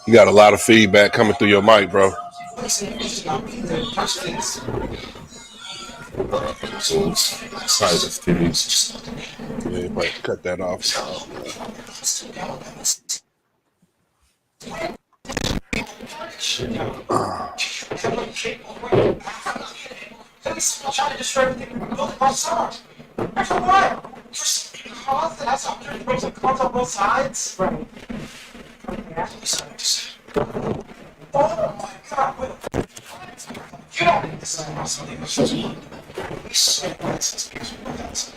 You got a lot of feedback coming through your mic, bro. Yeah, you might cut that off. Trying to destroy everything we built by summer. After what? Just cause that has 100 rows of cars on both sides? Right. Oh my god, wait. You don't need to say something. We so bad since because we know that.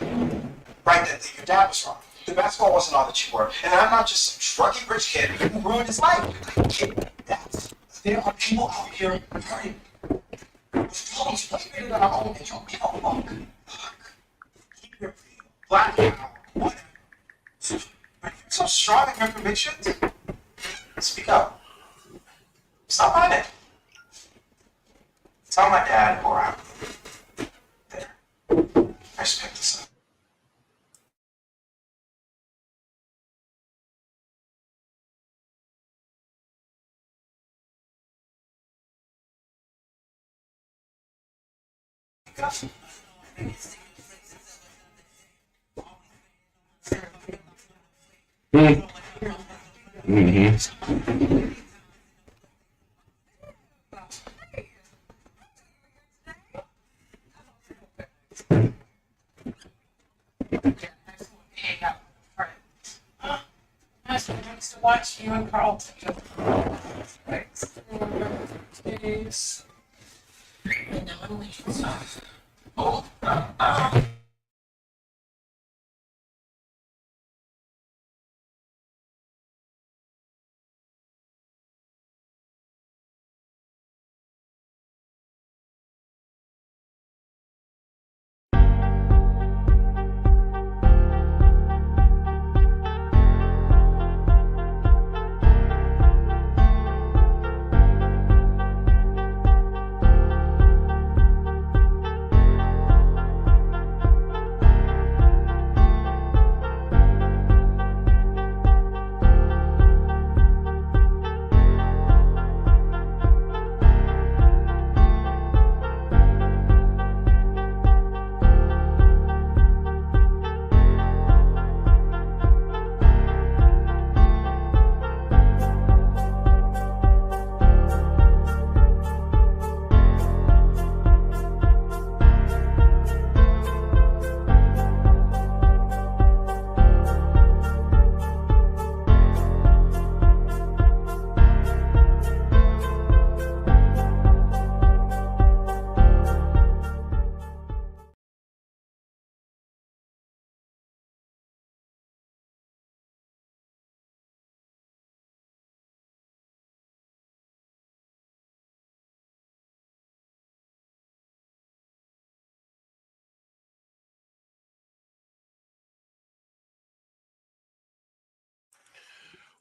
Right, that your dad was wrong. The basketball wasn't all that you were. And I'm not just some shruggy rich kid who ruined his life. I get that. There are people out here hurting. Problems figured it out and you'll be alone. Keep your black out. What? Are you so strong in your convictions? Speak up. Stop hiding. Tell my dad or I'm there. I respect this up. Nice to watch you and Carl together. Thanks. Jeez.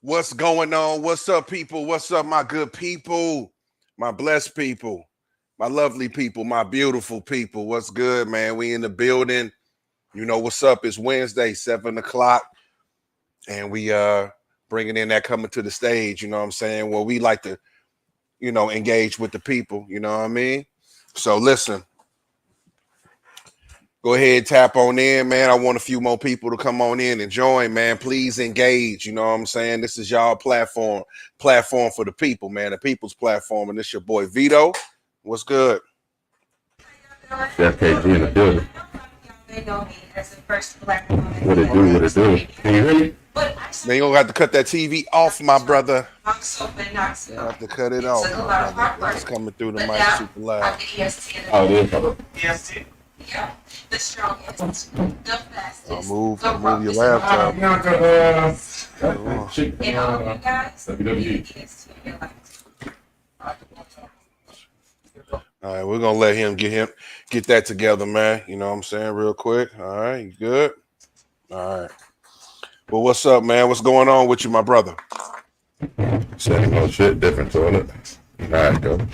What's going on? What's up, people? What's up, my good people? My blessed people, my lovely people, my beautiful people. What's good, man? We in the building. You know what's up? It's Wednesday, 7 o'clock. And we bringing in that coming to the stage, you know what I'm saying? Well, we like to, engage with the people, you know what I mean? So listen. Go ahead, tap on in, man. I want a few more people to come on in and join, man. Please engage. You know what I'm saying? This is y'all platform for the people, man. The people's platform. And this your boy Vito. What's good? That's KG in the building. They know me as the first black woman. What it do? What it do? Can you hear me? Then you gonna have to cut that TV off, my brother. You have to cut it off. It's coming through the mic super loud. Oh, it is. EST? Yeah, the strongest, the fastest. Move your laptop. And all you guys, WWE. EST in your life. All right, we're gonna let him get that together, man. You know what I'm saying, real quick. All right, you good? All right. Well, what's up, man? What's going on with you, my brother? Same old shit, different toilet. All right, go.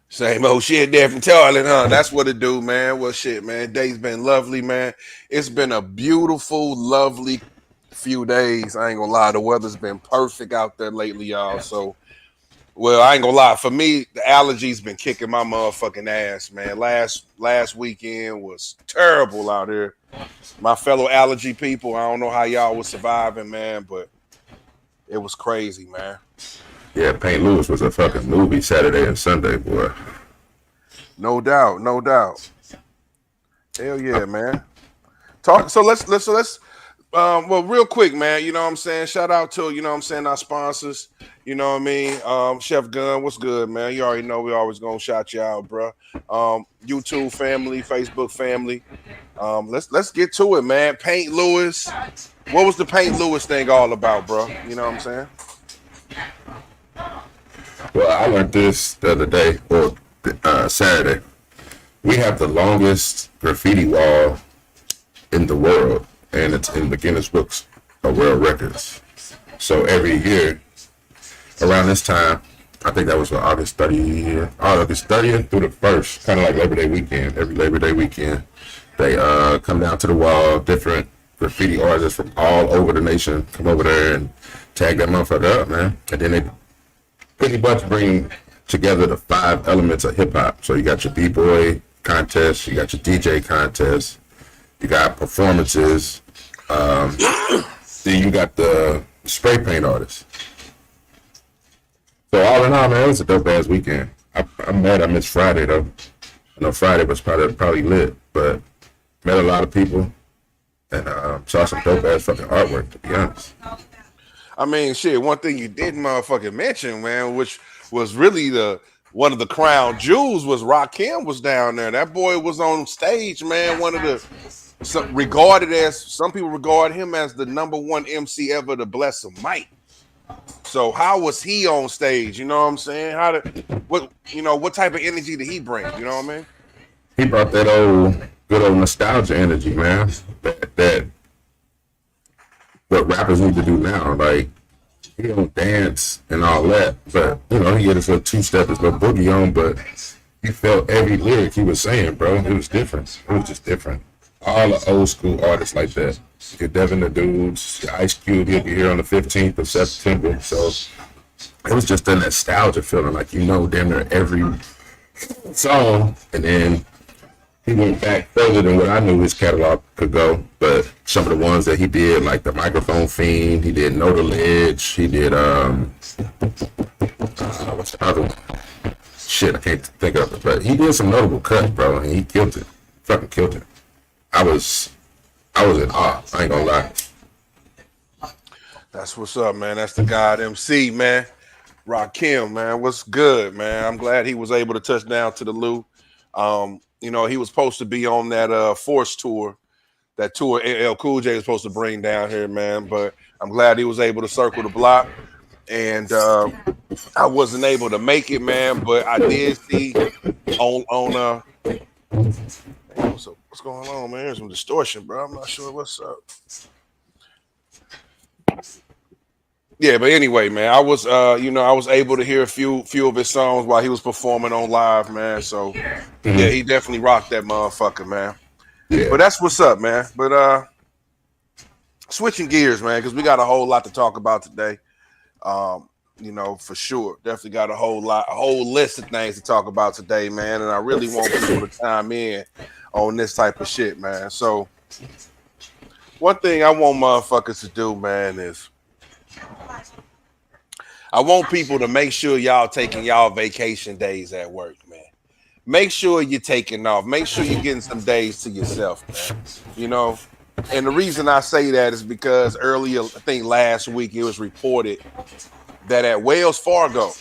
Same old shit, different toilet, huh? That's what it do, man. Well, shit, man. Day's been lovely, man. It's been a beautiful, lovely few days. I ain't gonna lie, the weather's been perfect out there lately, y'all. So, well, I ain't gonna lie. For me, the allergies been kicking my motherfucking ass, man. Last weekend was terrible out here. My fellow allergy people, I don't know how y'all was surviving, man, but it was crazy, man. Yeah, Paint Lewis was a fucking movie Saturday and Sunday, boy. No doubt, no doubt. Hell yeah, man. Let's well, real quick, man, you know what I'm saying? Shout out to, you know what I'm saying, our sponsors. You know what I mean? Chef Gun, what's good, man? You already know we always gonna shout you out, bro. YouTube family, Facebook family. Let's get to it, man. Paint Lewis. What was the Paint Lewis thing all about, bro? You know what I'm saying? Well, I learned this the other day, or Saturday. We have the longest graffiti wall in the world, and it's in the Guinness Books of World Records. So every year, around this time, I think that was August 30th through the 1st, kind of like Labor Day weekend. Every Labor Day weekend, they come down to the wall, different graffiti artists from all over the nation come over there and tag that motherfucker up, man. And then they pretty much bring together the 5 elements of hip hop. So you got your B-boy contest, you got your DJ contest, you got performances, then you got the spray paint artists. So all in all, man, it was a dope ass weekend. I'm mad I missed Friday though. I know Friday was probably lit, but met a lot of people and saw some dope ass fucking artwork, to be honest. I mean, shit, one thing you didn't motherfucking mention, man, which was really one of the crown jewels, was Rakim was down there. That boy was on stage, man. One of the some people regard him as the #1 MC ever to bless a mic. So how was he on stage? You know what I'm saying? What type of energy did he bring? You know what I mean? He brought that good old nostalgia energy, man. That what rappers need to do now. Like, he don't dance and all that, but he had his little 2-step, his little boogie on, but you felt every lyric he was saying, bro. It was different. It was just different. All the old school artists like that. Your Devin the Dudes, your Ice Cube, you'll be here on the 15th of September. So it was just a nostalgia feeling, like damn near every song. And then he went back further than what I knew his catalog could go. But some of the ones that he did, like the Microphone Fiend, he did Know the Ledge, he did what's the other one? Shit, I can't think of it. But he did some notable cuts, bro, and he killed it. Fucking killed it. I was in awe. I ain't gonna lie. That's what's up, man. That's the God MC, man. Rakim, man. What's good, man? I'm glad he was able to touch down to the Lou. He was supposed to be on that Force tour, that tour LL Cool J was supposed to bring down here, man. But I'm glad he was able to circle the block. And I wasn't able to make it, man. But I did see on what's going on, man? There's some distortion, bro. I'm not sure what's up. Yeah, but anyway, man, I was able to hear a few of his songs while he was performing on live, man. So yeah, he definitely rocked that motherfucker, man. Yeah. But that's what's up, man. But switching gears, man, because we got a whole lot to talk about today. For sure, definitely got a whole list of things to talk about today, man. And I really want people to chime in on this type of shit, man. So one thing I want motherfuckers to do, man, is I want people to make sure y'all taking y'all vacation days at work, man. Make sure you're taking off. Make sure you're getting some days to yourself, man. And the reason I say that is because earlier, I think last week, it was reported that at Wells Fargo,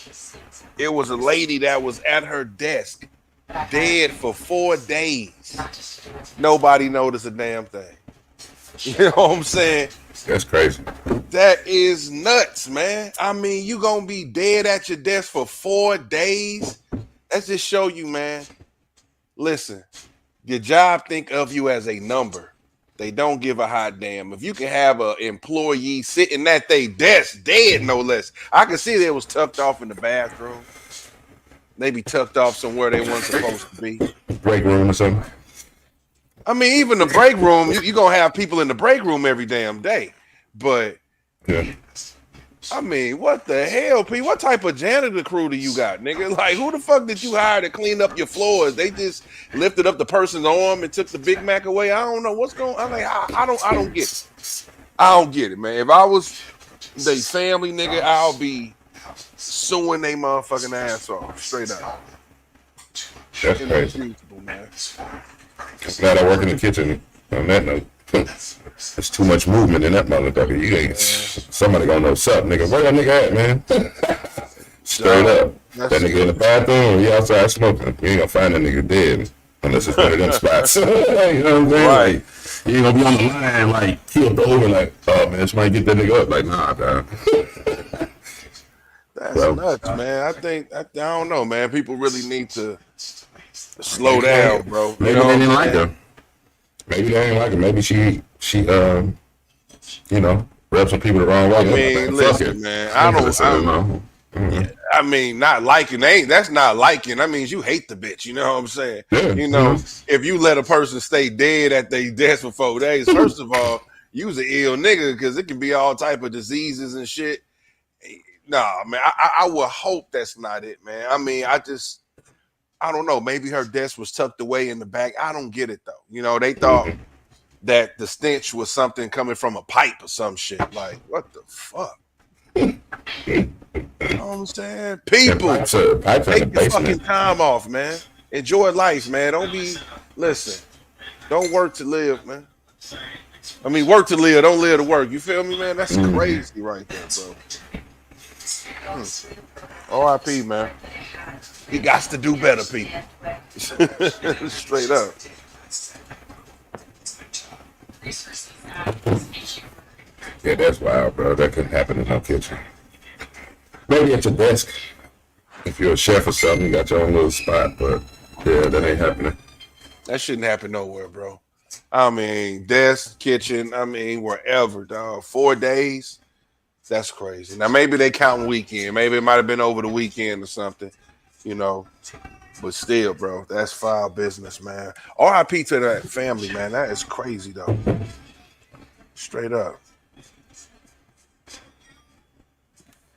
it was a lady that was at her desk dead for 4 days. Nobody noticed a damn thing. You know what I'm saying? That's crazy. That is nuts, man. I mean, you gonna be dead at your desk for 4 days Let's just show you, man. Listen, your job think of you as a number. They don't give a hot damn. If you can have an employee sitting at their desk, dead no less. I can see they was tucked off in the bathroom. Maybe tucked off somewhere they weren't supposed to be. Break room or something. I mean, even the break room, you're going to have people in the break room every damn day. But, Yeah. I mean, what the hell, P? What type of janitor crew do you got, nigga? Like, who the fuck did you hire to clean up your floors? They just lifted up the person's arm and took the Big Mac away. I don't know what's going on. I don't get it. I don't get it, man. If I was the family, nigga, I'll be suing they motherfucking ass off. Straight up. That's crazy. Inexcusable, man. I'm glad I work in the kitchen. On that note, there's too much movement in that motherfucker. You ain't somebody gonna know something, nigga. Where that nigga at, man? Straight up. That nigga in the bathroom, he outside smoking. You ain't gonna find that nigga dead unless it's one of them spots. You know what I'm saying? Right. Like, you ain't gonna be on the line like killed over like, oh man, somebody get that nigga up. Like, nah, dog. That's nuts, man. I don't know, man. People really need to slow down, bro. Maybe You know they didn't what like I'm saying? her. Maybe they didn't like her. Maybe she you know, rubbed some people the wrong way. I mean, Fuck listen, it. man. I mean, not liking. That's not liking. That means you hate the bitch. You know what I'm saying? Yeah, You know, if you let a person stay dead at their desk for 4 days, first of all, you's an ill nigga because it can be all type of diseases and shit. Nah, man. I would hope that's not it, man. I mean, I don't know. Maybe her desk was tucked away in the back. I don't get it though. You know, they thought that the stench was something coming from a pipe or some shit. Like, what the fuck? You know what I'm saying? People, Pipes in the take your basement. fucking time off, man. Enjoy life, man. Listen, don't work to live, man. I mean, work to live, don't live to work. You feel me, man? That's crazy right there, bro. R.I.P., man. He got to do better, people. Straight up. Yeah, that's wild, bro. That couldn't happen in no kitchen. Maybe at your desk. If you're a chef or something, you got your own little spot, but yeah, that ain't happening. That shouldn't happen nowhere, bro. I mean, desk, kitchen, I mean, wherever, dog. 4 days. That's crazy. Now, maybe they count weekend. Maybe it might have been over the weekend or something, you know. But still, bro, that's foul business, man. R.I.P. to that family, man. That is crazy, though. Straight up.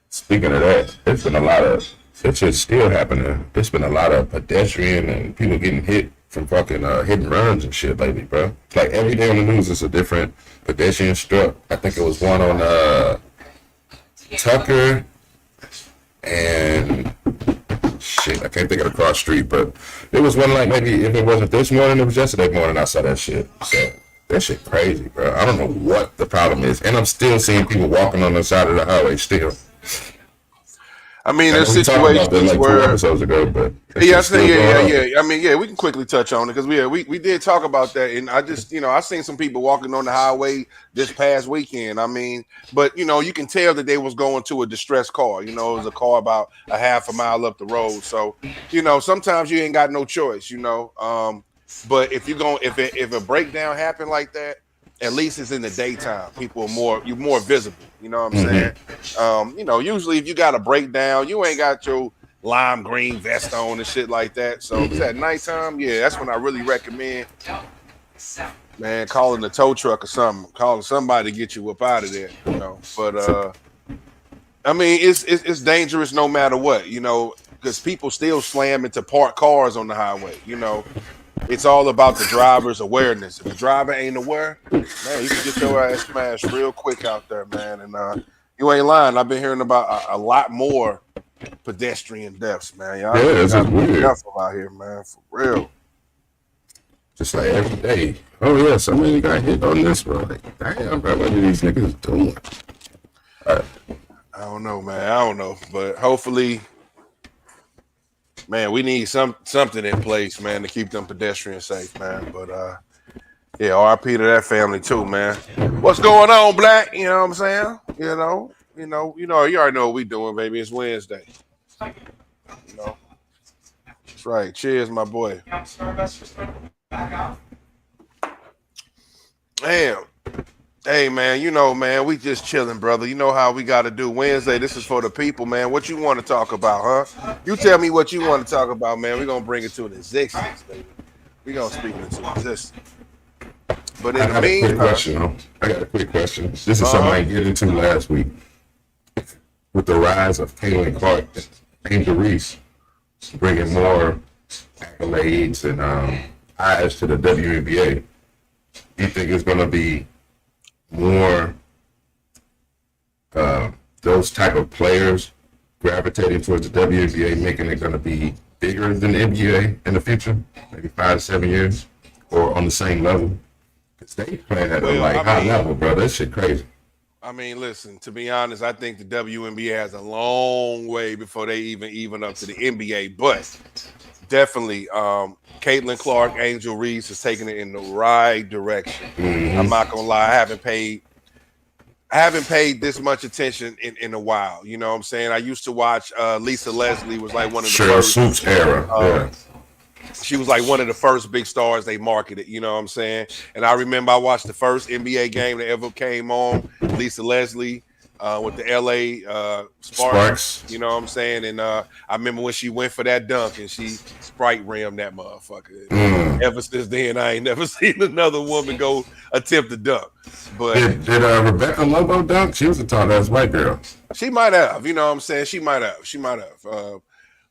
Speaking of that, it's just still happening. There's been a lot of pedestrian and people getting hit from fucking hit and runs and shit lately, bro. It's like every day on the news is a different pedestrian struck. I think it was one on Tucker and shit, I can't think of the cross street, but it was one like maybe if it wasn't this morning, it was yesterday morning I saw that shit. So that shit crazy, bro. I don't know what the problem is. And I'm still seeing people walking on the side of the highway still. I mean, there's We talked about that situations like 2 where episodes ago, but yeah, I mean, yeah, we can quickly touch on it because we did talk about that, and I just, I seen some people walking on the highway this past weekend. I mean, but you can tell that they was going to a distressed car. It was a car about a half a mile up the road. So, sometimes you ain't got no choice. But if if a breakdown happened like that, at least it's in the daytime. People you're more visible. You know what I'm saying? Usually if you got a breakdown, you ain't got your lime green vest on and shit like that. So if it's at nighttime, yeah, that's when I really recommend, man, calling the tow truck or something, calling somebody to get you up out of there. But I mean, it's dangerous no matter what, because people still slam into parked cars on the highway. It's all about the driver's awareness. If the driver ain't aware, man, you can get your ass smashed real quick out there, man. And you ain't lying. I've been hearing about a lot more pedestrian deaths, man. Y'all it's gotta be weird. careful out here, man, for real. Just like every day. Oh yeah, somebody got hit on this, bro. Like, damn, bro, what are these niggas doing? I don't know, man. I don't know, but hopefully, man, we need something in place, man, to keep them pedestrians safe, man. But yeah, RIP to that family too, man. What's going on, Black? You know what I'm saying? You already know what we doing, baby. It's Wednesday. That's right. Cheers, my boy. You know, Stardust just back out. Damn. Hey, man, you know, man, we just chilling, brother. You know how we got to do Wednesday. This is for the people, man. What you want to talk about, huh? You tell me what you want to talk about, man. We're going to bring it to an existence, baby. We're going to speak it into existence. But in the I got a quick meantime, question. I got a quick question. This is something I didn't get into last week. With the rise of Caitlin Clark, Angel Reese bringing more accolades and eyes to the WNBA, do you think it's going to be more those type of players gravitating towards the WNBA, making it going to be bigger than the NBA in the future, maybe 5 to 7 years, or on the same level? Because they playing at a high level, bro. That shit crazy. I mean, listen, to be honest, I think the WNBA has a long way before they even up to the NBA, but definitely Caitlin Clark, Angel Reese is taking it in the right direction. I'm not gonna lie, I haven't paid this much attention in a while. You know what I'm saying? I used to watch Lisa Leslie was like one of the Cheryl first. Swoops era. She was like one of the first big stars they marketed, you know what I'm saying? And I remember I watched the first NBA game that ever came on, Lisa Leslie with the LA Sparks, you know what I'm saying? And I remember when she went for that dunk and she Sprite rimmed that motherfucker. Ever since then, I ain't never seen another woman go attempt to dunk. But Did Rebecca Lobo dunk? She was a tall ass white girl. she might have, you know what I'm saying? She might have.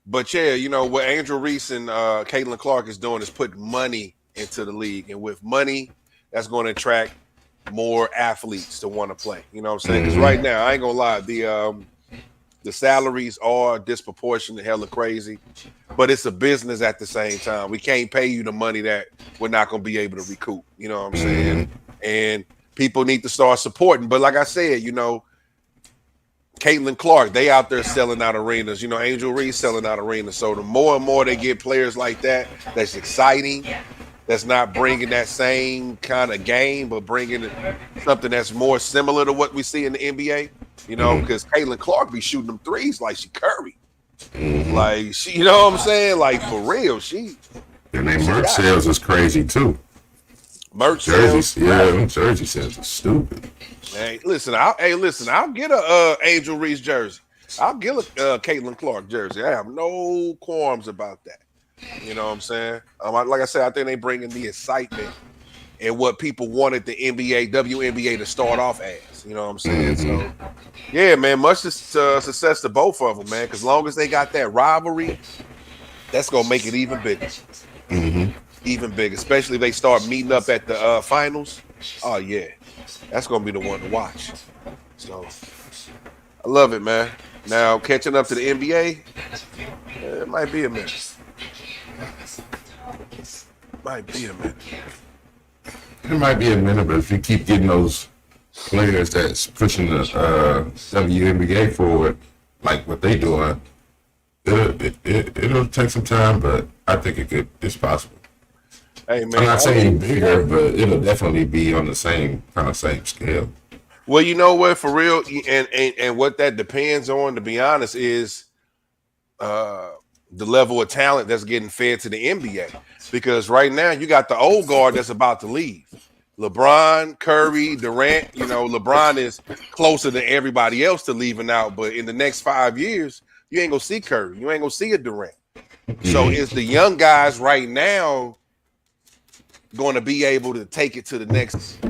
But yeah, you know what Angel Reese and Caitlin Clark is doing is putting money into the league, and with money, that's going to attract more athletes to want to play. You know what I'm saying? Because right now, I ain't gonna lie, the salaries are disproportionate, hella crazy, but it's a business at the same time. We can't pay you the money that we're not gonna be able to recoup. You know what I'm saying? And people need to start supporting. But like I said, you know, Caitlin Clark, they out there selling out arenas. You know, Angel Reese selling out arenas. So the more and more they get players like that, that's exciting, that's not bringing that same kind of game, but bringing something that's more similar to what we see in the NBA. You know, because Caitlin Clark be shooting them threes like she Curry. Like, she, you know what I'm saying? Like, for real, she. And their merch sales is crazy, too. Merch Jersey, sales. yeah, jersey sales are stupid. Hey, listen, I'll get a Angel Reese jersey. I'll get a Caitlin Clark jersey. I have no qualms about that. You know what I'm saying? Like I said, I think they bringing the excitement and what people wanted the WNBA to start off as. You know what I'm saying? So, yeah, man, much success to both of them, man. Because as long as they got that rivalry, that's gonna make it even bigger. Even bigger, especially if they start meeting up at the finals. Oh yeah, that's gonna be the one to watch. So I love it, man. Now catching up to the NBA, it might be a minute. It might be a minute, but if you keep getting those players that's pushing the WNBA forward, like what they doing, it'll take some time, but I think it's possible. Hey, man, I'm not saying bigger, but it'll definitely be on the same scale. Well, you know what, for real, and what that depends on, to be honest, is the level of talent that's getting fed to the NBA. Because right now you got the old guard that's about to leave. LeBron, Curry, Durant. You know, LeBron is closer than everybody else to leaving out, but in the next 5 years, you ain't gonna see Curry. You ain't gonna see a Durant. So it's the young guys right now going to be able to take it to the next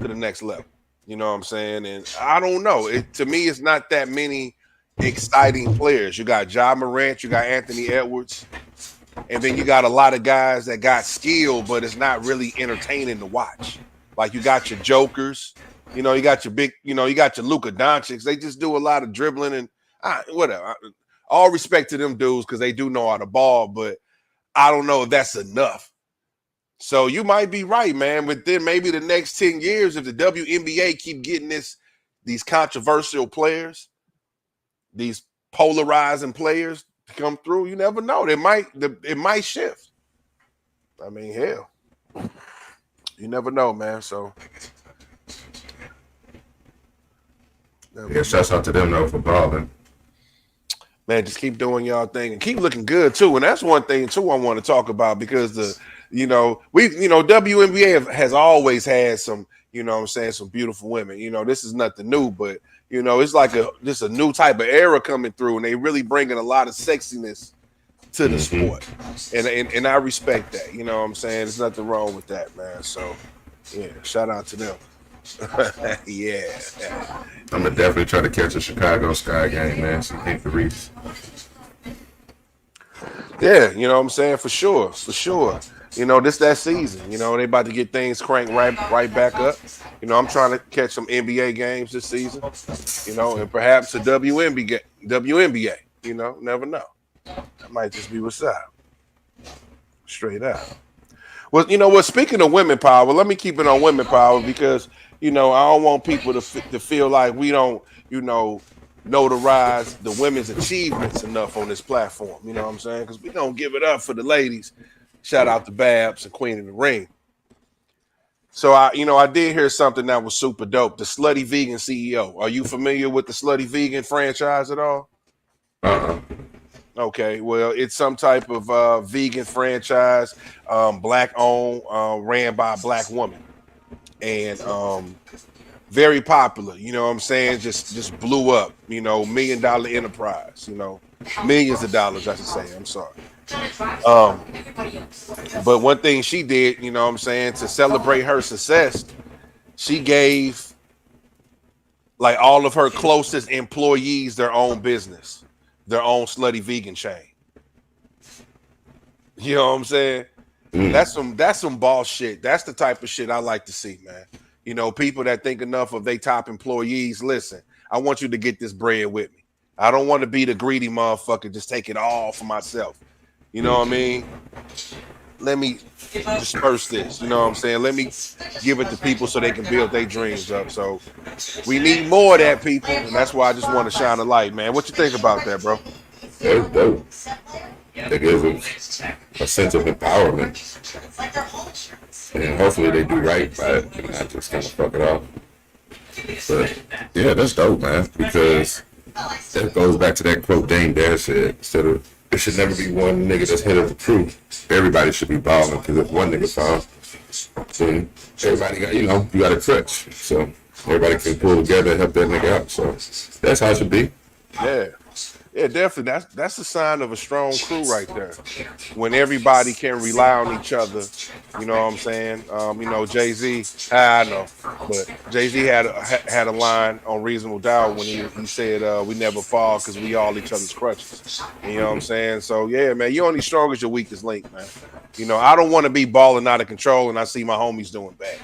level. You know what I'm saying? And I don't know. To me, it's not that many exciting players. You got Ja Morant, you got Anthony Edwards, and then you got a lot of guys that got skill, but it's not really entertaining to watch. Like you got your jokers, you know, you got your big, you know, you got your Luka Doncic. They just do a lot of dribbling and whatever. All respect to them dudes because they do know how to ball, but I don't know if that's enough. So you might be right, man. But then maybe the next 10 years, if the WNBA keep getting these controversial players, these polarizing players to come through, you never know. It might shift. I mean, hell, you never know, man. So yeah, shouts out to them though for balling. Man, just keep doing y'all thing and keep looking good too. And that's one thing too I want to talk about because WNBA has always had some, what I'm saying, some beautiful women. This is nothing new, but it's like just a new type of era coming through, and they really bringing a lot of sexiness to the sport. And I respect that. You know what I'm saying? There's nothing wrong with that, man. So yeah, shout out to them. Yeah. I'm gonna definitely try to catch a Chicago Sky game, man. See Hank Reese. Yeah, you know what I'm saying? For sure. This that season. They about to get things cranked right back up. I'm trying to catch some NBA games this season. And perhaps a WNBA. Never know. That might just be what's up. Straight up. Well, speaking of women power, let me keep it on women power because, I don't want people to feel like we don't, notarize the women's achievements enough on this platform. You know what I'm saying? Because we don't give it up for the ladies. Shout out to Babs and Queen of the Ring. So I did hear something that was super dope. The Slutty Vegan CEO. Are you familiar with the Slutty Vegan franchise at all? Okay, well, it's some type of vegan franchise, black owned, ran by a black woman, and very popular. You know what I'm saying? Just blew up. $1 million enterprise. Millions of dollars, I should say. I'm sorry. But one thing she did, what I'm saying, to celebrate her success, she gave like all of her closest employees their own business. Their own Slutty Vegan chain. You know what I'm saying? That's some boss shit. That's the type of shit I like to see, man. People that think enough of their top employees. Listen, I want you to get this bread with me. I don't want to be the greedy motherfucker, just take it all for myself. You know what I mean? Let me disperse this. You know what I'm saying? Let me give it to people so they can build their dreams up. So we need more of that, people. And that's why I just want to shine a light, man. What you think about that, bro? That's dope. It gives a sense of empowerment. And hopefully they do right by it and not just kind of fuck it off. But yeah, that's dope, man. Because that goes back to that quote Dame Dash said, it should never be one nigga that's head of the crew. Everybody should be balling, because if one nigga falls, then everybody got, you got a crutch. So everybody can pull together and help that nigga out. So that's how it should be. Yeah, definitely. That's a sign of a strong crew right there. When everybody can rely on each other, you know what I'm saying? Jay-Z, I know, but Jay-Z had a line on Reasonable Doubt when he said, we never fall because we all each other's crutches. You know what I'm saying? So yeah, man, you're only strong as your weakest link, man. I don't want to be balling out of control and I see my homies doing bad.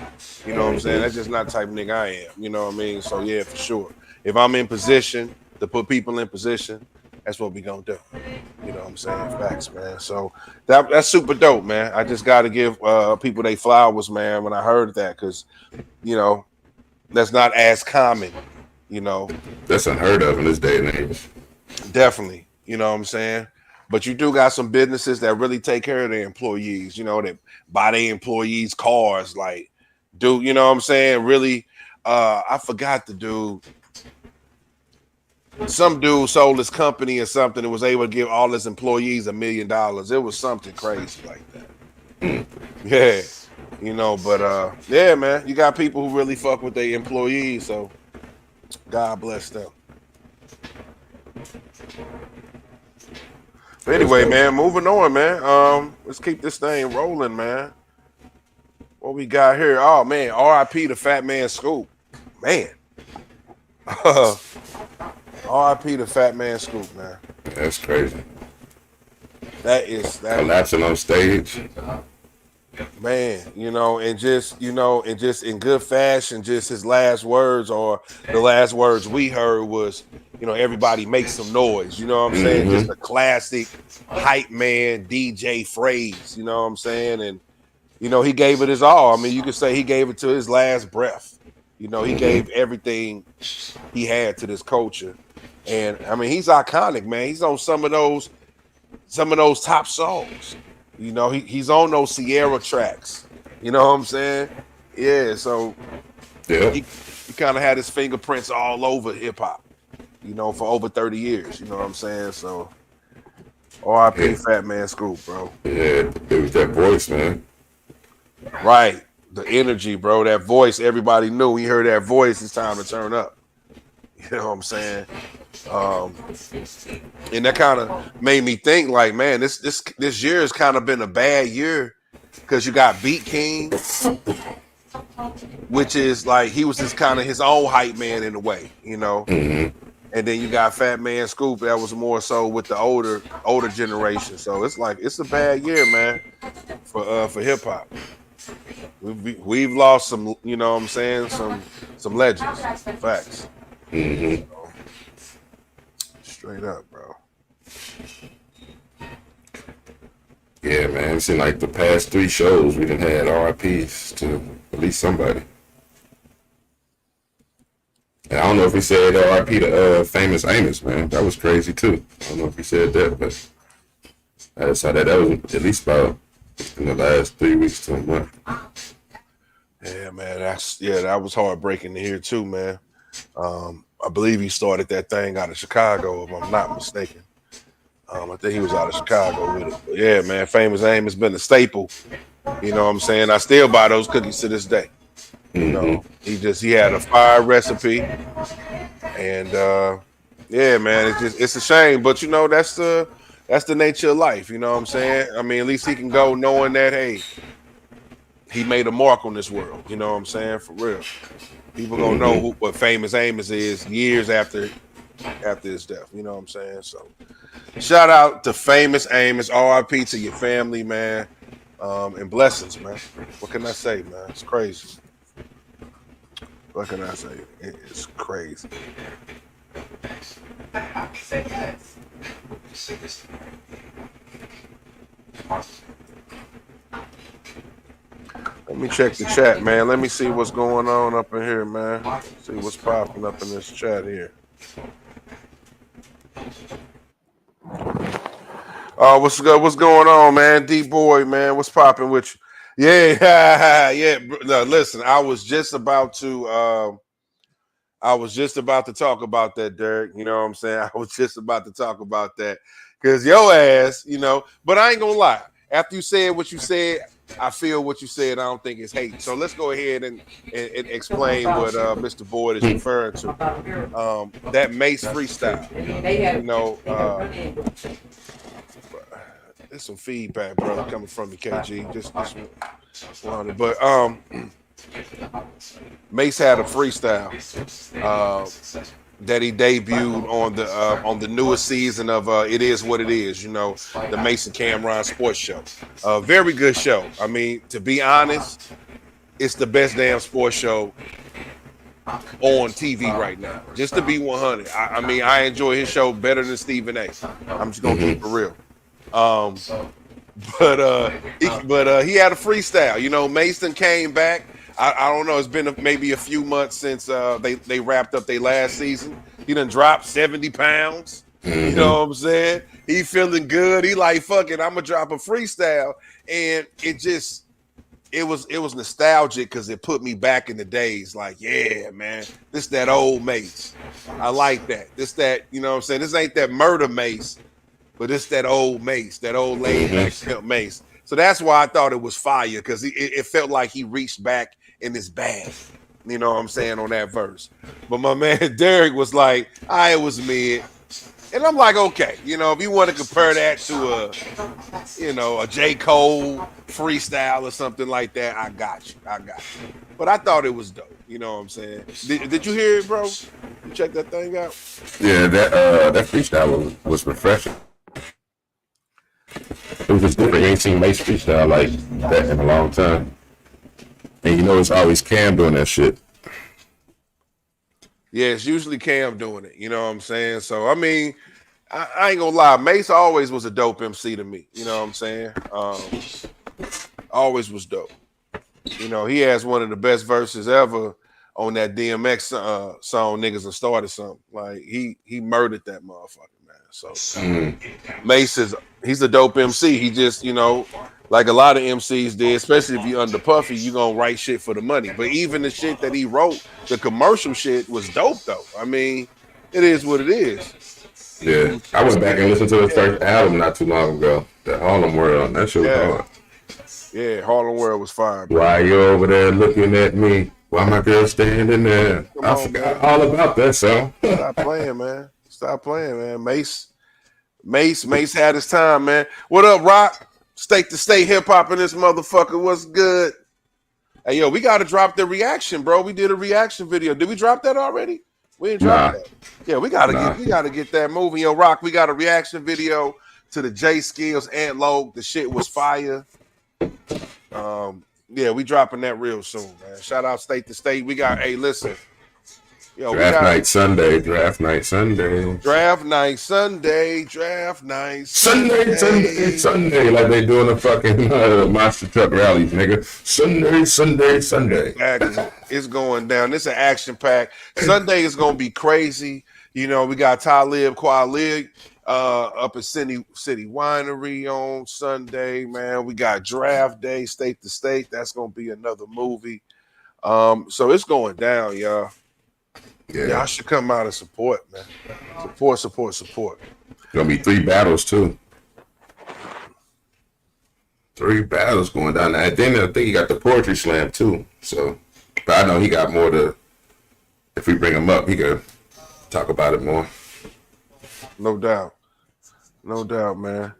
You know what I'm saying? That's just not the type of nigga I am. You know what I mean? So yeah, for sure. If I'm in position to put people in position, that's what we gonna do. You know what I'm saying? Facts, man. So that's super dope, man. I just got to give people they flowers, man, when I heard that, because, that's not as common, That's unheard of in this day and age. Definitely. You know what I'm saying? But you do got some businesses that really take care of their employees, that buy their employees cars, like, dude, you know what I'm saying? Really, I forgot the dude. Some dude sold his company or something and was able to give all his employees $1 million. It was something crazy like that. Yeah. But yeah, man, you got people who really fuck with their employees, so God bless them. But anyway, man, moving on, man. Let's keep this thing rolling, man. What we got here? Oh man, RIP to Fat Man Scoop. Man. RIP to Fat Man Scoop, man. That's crazy. That is collapsing on stage. Man, and just in good fashion, just his last words, or the last words we heard was, everybody make some noise. You know what I'm saying? Just a classic hype man DJ phrase, you know what I'm saying? And, he gave it his all. I mean, you could say he gave it to his last breath. He gave everything he had to this culture. And I mean, he's iconic, man. He's on some of those top songs. He's on those Sierra tracks. You know what I'm saying? Yeah. So yeah, he kind of had his fingerprints all over hip hop. you know, for over 30 years. You know what I'm saying? So, R.I.P. Yeah. Fat Man Scoop, bro. Yeah, it was that voice, man. Right. The energy, bro. That voice, everybody knew. When you heard that voice, it's time to turn up. You know what I'm saying? And that kind of made me think, like, man, this year has kind of been a bad year because you got Beat King, which is like he was just kind of his own hype man in a way, you know. Mm-hmm. And then you got Fat Man Scoop, that was more so with the older generation. So it's like it's a bad year, man, for hip hop. We've lost some, you know what I'm saying, some legends. Facts. Mm-hmm. Straight up, bro. Yeah, man. It seemed like the past 3 shows we done had RIPs to at least somebody. And I don't know if he said RIP to Famous Amos, man. That was crazy too. I don't know if he said that, but I saw that was at least about in the last 3 weeks to a month. Yeah, man. That was heartbreaking to hear too, man. I believe he started that thing out of Chicago, if I'm not mistaken. I think he was out of Chicago with it. But yeah, man, Famous Amos has been a staple. You know what I'm saying? I still buy those cookies to this day. You know, he had a fire recipe. And yeah, man, it's a shame. But you know, that's the nature of life, you know what I'm saying? I mean, at least he can go knowing that, hey, he made a mark on this world, you know what I'm saying? For real. People gonna know what Famous Amos is years after his death. You know what I'm saying? So, shout out to Famous Amos. RIP to your family, man. And blessings, man. What can I say, man? It's crazy. What can I say? It's crazy. Let me check the chat, man. Let me see what's going on up in here, man. See what's popping up in this chat here. What's good? What's going on, man? D boy, man. What's popping with you? Yeah, yeah. No, listen, I was just about to talk about that, Derek. You know what I'm saying? I was just about to talk about that because your ass, you know. But I ain't gonna lie. After you said what you said, I feel what you said. I don't think it's hate. So let's go ahead and explain what Mr. Boyd is referring to. That Mace freestyle. You know, there's some feedback, brother, coming from the KG. Just wanted, but Mace had a freestyle that he debuted on the newest season of It Is What It Is, you know, the Mason Cameron Sports Show. Very good show. I mean, to be honest, it's the best damn sports show on TV right now. Just to be 100. I mean, I enjoy his show better than Stephen A. I'm just gonna keep it real. But he had a freestyle. You know, Mason came back. I don't know. It's been maybe a few months since they wrapped up their last season. He done dropped 70 pounds. You know what I'm saying? He feeling good. He like, fuck it, I'm gonna drop a freestyle. And it was nostalgic because it put me back in the days. Like, yeah, man, this that old Mace. I like that. This that, you know what I'm saying? This ain't that murder Mace, but it's that old Mace, that old laid back pimp Mace. So that's why I thought it was fire, because it felt like he reached back in his bag. You know what I'm saying, on that verse. But my man Derek was like, it was mid. And I'm like, okay, you know, if you want to compare that to a J. Cole freestyle or something like that, I got you. But I thought it was dope. You know what I'm saying? Did you hear it, bro? You check that thing out? Yeah, that freestyle was refreshing. It was just different. You ain't seen Mace freestyle like that in a long time. And you know it's always Cam doing that shit. Yeah, it's usually Cam doing it. You know what I'm saying? So, I mean, I ain't gonna lie. Mace always was a dope MC to me. You know what I'm saying? Always was dope. You know, he has one of the best verses ever on that DMX song, Niggas Done Started Something. Like, he murdered that motherfucker, man. So, Mace he's a dope MC. He just, you know, like a lot of MCs did, especially if you under Puffy, you gonna write shit for the money. But even the shit that he wrote, the commercial shit was dope though. I mean, It is what it is. Yeah, I went back and listened to his first album not too long ago. The Harlem World. That shit was hard. Yeah, Harlem World was fire. Bro. Why you over there looking at me? Why my girl standing there? Come I on, forgot man. all about that song. Stop playing, man. Stop playing, man. Mace had his time, man. What up, Rock? State to state hip hop in this motherfucker. What's good? Hey, yo, we got to drop the reaction, bro. We did a reaction video. Did we drop that already? We didn't drop that. Yeah, we gotta get that moving. Yo, Rock, we got a reaction video to the J Skills Ant Logue. The shit was fire. Yeah, we dropping that real soon, man. Shout out State to State. We got, hey, listen. Yo, Draft night Sunday. Draft night Sunday. Like they doing the fucking monster truck rallies, nigga. Sunday. Exactly. It's going down. It's an action pack. Sunday is gonna be crazy. You know, we got Talib Kweli up at City Winery on Sunday, man. We got Draft Day, State to State. That's gonna be another movie. So it's going down, y'all. Yeah, y'all should come out and support, man. Support. Gonna be 3 battles too. 3 battles going down. And then I think he got the poetry slam too. So, but I know he got more to. If we bring him up, he could talk about it more. No doubt, man.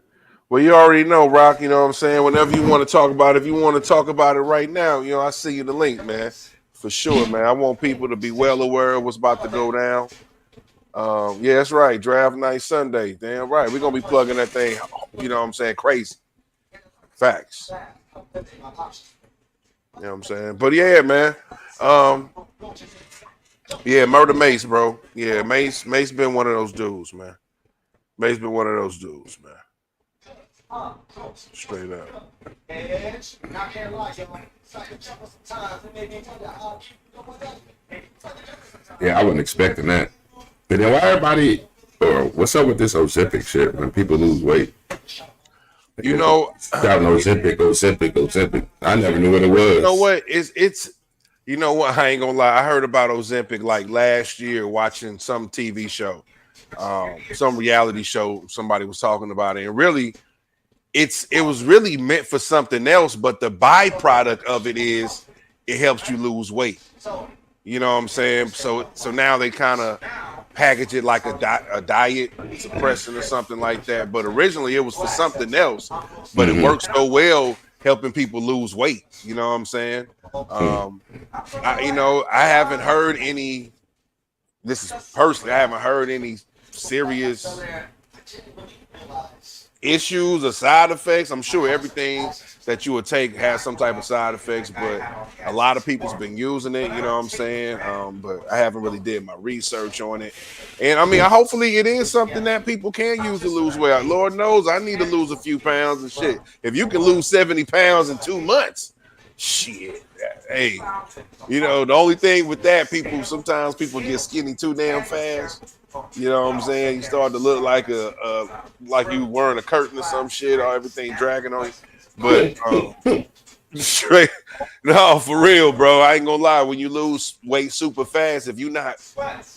Well, you already know, Rock. You know what I'm saying. Whenever you want to talk about it, if you want to talk about it right now, you know, I see you the link, man. For sure, man. I want people to be well aware of what's about to go down. Yeah, that's right. Draft night Sunday. Damn right. We're going to be plugging that thing, you know what I'm saying, crazy. Facts. You know what I'm saying? But yeah, man. Yeah, Murder Mace, bro. Yeah, Mace been one of those dudes, man. Straight up. Yeah, I wasn't expecting that. But then why everybody, or what's up with this Ozempic shit when people lose weight? You know, shouting Ozempic. I never knew what it was. You know what? It's you know what? I ain't gonna lie. I heard about Ozempic like last year watching some TV show, some reality show. Somebody was talking about it, and really, it was really meant for something else. But the byproduct of it is it helps you lose weight. You know what I'm saying? So now they kind of package it like a diet suppressant or something like that. But originally it was for something else. But it works so well helping people lose weight. You know what I'm saying? I haven't heard any. This is personally, I haven't heard any serious issues or side effects. I'm sure everything that you would take has some type of side effects, but a lot of people's been using it, you know what I'm saying? But I haven't really did my research on it. And I mean, hopefully it is something that people can use to lose weight. Lord knows I need to lose a few pounds and shit. If you can lose 70 pounds in 2 months, shit. Hey, you know, the only thing with that, sometimes people get skinny too damn fast. You know what I'm saying? You start to look like like you wearing a curtain or some shit, or everything dragging on you. But straight, no, for real, bro. I ain't gonna lie. When you lose weight super fast, if you're not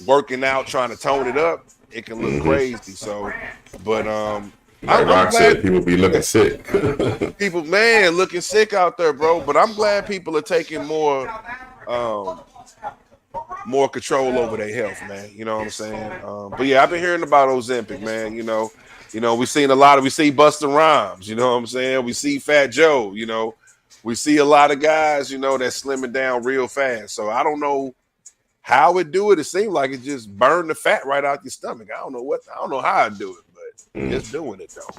working out, trying to tone it up, it can look crazy. So, but like Rock said, people be looking sick. People, man, looking sick out there, bro. But I'm glad people are taking more control over their health, man. You know what I'm saying? But yeah, I've been hearing about Ozempic, man. You know, we see Busta Rhymes, you know what I'm saying? We see Fat Joe, you know, we see a lot of guys, you know, that's slimming down real fast. So I don't know how it do it. It seems like it just burned the fat right out your stomach. I don't know how it do it, but it's doing it though.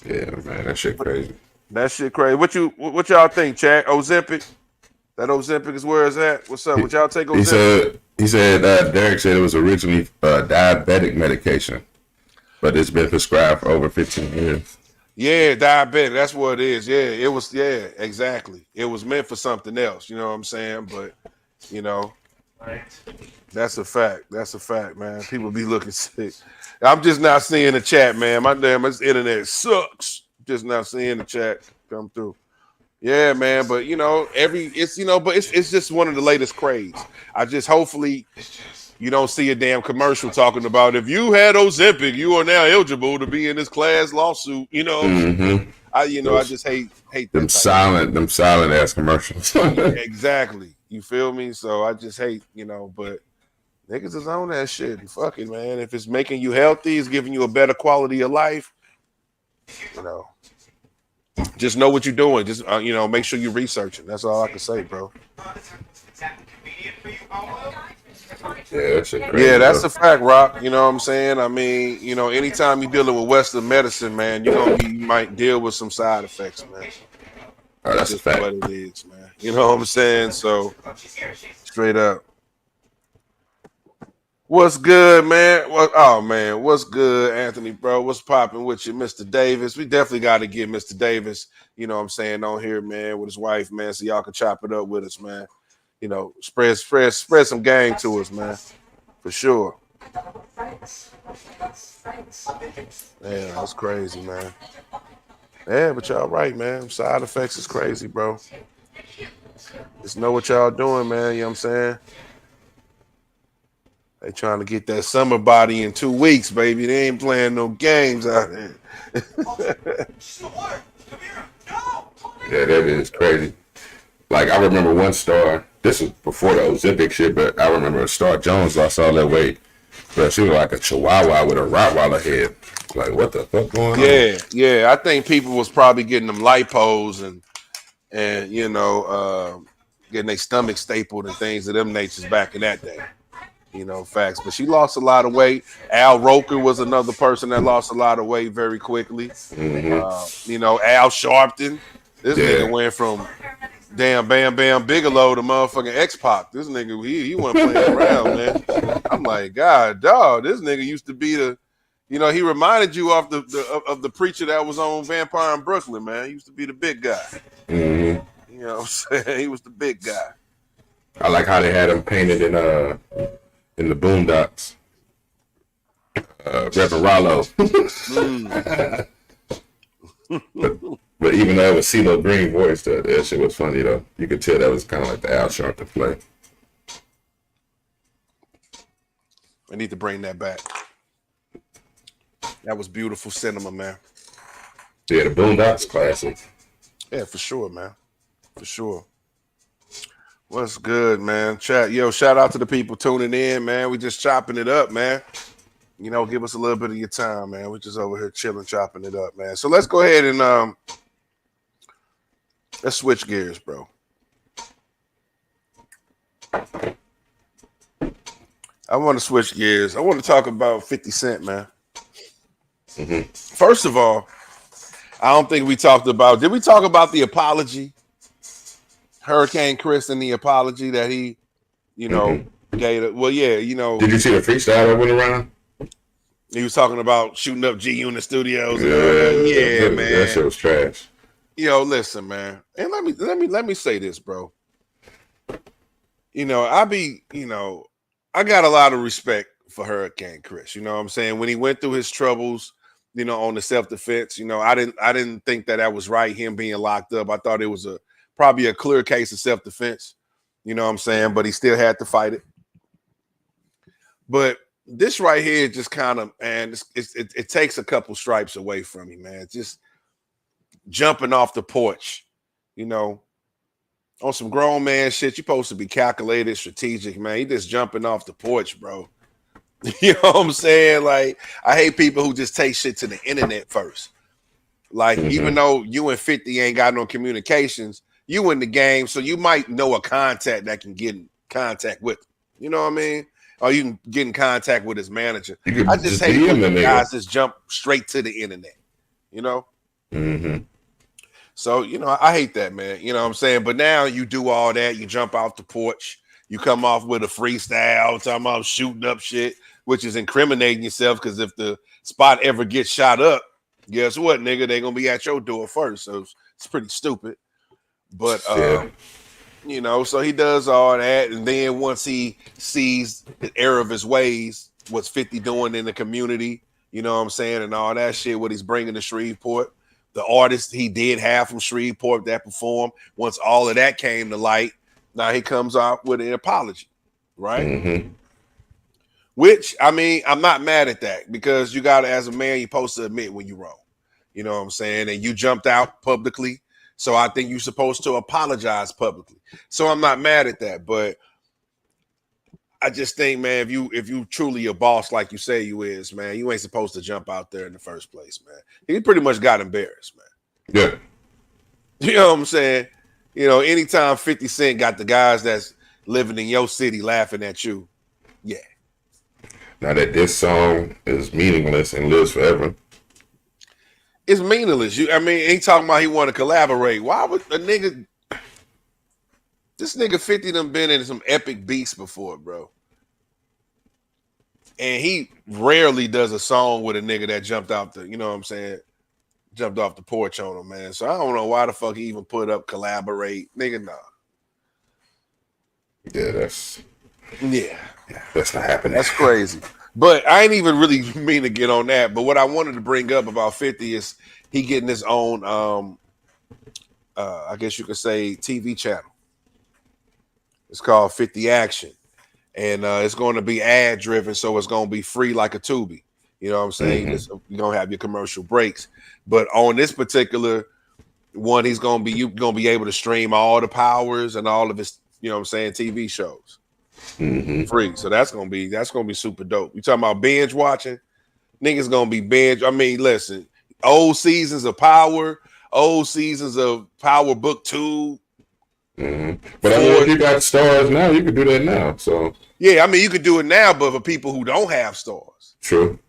Yeah, man, that shit crazy. What y'all think, Chad? Ozempic? That Ozempic is where it's at? What's up? What y'all take Ozempic? He said Derek said it was originally diabetic medication, but it's been prescribed for over 15 years. Yeah, diabetic. That's what it is. Yeah, it was. Yeah, exactly. It was meant for something else. You know what I'm saying? But, you know, that's a fact. That's a fact, man. People be looking sick. I'm just not seeing the chat, man. My damn internet sucks. Just not seeing the chat come through. Yeah, man. But you know, it's just one of the latest craze. I just hopefully You don't see a damn commercial talking about if you had Ozempic, you are now eligible to be in this class lawsuit. You know, Mm-hmm. I just hate Them that type of silent ass commercials. exactly. You feel me? So I just hate, but niggas is on that shit. And fuck it, man. If it's making you healthy, it's giving you a better quality of life, just know what you're doing. Just make sure you're researching. That's all I can say, bro. Yeah, that shit crazy. Yeah, that's a fact, Rock. You know what I'm saying? I mean, anytime you're dealing with Western medicine, man, you might deal with some side effects, man. Oh, that's a just fact. what it is, man. You know what I'm saying? So straight up. What's good, man? What's good, Anthony, bro? What's popping with you, Mr. Davis? We definitely got to get Mr. Davis, on here, man, with his wife, man, so y'all can chop it up with us, man. Spread some game to us, man, for sure. Yeah, that's crazy, man. Yeah, but y'all right, man. Side effects is crazy, bro. Just know what y'all doing, man. You know what I'm saying? They trying to get that summer body in 2 weeks, baby. They ain't playing no games out there. Yeah, that is crazy. Like, I remember one star, this was before the Ozempic shit, but I remember Star Jones lost all that weight. But she was like a chihuahua with a Rottweiler head. Like, what the fuck going on? Yeah. I think people was probably getting them lipos and getting their stomach stapled and things of them natures back in that day. Facts. But she lost a lot of weight. Al Roker was another person that lost a lot of weight very quickly. Mm-hmm. Al Sharpton. This nigga went from damn Bam Bam Bigelow to motherfucking X-Pac. This nigga, he wasn't playing around, man. I'm like, God, dog, this nigga used to be the, he reminded you of the preacher that was on Vampire in Brooklyn, man. He used to be the big guy. Mm-hmm. You know what I'm saying? He was the big guy. I like how they had him painted in the Boondocks. Reverend Rollo. But even though it was CeeLo Green voice, that shit was funny though. You could tell that was kind of like the Al Sharpton play. I need to bring that back. That was beautiful cinema, man. Yeah, the Boondocks classic. Yeah, for sure, man. For sure. What's good, man? Chat, shout out to the people tuning in, man. We just chopping it up, man. Give us a little bit of your time, man. We're just over here chilling, chopping it up, man. So let's go ahead and let's switch gears, bro. I want to switch gears. I want to talk about 50 Cent, man. Mm-hmm. First of all, I don't think we talked about. Did we talk about the apology? Hurricane Chris and the apology that he, gave it. Well, yeah, Did you see the freestyle that went around? He was talking about shooting up G-Unit Studios. Yeah, man. That shit was trash. Listen, man. And let me say this, bro. I got a lot of respect for Hurricane Chris. You know what I'm saying? When he went through his troubles, on the self-defense, I didn't think that was right, him being locked up. I thought it was probably a clear case of self-defense. You know what I'm saying? But he still had to fight it. But this right here just kind of, man, it takes a couple stripes away from you, man. It's just jumping off the porch, on some grown man shit. You're supposed to be calculated, strategic, man. You just jumping off the porch, bro. You know what I'm saying? Like, I hate people who just take shit to the internet first. Like, even though you and 50 ain't got no communications, you in the game, so you might know a contact that can get in contact with him. You know what I mean? Or you can get in contact with his manager. I just hate when guys just jump straight to the internet. Mm-hmm. So, I hate that, man. You know what I'm saying? But now you do all that. You jump off the porch. You come off with a freestyle, talking about shooting up shit, which is incriminating yourself, because if the spot ever gets shot up, guess what, nigga? They're going to be at your door first. So it's pretty stupid. But, so he does all that. And then once he sees the error of his ways, what's 50 doing in the community, you know what I'm saying, and all that shit, what he's bringing to Shreveport, the artists he did have from Shreveport that performed, once all of that came to light, now he comes out with an apology, right? Mm-hmm. Which, I mean, I'm not mad at that because you got to, as a man, you're supposed to admit when you're wrong. You know what I'm saying? And you jumped out publicly. So I think you're supposed to apologize publicly. So I'm not mad at that. But I just think, man, if you truly a boss like you say you is, man, you ain't supposed to jump out there in the first place, man. He pretty much got embarrassed, man. Yeah. You know what I'm saying? You know, anytime 50 Cent got the guys that's living in your city laughing at you, yeah. Now that this song is meaningless and lives forever. It's meaningless. I mean, he talking about he want to collaborate. Why would a nigga? This nigga 50 done been in some epic beats before, bro. And he rarely does a song with a nigga that jumped out the, you know what I'm saying? Jumped off the porch on him, man. So I don't know why the fuck he even put up collaborate. Nigga, nah. Yeah, that's not happening. That's crazy. But I ain't even really mean to get on that. But what I wanted to bring up about 50 is he getting his own, I guess you could say, TV channel. It's called 50 Action. And it's going to be ad driven, so it's going to be free like a Tubi. You know what I'm saying? You're going to have your commercial breaks. But on this particular one, you're going to be able to stream all the Powers and all of his, you know what I'm saying, TV shows. Free. So that's gonna be super dope. You talking about binge watching? Niggas gonna be binge. I mean, listen, old seasons of Power, old seasons of Power Book 2. But I mean, if you got stars now, you can do that now. So yeah, I mean you could do it now, but for people who don't have stars. True.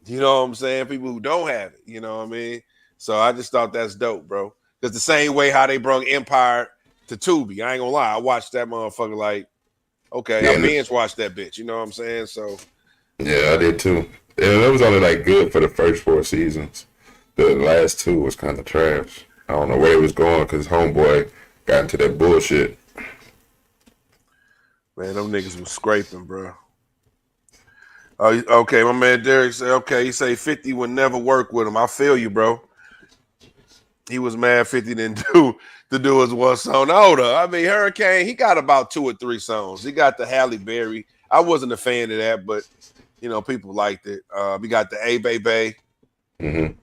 You know what I'm saying? People who don't have it, you know what I mean? So I just thought that's dope, bro. Because the same way how they brung Empire to Tubi. I ain't gonna lie, I watched that motherfucker like, okay, I binge watched that bitch. You know what I'm saying? So yeah, I did too. And it was only like good for the first 4 seasons. The last 2 was kind of trash. I don't know where it was going because Homeboy got into that bullshit. Man, them niggas was scraping, bro. Okay, my man Derek said, okay, he say 50 would never work with him. I feel you, bro. He was mad 50 didn't do his one song. Hold up. I mean, Hurricane, he got about 2 or 3 songs. He got the Halle Berry. I wasn't a fan of that, but, you know, people liked it. We got the A Baby. And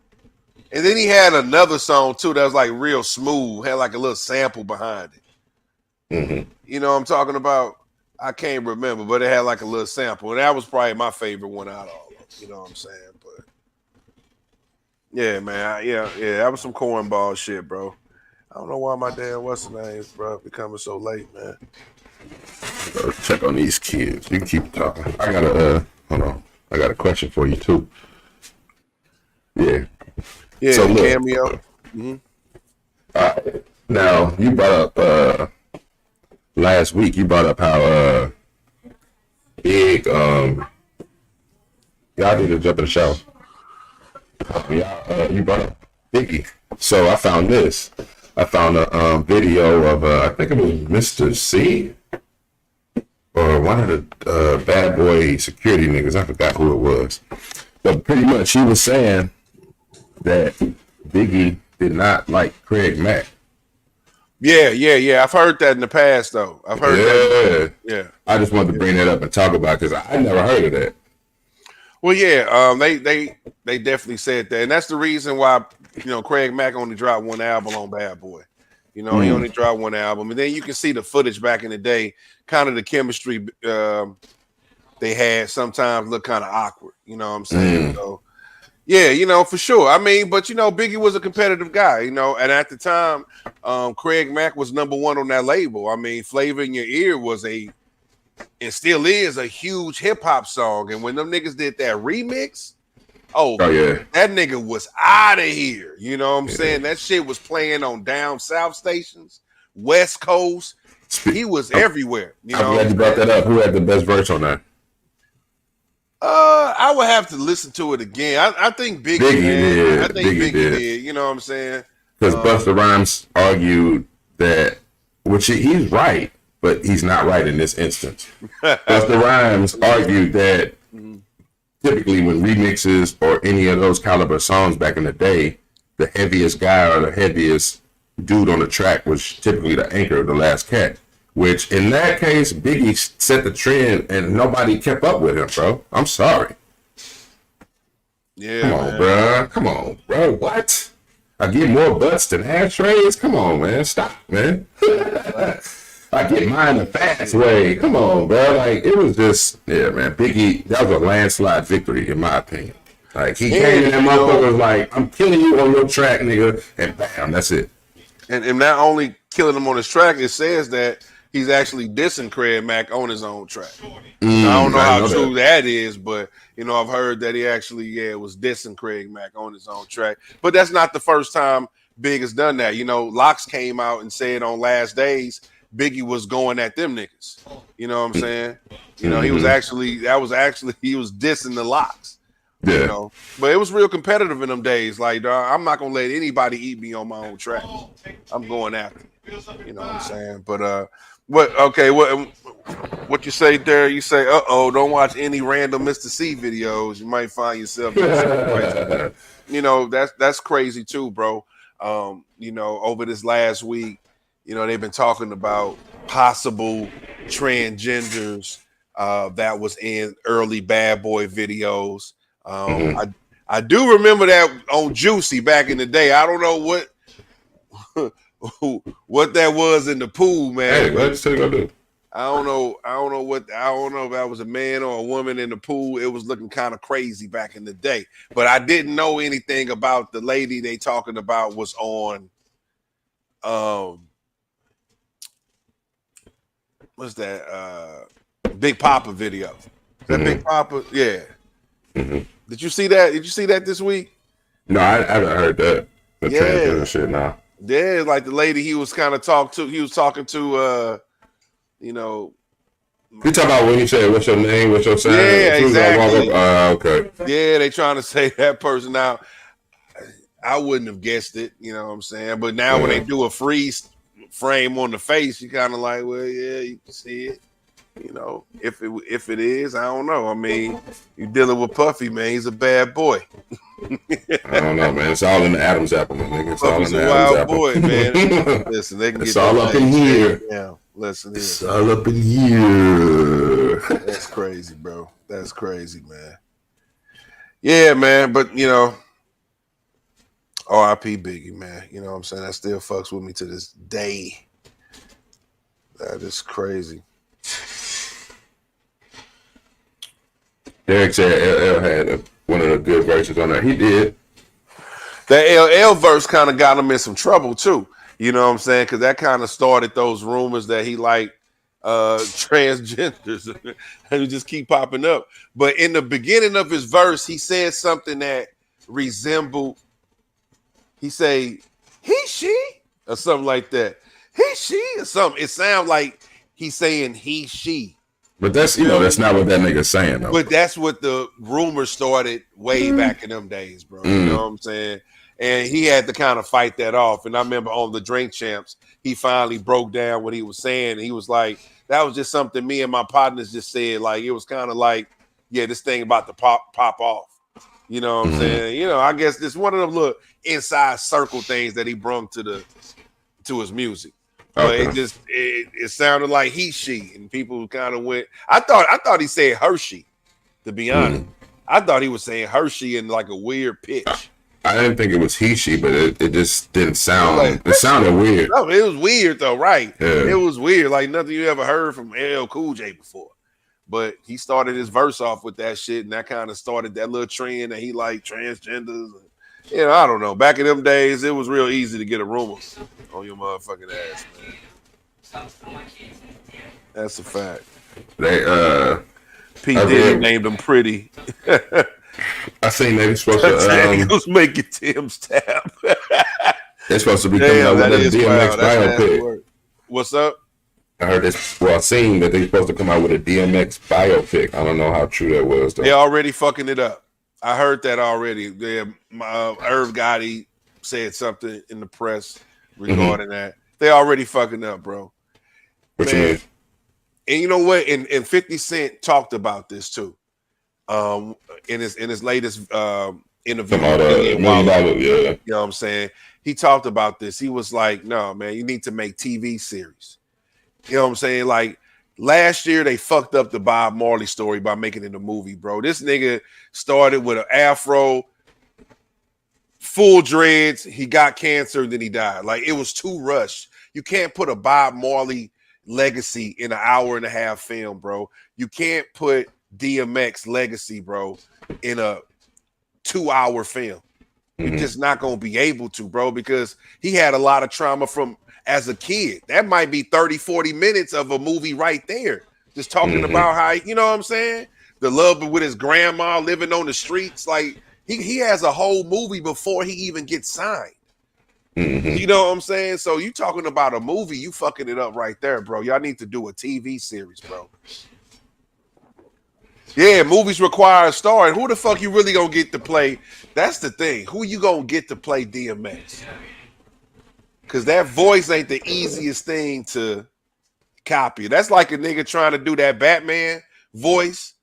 then he had another song, too, that was, like, real smooth. Had, like, a little sample behind it. You know what I'm talking about? I can't remember, but it had, like, a little sample. And that was probably my favorite one out of all of them. You know what I'm saying? But, yeah, man. Yeah, that was some cornball shit, bro. I don't know why my damn what's the name, bro, becoming so late, man. Let's check on these kids. You can keep talking. I got a hold on. I got a question for you too. Yeah. Yeah. So look, Cameo. Now you brought up last week. You brought up how big y'all need to jump in the shower. You brought up Biggie. So I found this. I found a video of I think it was Mr. C or one of the bad boy security niggas. I forgot who it was, but pretty much he was saying that Biggie did not like Craig Mack. Yeah. I've heard that in the past, though. I've heard that. Yeah. I just wanted to bring that up and talk about it because I never heard of that. Well, yeah. They definitely said that, and that's the reason why. You know, Craig Mack only dropped one album on Bad Boy. You know, he only dropped one album. And then you can see the footage back in the day, kind of the chemistry they had sometimes look kind of awkward. You know what I'm saying? So, yeah, you know, for sure. I mean, but, you know, Biggie was a competitive guy, you know, and at the time, Craig Mack was #1 on that label. I mean, Flavor in Your Ear was and still is a huge hip hop song. And when them niggas did that remix, oh yeah, that nigga was out of here. You know what I'm saying? That shit was playing on down south stations, West Coast. He was everywhere. You know, I'm glad you brought that up. Who had the best verse on that? I would have to listen to it again. I think Biggie did. I think Biggie did. You know what I'm saying? Because Busta Rhymes argued that, which he's right, but he's not right in this instance. Busta Rhymes argued that typically when remixes or any of those caliber songs back in the day, the heaviest guy or the heaviest dude on the track was typically the anchor, the last cat. Which in that case, Biggie set the trend and nobody kept up with him, bro. I'm sorry. Yeah, Come on, man. bro. Come on, bro. What? I get more butts than ashtrays? Come on, man. Stop, man. I get mine the fast way. Come on, bro. Like, it was just, yeah, man. Biggie, that was a landslide victory, in my opinion. Like, he came in that motherfucker was like, I'm killing you on your track, nigga. And bam, that's it. And not only killing him on his track, it says that he's actually dissing Craig Mack on his own track. I don't know how true that is, but you know, I've heard that he actually was dissing Craig Mack on his own track. But that's not the first time Big has done that. You know, Lox came out and said on Last Days Biggie was going at them niggas. You know what I'm saying? You know, he was actually he was dissing the Lox. Yeah. You know, but it was real competitive in them days. Like, dog, I'm not gonna let anybody eat me on my own track. I'm going after it. You know what I'm saying? But what you say there? You say, don't watch any random Mr. C videos. You might find yourself in a situation. You know, that's crazy too, bro. You know, over this last week, you know, they've been talking about possible transgenders that was in early Bad Boy videos. I do remember that on Juicy back in the day. I don't know what that was in the pool, man. Hey, let's take a look. I don't know if that was a man or a woman in the pool. It was looking kind of crazy back in the day. But I didn't know anything about the lady they talking about was on what's that Big Papa video. Is that Big Papa? Yeah. Did you see that? Did you see that this week? No, I haven't heard that. The transgender shit now. Yeah, like the lady he was kind of talking to you know. You talk about when you say what's your name, what's your sign? Yeah, exactly. Okay. Yeah, they trying to say that person now. I wouldn't have guessed it, you know what I'm saying? But now when they do a freeze frame on the face, you kind of like, well, yeah, you can see it. You know, if it is, I don't know. I mean, you're dealing with Puffy, man. He's a bad boy. I don't know, man. It's all in the Adam's apple, man. Nigga. It's Puffy's all in a the wild Adam's boy, apple. man. Listen, they can It's get all up in here. Yeah, listen here. It's all up in here. That's crazy, bro. That's crazy, man. Yeah, man. But you know, R.I.P. Biggie, man. You know what I'm saying? That still fucks with me to this day. That is crazy. Derek said LL had one of the good verses on there. He did. That LL verse kind of got him in some trouble too. You know what I'm saying? Because that kind of started those rumors that he liked transgenders and it just keep popping up. But in the beginning of his verse, he said something that resembled. He say he, she, or something like that. He, she, or something. It sounds like he's saying he, she. But that's that's not what that nigga's saying though. But that's what the rumors started way back in them days, bro. You know what I'm saying? And he had to kind of fight that off. And I remember on the Drink Champs, he finally broke down what he was saying. He was like, that was just something me and my partners just said. Like, it was kind of like, yeah, this thing about to pop off. You know what I'm saying? You know, I guess this one of them little inside circle things that he brung to his music. But it sounded like he, she, and people kind of went. I thought he said Hershey, to be honest. I thought he was saying Hershey in like a weird pitch. I didn't think it was he, she, but it just didn't sound like it sounded weird. No, it was weird though, right? Yeah. It was weird, like nothing you ever heard from LL Cool J before. But he started his verse off with that shit, and that kind of started that little trend that he liked transgenders. You know, I don't know. Back in them days, it was real easy to get a rumor on your motherfucking ass, man. That's a fact. They P. Diddy named him Pretty. I seen they supposed to was making Tim's tap. They're supposed to be coming out with a DMX biopic. What's up? I heard this. Well, I seen that they're supposed to come out with a DMX biopic. I don't know how true that was though. They're already fucking it up. I heard that already. Irv Gotti said something in the press regarding that. They already fucking up, bro. What you mean? And you know what? And 50 Cent talked about this too. In his latest interview. Yeah. You know what I'm saying? He talked about this. He was like, no, man, you need to make TV series. You know what I'm saying? Like last year, they fucked up the Bob Marley story by making it a movie, bro. This nigga started with an afro, full dreads. He got cancer, and then he died. Like it was too rushed. You can't put a Bob Marley legacy in an hour and a half film, bro. You can't put DMX legacy, bro, in a 2-hour film. You're just not gonna be able to, bro, because he had a lot of trauma from as a kid. That might be 30-40 minutes of a movie right there, just talking about how, you know what I'm saying, the love with his grandma living on the streets. Like he has a whole movie before he even gets signed. You know what I'm saying? So you talking about a movie, you fucking it up right there, bro. Y'all need to do a TV series, bro. Yeah, movies require a star. And who the fuck you really gonna get to play? That's the thing. Who you gonna get to play DMX? Because that voice ain't the easiest thing to copy. That's like a nigga trying to do that Batman voice.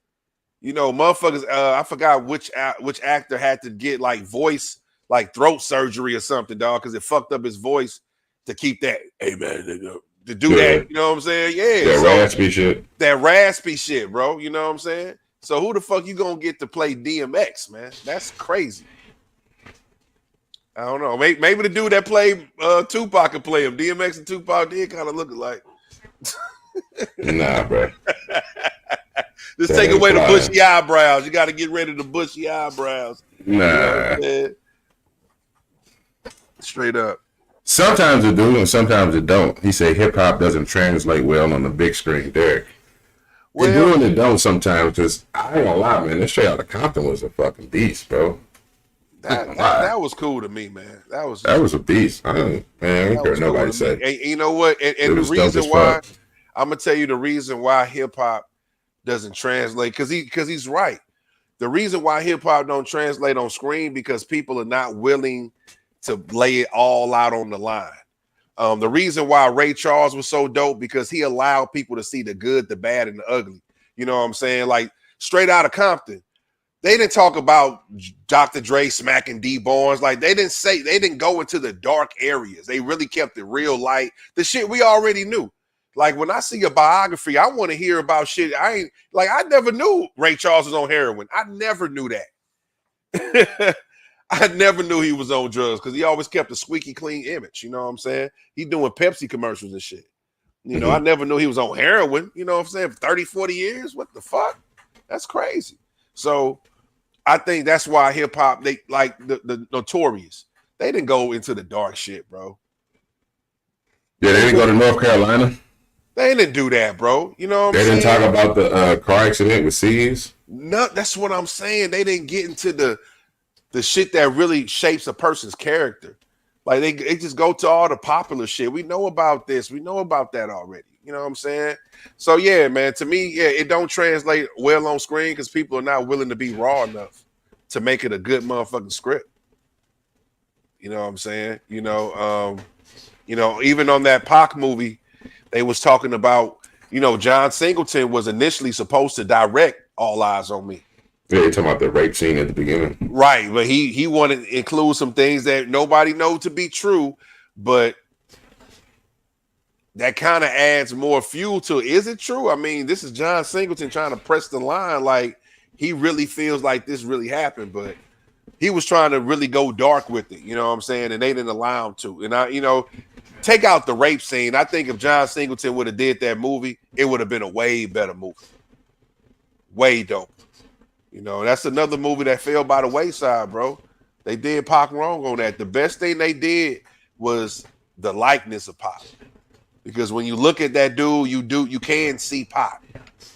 You know, motherfuckers, I forgot which actor had to get like voice, like throat surgery or something, dog, because it fucked up his voice to keep that, hey man, nigga, to do that. You know what I'm saying? Yeah. That raspy shit. That raspy shit, bro. You know what I'm saying? So who the fuck you gonna get to play DMX, man? That's crazy. I don't know. Maybe the dude that played Tupac could play him. DMX and Tupac did kind of look alike. Nah, bro. Just take away the bushy eyebrows. You got to get rid of the bushy eyebrows. Nah. You know, straight up. Sometimes it do and sometimes it don't. He said hip hop doesn't translate well on the big screen, Derek. Well, it do and it don't sometimes, because I ain't gonna lie, man. This Straight Outta Compton was a fucking beast, bro. That was cool to me, man. That was a beast. I don't care nobody say. And you know what? And the reason why I'm gonna tell you the reason why hip hop doesn't translate, because he's right. The reason why hip hop don't translate on screen because people are not willing to lay it all out on the line. The reason why Ray Charles was so dope because he allowed people to see the good, the bad, and the ugly. You know what I'm saying? Like Straight Outta Compton, they didn't talk about Dr. Dre smacking D Barnes. Like they didn't go into the dark areas. They really kept it real light. The shit we already knew. Like when I see a biography, I want to hear about shit. I never knew Ray Charles was on heroin. I never knew that. I never knew he was on drugs because he always kept a squeaky clean image. You know what I'm saying? He doing Pepsi commercials and shit. You know, I never knew he was on heroin. You know what I'm saying? For 30, 40 years? What the fuck? That's crazy. So I think that's why hip hop, they like the Notorious. They didn't go into the dark shit, bro. Yeah, they didn't go to North Carolina. They didn't do that, bro. You know what I'm saying? They didn't talk about the car accident with C's. No, that's what I'm saying. They didn't get into the shit that really shapes a person's character. Like they just go to all the popular shit. We know about this. We know about that already. You know what I'm saying? So yeah, man, to me, yeah, it don't translate well on screen because people are not willing to be raw enough to make it a good motherfucking script. You know what I'm saying? You know, even on that Pac movie, they was talking about, John Singleton was initially supposed to direct All Eyes on Me. Yeah, you're talking about the rape scene at the beginning. Right, but he wanted to include some things that nobody knows to be true, but that kind of adds more fuel to it. Is it true? I mean, this is John Singleton trying to press the line like he really feels like this really happened, but he was trying to really go dark with it, you know what I'm saying? And they didn't allow him to. And take out the rape scene. I think if John Singleton would have did that movie, it would have been a way better movie. Way dope. That's another movie that fell by the wayside, bro. They did Pac wrong on that. The best thing they did was the likeness of Pac. Because when you look at that dude, you can see Pac.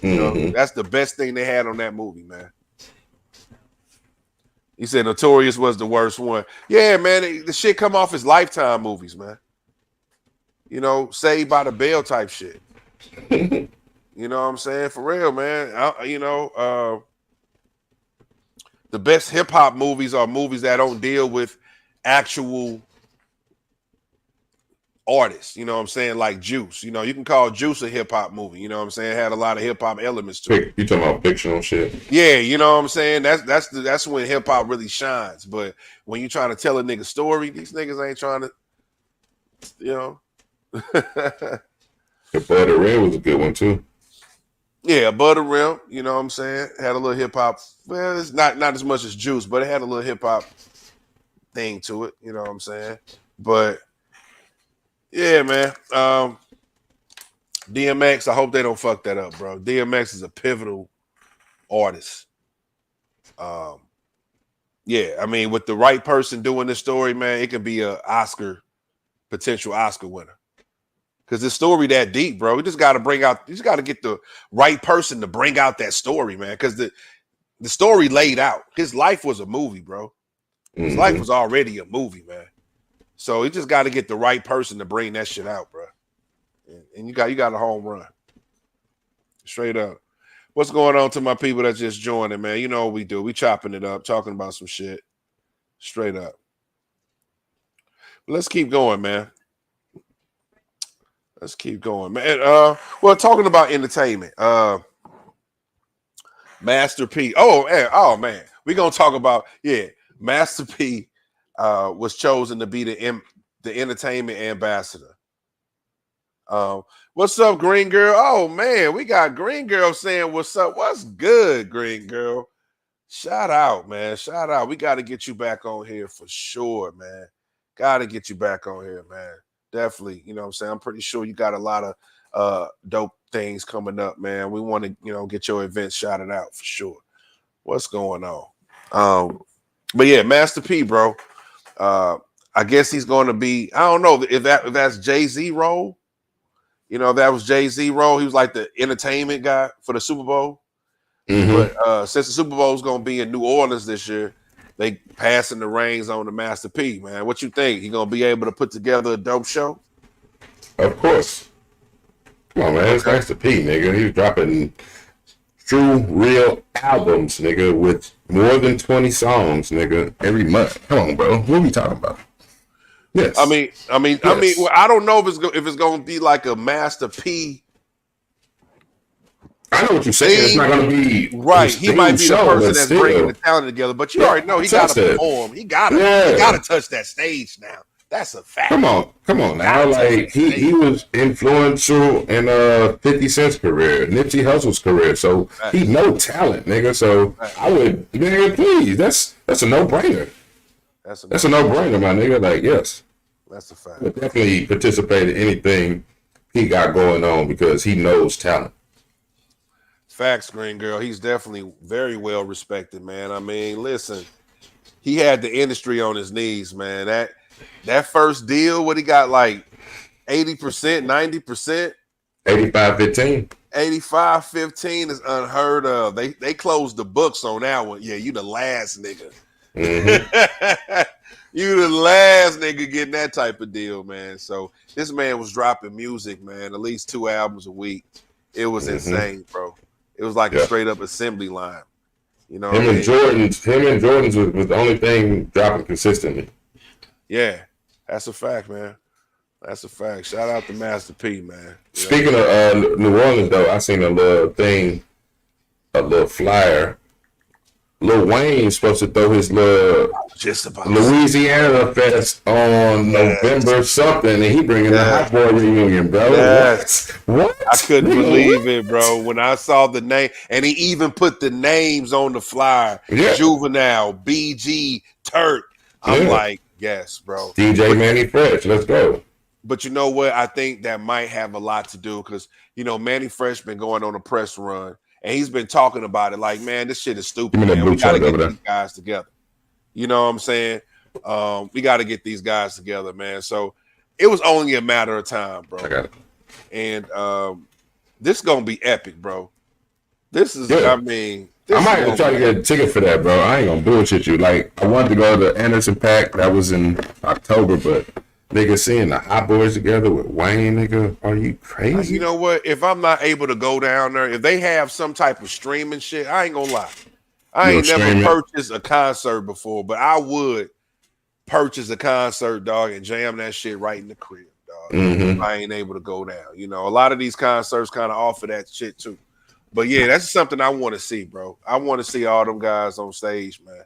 That's the best thing they had on that movie, man. He said Notorious was the worst one. Yeah, man, the shit come off as Lifetime movies, man. Saved by the Bell type shit. You know what I'm saying? For real, man. The best hip hop movies are movies that don't deal with actual artists. You know what I'm saying? Like Juice. You can call Juice a hip hop movie. You know what I'm saying? It had a lot of hip hop elements to it. You talking about fictional shit? Yeah, you know what I'm saying? That's when hip hop really shines. But when you're trying to tell a nigga story, these niggas ain't trying to, The Butter Red was a good one too. Yeah, Butter Rim, you know what I'm saying? Had a little hip hop. Well, it's not as much as Juice, but it had a little hip hop thing to it, you know what I'm saying? But yeah, man. DMX, I hope they don't fuck that up, bro. DMX is a pivotal artist. Yeah, I mean, with the right person doing this story, man, it could be a potential Oscar winner. Because the story that deep, bro. You just got to get the right person to bring out that story, man. Because the story laid out. His life was a movie, bro. His life was already a movie, man. So you just got to get the right person to bring that shit out, bro. And you got a home run. Straight up. What's going on to my people that just joining, man? You know what we do. We chopping it up, talking about some shit. Straight up. But let's keep going, man. Let's keep going, man. Well, talking about entertainment. Master P. Oh man. We're gonna talk about, Master P was chosen to be the entertainment ambassador. What's up, Green Girl? Oh man, we got Green Girl saying what's up. What's good, Green Girl? Shout out, man. Shout out. We got to get you back on here for sure, man. Got to get you back on here, man. Definitely. You know what I'm saying? I'm pretty sure you got a lot of dope things coming up, man. We want to, get your events shouted out for sure. What's going on? But yeah, Master P, bro. I guess he's going to be, I don't know if that's Jay-Z role. If that was Jay-Z role, he was like the entertainment guy for the Super Bowl. But since the Super Bowl is going to be in New Orleans this year, they passing the reins on to Master P, man. What you think? He going to be able to put together a dope show? Of course. Come on, man. It's Master P, nigga. He's dropping true, real albums, nigga, with more than 20 songs, nigga, every month. Come on, bro. What are we talking about? Yes. I mean, well, I don't know if it's going to be like a Master P. I know what you're saying. It's not going to be right. He might be the person that's bringing the talent together, but you already know he got to perform. He got to touch that stage now. That's a fact. Come on now. Like he was influential in 50 Cent's career, Nipsey Hussle's career. So he no talent, nigga. So I would, nigga, please. That's a no brainer. That's a no brainer, my nigga. Like, yes. That's a fact. But definitely participate in anything he got going on because he knows talent. Facts, Green Girl. He's definitely very well respected, man. I mean, listen, he had the industry on his knees, man. That first deal, what he got, like 80%, 90%? 85-15. 85-15 is unheard of. They closed the books on that one. Yeah, you the last nigga. You the last nigga getting that type of deal, man. So this man was dropping music, man, at least 2 albums a week. It was insane, bro. It was like a straight up assembly line. You know, him and Jordan's was the only thing dropping consistently. Yeah, that's a fact, man. That's a fact. Shout out to Master P, man. Speaking of New Orleans, though, I seen a little thing, a little flyer. Lil Wayne's supposed to throw his little Louisiana Fest on November something, and he bringing the Hot Boy reunion, bro. What? I couldn't believe it, bro. When I saw the name, and he even put the names on the flyer. Yeah. Juvenile, BG, Turk. I'm like, yes, bro. DJ Manny Fresh, let's go. But you know what? I think that might have a lot to do because, Manny Fresh been going on a press run. And he's been talking about it like, man, this shit is stupid, man. We got to get these guys together. You know what I'm saying? We got to get these guys together, man. So it was only a matter of time, bro. I got it. And this is going to be epic, bro. This is, I mean. I might try to get a ticket for that, bro. I ain't going to bullshit you. Like, I wanted to go to Anderson Paak. That was in October, but nigga, seeing the Hot Boys together with Wayne, nigga, are you crazy? You know what? If I'm not able to go down there, if they have some type of streaming shit, I ain't gonna lie. I ain't never purchased a concert before, but I would purchase a concert, dog, and jam that shit right in the crib, dog. If I ain't able to go down. A lot of these concerts kind of offer that shit too. But yeah, that's something I want to see, bro. I want to see all them guys on stage, man.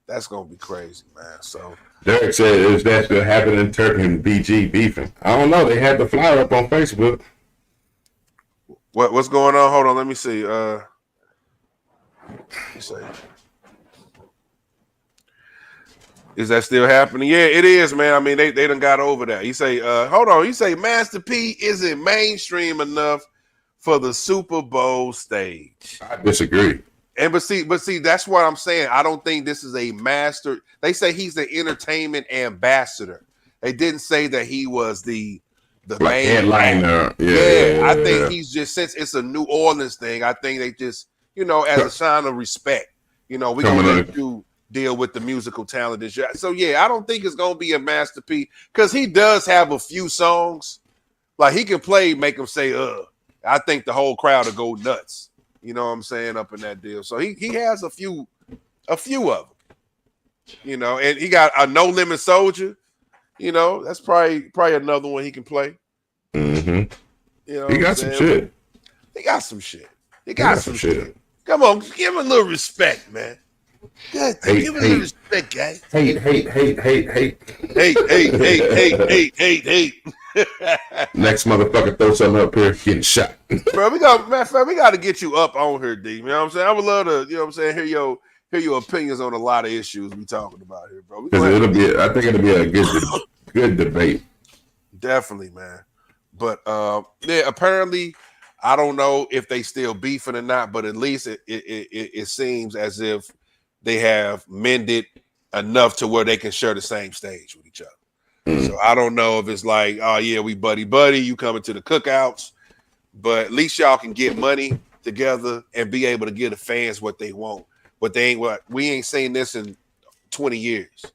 That's gonna be crazy, man. So Derek said, is that still happening in Turk and BG beefing? I don't know. They had the flyer up on Facebook. What's going on? Hold on, let me see. Let me see. Is that still happening? Yeah, it is, man. I mean, they done got over that. You say, hold on. You say Master P isn't mainstream enough for the Super Bowl stage. I disagree. And but see, that's what I'm saying. I don't think this is a master. They say he's the entertainment ambassador. They didn't say that he was the Like main headliner. I think he's just, since it's a New Orleans thing, I think they just, as a sign of respect, we gonna let you deal with the musical talent this year. So yeah, I don't think it's gonna be a Master P, because he does have a few songs. Like he can play, make them say, I think the whole crowd will go nuts. You know what I'm saying, up in that deal. So he has a few of them. And he got a No Limit Soldier. That's probably another one he can play. Mm-hmm. He got some shit. He got some shit. He got some shit. Come on, give him a little respect, man. Good. Give him a little respect, guys. Hate. Next motherfucker throw something up here, getting shot. Bro, we got to get you up on here, D. You know what I'm saying? I would love to, hear your opinions on a lot of issues we talking about here, bro. I think it'll be a good debate. Definitely, man. But apparently, I don't know if they still beefing or not, but at least it seems as if they have mended enough to where they can share the same stage with each other. So I don't know if it's like, oh yeah, we buddy, you coming to the cookouts, but at least y'all can get money together and be able to give the fans what they want. But we ain't seen this in 20 years.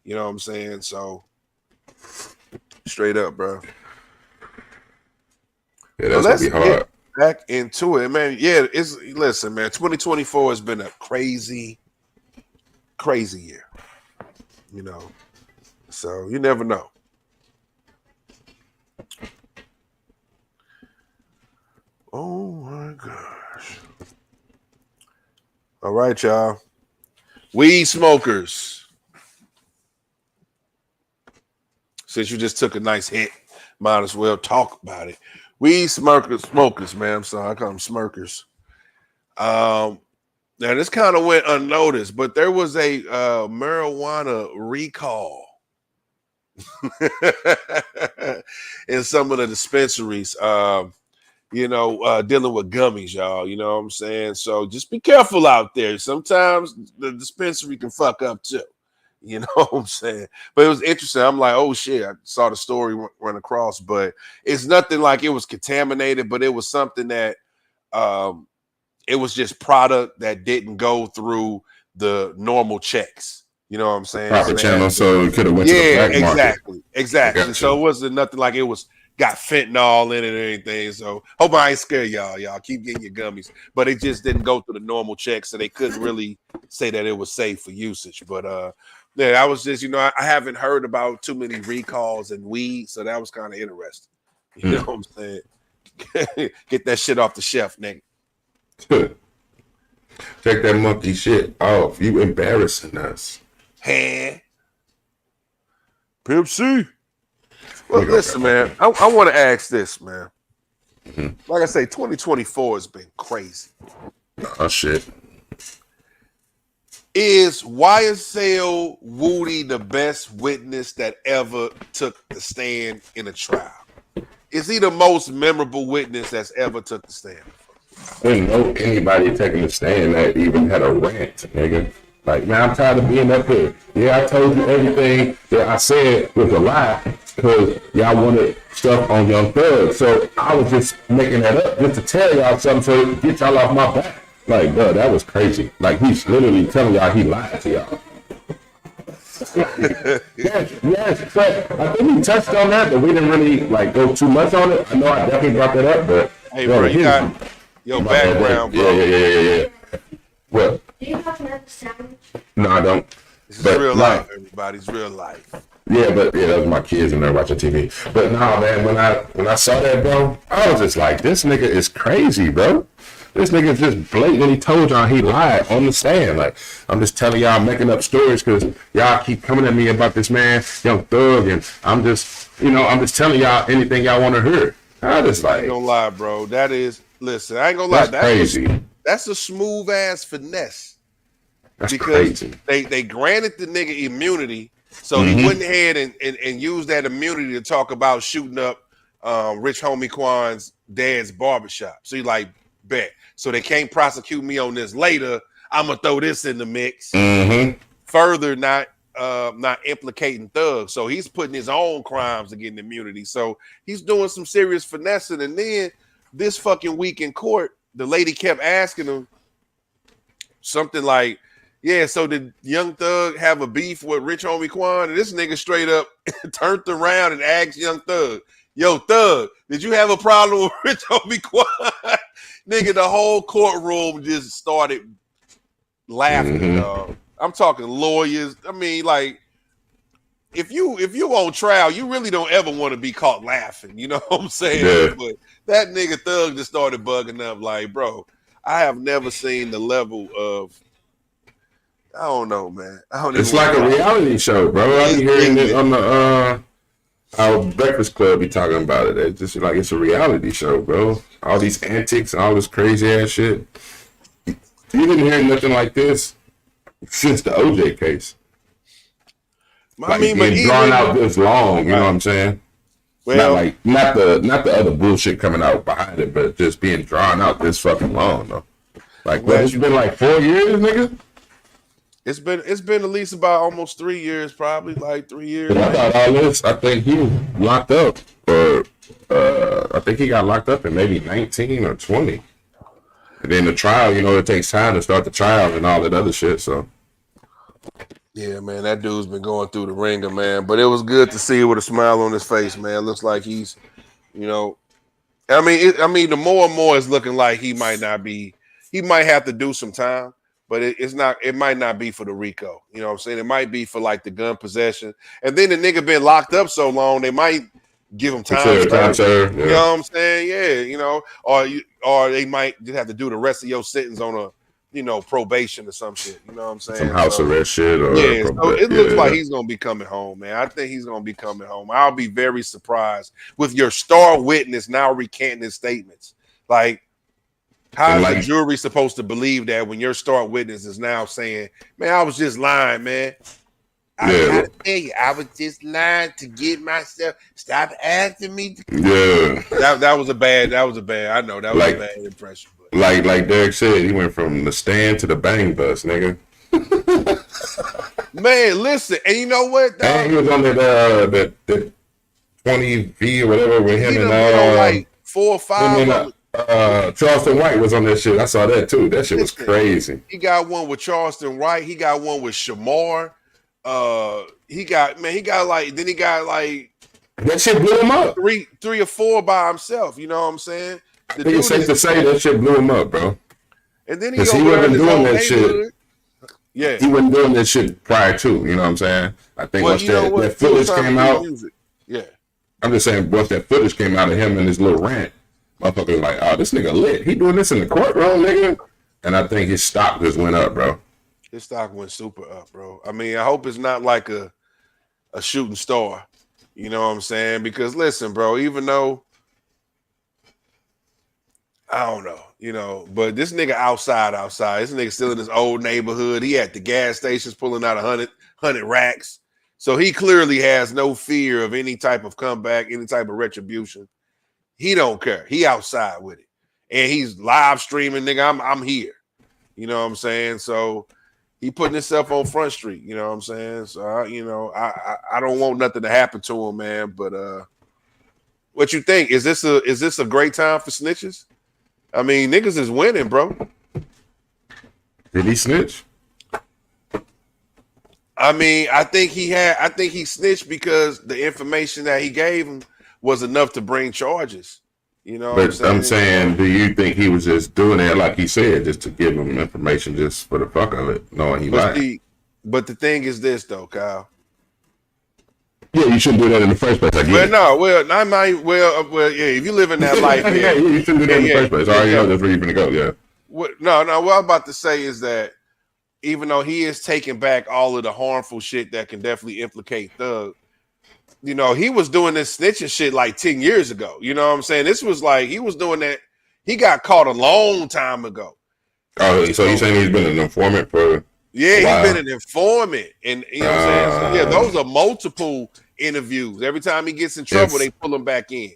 You know what I'm saying? So straight up, bro. Yeah, that's gonna be hard. Get back into it, man. Yeah, listen, man. 2024 has been a crazy year. So you never know. Oh my gosh. All right, y'all. Weed smokers. Since you just took a nice hit, might as well talk about it. Weed smokers, man. I'm sorry, I call them smirkers. Now this kind of went unnoticed, but there was a marijuana recall in some of the dispensaries. Dealing with gummies, y'all. You know what I'm saying? So just be careful out there. Sometimes the dispensary can fuck up too. You know what I'm saying? But it was interesting. I'm like, oh shit, I saw the story run across, but it's nothing like it was contaminated, but it was something that it was just product that didn't go through the normal checks. You know what I'm saying? Proper channel, so it could have went to the black market. Exactly. Gotcha. So it wasn't nothing like it was got fentanyl in it or anything. So hope I ain't scare y'all. Y'all keep getting your gummies, but it just didn't go through the normal checks, so they couldn't really say that it was safe for usage. But I was just, I haven't heard about too many recalls in weed, so that was kind of interesting. You know what I'm saying? Get that shit off the shelf, nigga. Take that monkey shit off. You embarrassing us. Hey, Pimp C. Well, listen, man. I want to ask this, man. Mm-hmm. Like I say, 2024 has been crazy. Oh shit. Is YSL Woody the best witness that ever took the stand in a trial? Is he the most memorable witness that's ever took the stand? I didn't know anybody taking the stand that even had a rant, nigga. Like, man, I'm tired of being up here. Yeah, I told you everything that I said was a lie because y'all wanted stuff on Young Thug. So I was just making that up just to tell y'all something so to get y'all off my back. Like, bro, that was crazy. Like, he's literally telling y'all he lied to y'all. yes. So I think we touched on that, but we didn't really, go too much on it. I know I definitely brought that up, but... Hey, bro, you got your background, bro. Yeah. What? Do you have another sandwich? No, I don't. This is real life, everybody. It's real life. Yeah, that was my kids in there watching TV. But nah, man, when I saw that, bro, I was just like, this nigga is crazy, bro. This nigga just blatantly told y'all he lied on the stand. Like, I'm just telling y'all, making up stories because y'all keep coming at me about this man, Young Thug, and I'm just telling y'all anything y'all want to hear. I just like, I ain't gonna lie, bro. That is Listen, I ain't gonna lie. That's crazy. That's a smooth ass finesse. That's Because crazy. they granted the nigga immunity, so he went ahead and used that immunity to talk about shooting up Rich Homie Quan's dad's barbershop. So he like, bet. So they can't prosecute me on this later. I'm gonna throw this in the mix. Further, not implicating thugs. So he's putting his own crimes to get immunity. So he's doing some serious finessing. And then this fucking week in court, the lady kept asking him something like, yeah, so did Young Thug have a beef with Rich Homie Quan? And this nigga straight up turned around and asked Young Thug, yo, Thug, did you have a problem with Rich Homie Quan? Nigga, the whole courtroom just started laughing. I'm talking lawyers. I mean, like, if you on trial, you really don't ever want to be caught laughing. You know what I'm saying? Yeah. But that nigga Thug just started bugging up like, bro, I have never seen the level of, I don't know, man. It's like a reality show, bro. I be hearing it on the our Breakfast Club be talking about it. It's just like it's a reality show, bro. All these antics and all this crazy ass shit. You didn't hear nothing like this since the OJ case. I mean, but even drawn out this long, you know what I'm saying? Well, not the other bullshit coming out behind it, but just being drawn out this fucking long, though. Like, what, it's been like 4 years, nigga? It's been at least about almost 3 years, probably like 3 years. I thought all this, I think he was locked up, or I think he got locked up in maybe 19 or 20. And then the trial, you know, it takes time to start the trial and all that other shit, so. Yeah, man, that dude's been going through the ringer, man. But it was good to see with a smile on his face, man. Looks like he's, you know, I mean, the more and more it's looking like he might have to do some time, but it might not be for the RICO. You know what I'm saying? It might be for like the gun possession. And then the nigga been locked up so long, they might give him time. Sure, You know what I'm saying? Yeah, you know, or they might just have to do the rest of your sentence on a, you know, probation or some shit. You know what I'm saying? Some house arrest shit. Or yeah, so it looks like he's going to be coming home, man. I think he's going to be coming home. I'll be very surprised with your star witness now recanting his statements. Like, how is the jury supposed to believe that when your star witness is now saying, man, I was just lying, man. I gotta tell you, I was just lying to get myself. Stop asking me. That was a bad. I know that was a bad impression. But. Like Derek said, he went from the stand to the bang bus, nigga. Man, listen, and you know what? Dog? And he was on that 20V or whatever with him and like 4 or 5. Charleston White was on that shit. I saw that too. That shit was crazy. He got one with Charleston White. He got one with Shamar. He got like that shit blew him up. Three or four by himself. You know what I'm saying? I think it's safe to say that shit blew him up, bro. And then he wasn't doing that shit. Yeah, he wasn't doing that shit prior to. You know what I'm saying? I think once that footage came out. Yeah, I'm just saying once that footage came out of him and his little rant, motherfucker was like, "Oh, this nigga lit. He doing this in the courtroom, nigga." And I think his stock just went up, bro. His stock went super up, bro. I mean, I hope it's not like a shooting star. You know what I'm saying? Because listen, bro, even though I don't know, you know, but this nigga outside. This nigga still in his old neighborhood. He at the gas stations pulling out 100 racks. So he clearly has no fear of any type of comeback, any type of retribution. He don't care. He outside with it. And he's live streaming, nigga. I'm here. You know what I'm saying? So he putting himself on Front Street. You know what I'm saying? So, I don't want nothing to happen to him, man. But what you think? Is this a great time for snitches? I mean, niggas is winning, bro. Did he snitch? I mean, I think he snitched because the information that he gave him was enough to bring charges. You know what I'm saying, do you think he was just doing that, like he said, just to give him information just for the fuck of it, knowing he lied? But the thing is this, though, Kyle. Yeah, you shouldn't do that in the first place. Yeah, if you live in that life, yeah, you shouldn't do that in the first place. I already know that's where you're gonna go. Yeah. What I'm about to say is that even though he is taking back all of the harmful shit that can definitely implicate Thug, you know, he was doing this snitching shit like 10 years ago. You know what I'm saying? This was like he was doing that He got caught a long time ago. Oh, so you saying he's been an informant for? Yeah, Wow. he's been an informant, and you know what I'm saying. So, yeah, those are multiple interviews. Every time he gets in trouble, they pull him back in.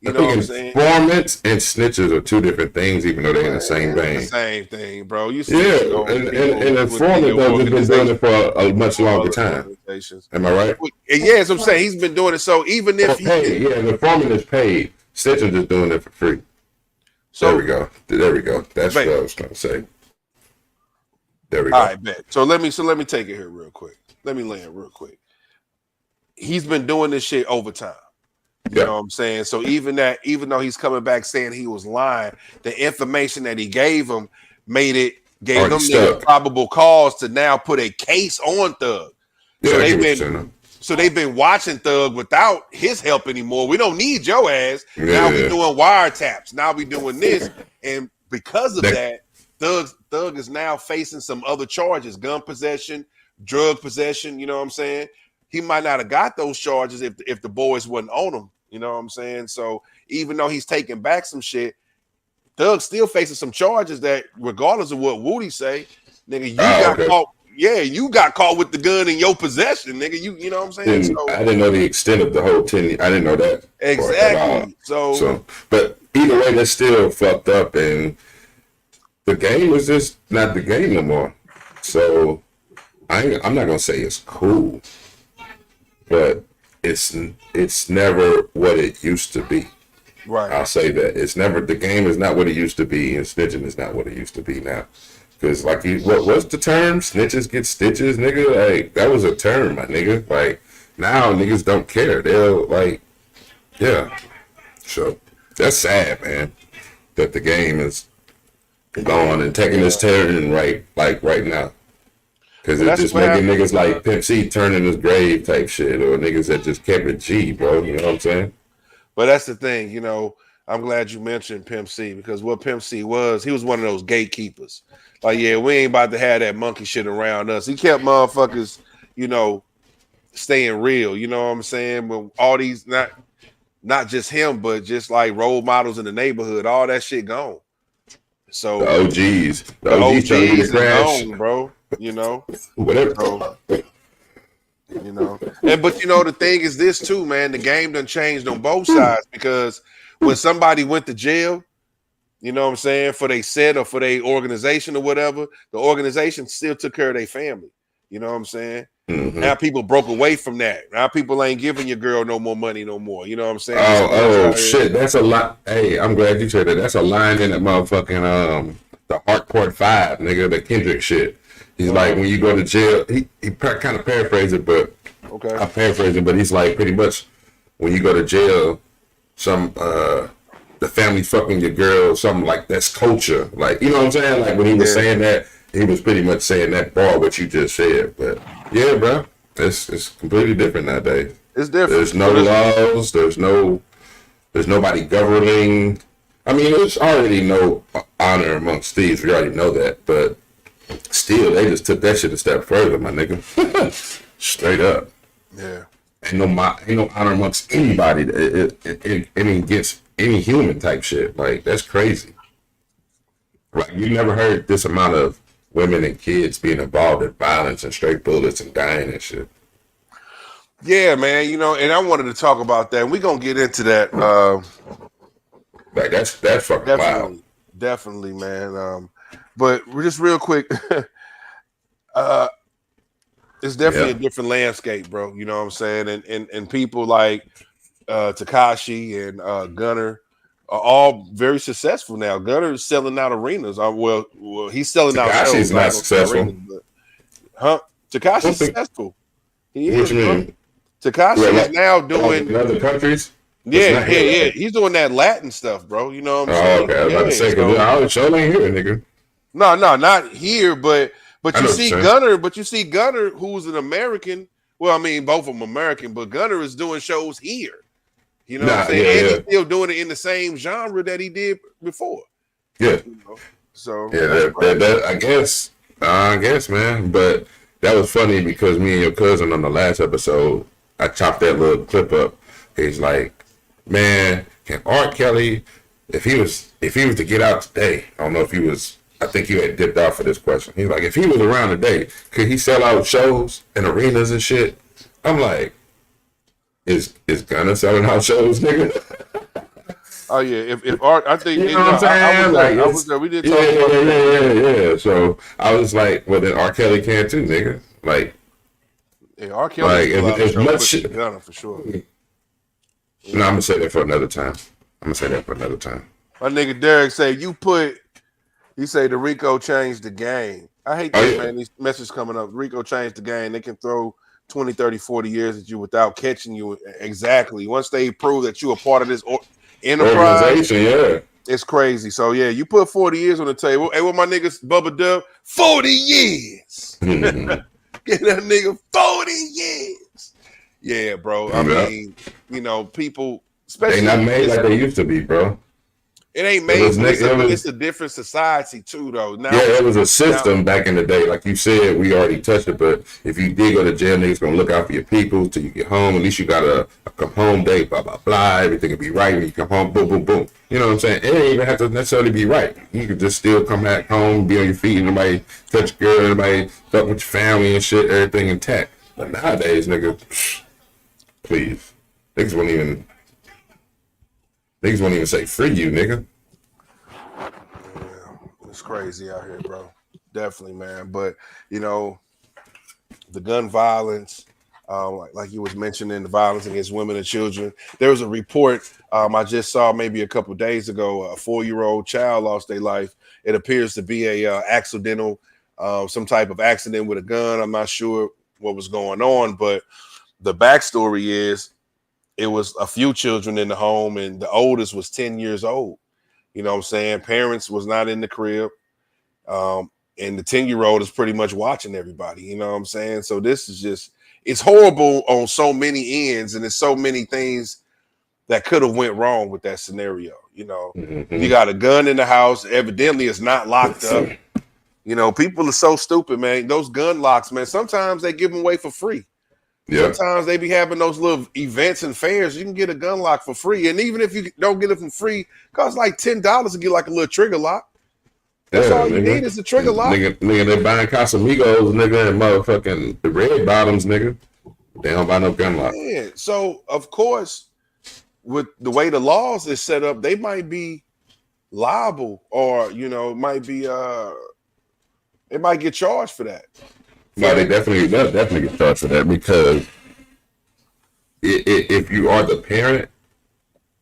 You know what I'm saying? Informants and snitches are two different things, even though they're in the same vein. The same thing, bro. You see, Yeah, and informant though has been doing it for a much longer time. Am I right? Yeah, as I'm saying, he's been doing it. So even if the informant is paid, snitching just doing it for free. So there we go. There we go. That's what I was going to say. There we go. All right, bet. So let me take it here real quick. Let me land real quick. He's been doing this shit over time. You know what I'm saying? So even though he's coming back saying he was lying, the information that he gave him gave them the probable cause to now put a case on Thug. So they've been watching Thug without his help anymore. We don't need your ass. Yeah. Now we're doing wiretaps. Now we're doing this. And because of that, Thug is now facing some other charges, gun possession, drug possession, you know what I'm saying? He might not have got those charges if the boys wasn't on him. You know what I'm saying? So even though he's taking back some shit, Thug's still facing some charges that, regardless of what Woody say, nigga, you got caught. Yeah, you got caught with the gun in your possession, nigga. You know what I'm saying? I didn't know the extent of the whole 10. I didn't know that. Exactly. So, but either way, that's still fucked up, and the game is just not the game no more. So I'm not gonna say it's cool, but it's never what it used to be. Right. I'll say that it's never. The game is not what it used to be, and snitching is not what it used to be now. Because like, what's the term? Snitches get stitches, nigga. Like that was a term, my nigga. Like now, niggas don't care. They'll like, yeah. So that's sad, man. That the game is going and taking this turn right now. Because it's just making niggas like Pimp C turning his grave type shit, or niggas that just kept it G, bro. You know what I'm saying? But that's the thing, you know. I'm glad you mentioned Pimp C, because what Pimp C was, he was one of those gatekeepers. Like, yeah, we ain't about to have that monkey shit around us. He kept motherfuckers, you know, staying real. You know what I'm saying? But all these, not just him, but just like role models in the neighborhood, all that shit gone. So the OGs is gone, bro. You know, whatever. So, you know, but you know the thing is this too, man. The game done changed on both sides, because when somebody went to jail, you know what I'm saying, for they set or for their organization or whatever, the organization still took care of their family. You know what I'm saying? Mm-hmm. Now people broke away from that. Now people ain't giving your girl no more money no more. You know what I'm saying? Oh shit, that's a lot. Hey, I'm glad you said that. That's a line in that motherfucking the Harcourt 5, nigga, the Kendrick shit. He's like, when you go to jail, he kind of paraphrased it, but I paraphrased it, but he's like, pretty much when you go to jail, some the family fucking your girl, something like that's culture. Like, you know what I'm saying? Like when he was saying that, he was pretty much saying that bar what you just said. But yeah, bro, it's completely different nowadays. It's different. There's no laws. There's nobody governing. I mean, there's already no honor amongst thieves. We already know that, but still, they just took that shit a step further, my nigga. Straight up. Yeah. Ain't no honor amongst anybody. It against any human type shit. Like, that's crazy. Like, you never heard this amount of women and kids being involved in violence and straight bullets and dying and shit. Yeah, man. You know, and I wanted to talk about that. We're gonna get into that. Like, that's fucking wild. Definitely, man. But we're just real quick. It's definitely a different landscape, bro. You know what I'm saying? And people like Tekashi and Gunner are all very successful now. Gunner is selling out arenas. Well, he's selling out shows. Tekashi's not successful. Arenas, Tekashi's successful. He is. What you mean? Tekashi is now doing in other countries. Yeah. He's doing that Latin stuff, bro. You know what I'm saying? Okay, I was about to say, because I was showing here, nigga. No, not here, but you see Gunner, who's an American. Well, I mean, both of them American, but Gunner is doing shows here. You know what I'm saying? And he's still doing it in the same genre that he did before. Yeah. You know? So that I guess, man. But that was funny because me and your cousin on the last episode, I chopped that little clip up. He's like, man, can R. Kelly if he was to get out today, I don't know if he was. I think you had dipped out for this question. He's like, if he was around today, could he sell out shows and arenas and shit? I'm like, is Gunna selling out shows, nigga? Oh yeah, if art, I think You know what I'm saying? I was there. We did talk about Yeah. So I was like, well, then R. Kelly can too, nigga. Like, yeah, R. Kelly like as much. Gunna for sure. No, I'm gonna say that for another time. My nigga Derek say he say the Rico changed the game. I hate that, man. These messages coming up. Rico changed the game. They can throw 20, 30, 40 years at you without catching you. Exactly. Once they prove that you're a part of this enterprise, organization, yeah. It's crazy. So, yeah, you put 40 years on the table. Hey, what my niggas, Bubba Dub, 40 years. Get that nigga 40 years. Yeah, bro. I mean, you know, people, especially. They not made like they used to be, bro. It ain't made. It's a different society too, though. Now, yeah, it was a system back in the day. Like you said, we already touched it. But if you did go to jail, niggas gonna look out for your people till you get home. At least you got a come home day, blah blah blah. Everything will be right when you come home. Boom, boom, boom. You know what I'm saying? It ain't even have to necessarily be right. You could just still come back home, be on your feet, and nobody touch your girl, nobody fuck with your family and shit. Everything intact. But nowadays, nigga, please, niggas won't even say free you, nigga. It's crazy out here, bro. Definitely, man. But you know, the gun violence, like you was mentioning, the violence against women and children. There was a report I just saw maybe a couple of days ago. A 4-year-old child lost their life. It appears to be a accidental, some type of accident with a gun. I'm not sure what was going on, but the backstory is it was a few children in the home, and the oldest was 10 years old. You know what I'm saying? Parents was not in the crib. And the 10-year-old is pretty much watching everybody. You know what I'm saying? So this is just, it's horrible on so many ends, and there's so many things that could have went wrong with that scenario. You know, you got a gun in the house. Evidently, it's not locked up. You know, people are so stupid, man. Those gun locks, man, sometimes they give them away for free. Yeah. Sometimes they be having those little events and fairs. You can get a gun lock for free. And even if you don't get it for free, it costs like $10 to get like a little trigger lock. That's all you need is a trigger lock. Nigga, they buying Casamigos, nigga, and motherfucking the red bottoms, nigga. They don't buy no gun lock. Yeah. So, of course, with the way the laws is set up, they might be liable, or, you know, might be, they might get charged for that. No, they definitely get charged for that, because if you are the parent,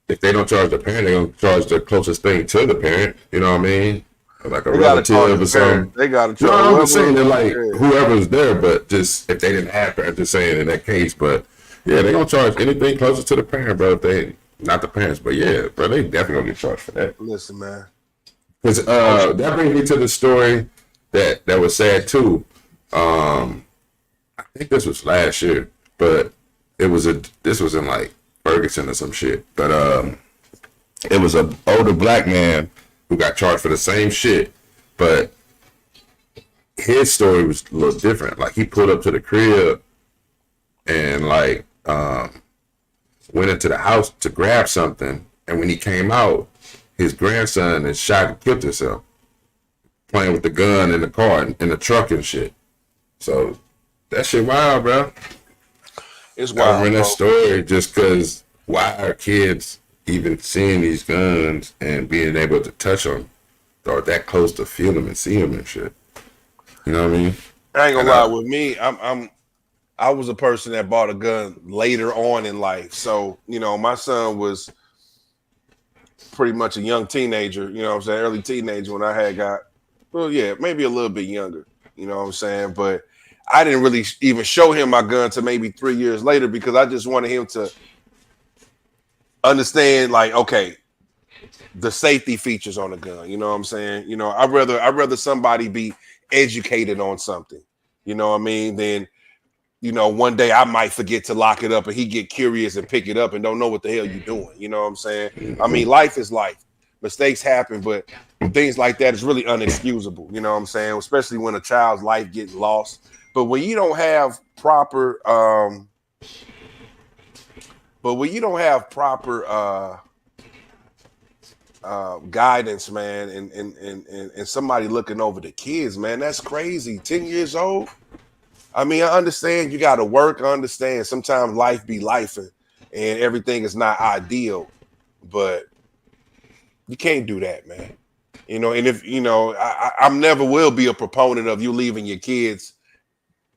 if they don't charge the parent, they're gonna charge the closest thing to the parent. You know what I mean? Like a relative or something. They gotta charge. No, I'm just saying that, like, whoever's there, but just if they didn't have parents, just saying in that case. But yeah, they're gonna charge anything closer to the parent, bro. If they not the parents, but yeah, bro, they definitely gonna get charged for that. Listen, man. Because that brings me to the story that was sad too. I think this was last year, but this was in like Ferguson or some shit. But it was an older black man who got charged for the same shit, but his story was a little different. Like, he pulled up to the crib and like went into the house to grab something, and when he came out, his grandson had shot and killed himself playing with the gun in the car and in the truck and shit. So that shit wild, bro. It's wild. I remember that story just because why are kids even seeing these guns and being able to touch them, or that close to feel them and see them and shit? You know what I mean? I ain't gonna lie. With me, I was a person that bought a gun later on in life. So, you know, my son was pretty much a young teenager. You know what I'm saying? Early teenager when I got, well, yeah, maybe a little bit younger. You know what I'm saying? But I didn't really even show him my gun to maybe 3 years later, because I just wanted him to understand, like, okay, the safety features on a gun. You know what I'm saying? You know, I'd rather somebody be educated on something, you know what I mean, than, you know, one day I might forget to lock it up and he get curious and pick it up and don't know what the hell you're doing. You know what I'm saying? I mean, life is life. Mistakes happen, but things like that is really unexcusable. You know what I'm saying? Especially when a child's life gets lost. But when you don't have proper, guidance, man, and somebody looking over the kids, man. That's crazy. 10 years old. I mean, I understand you got to work. I understand sometimes life be life and everything is not ideal, but you can't do that, man. You know, and if you know, I'm never will be a proponent of you leaving your kids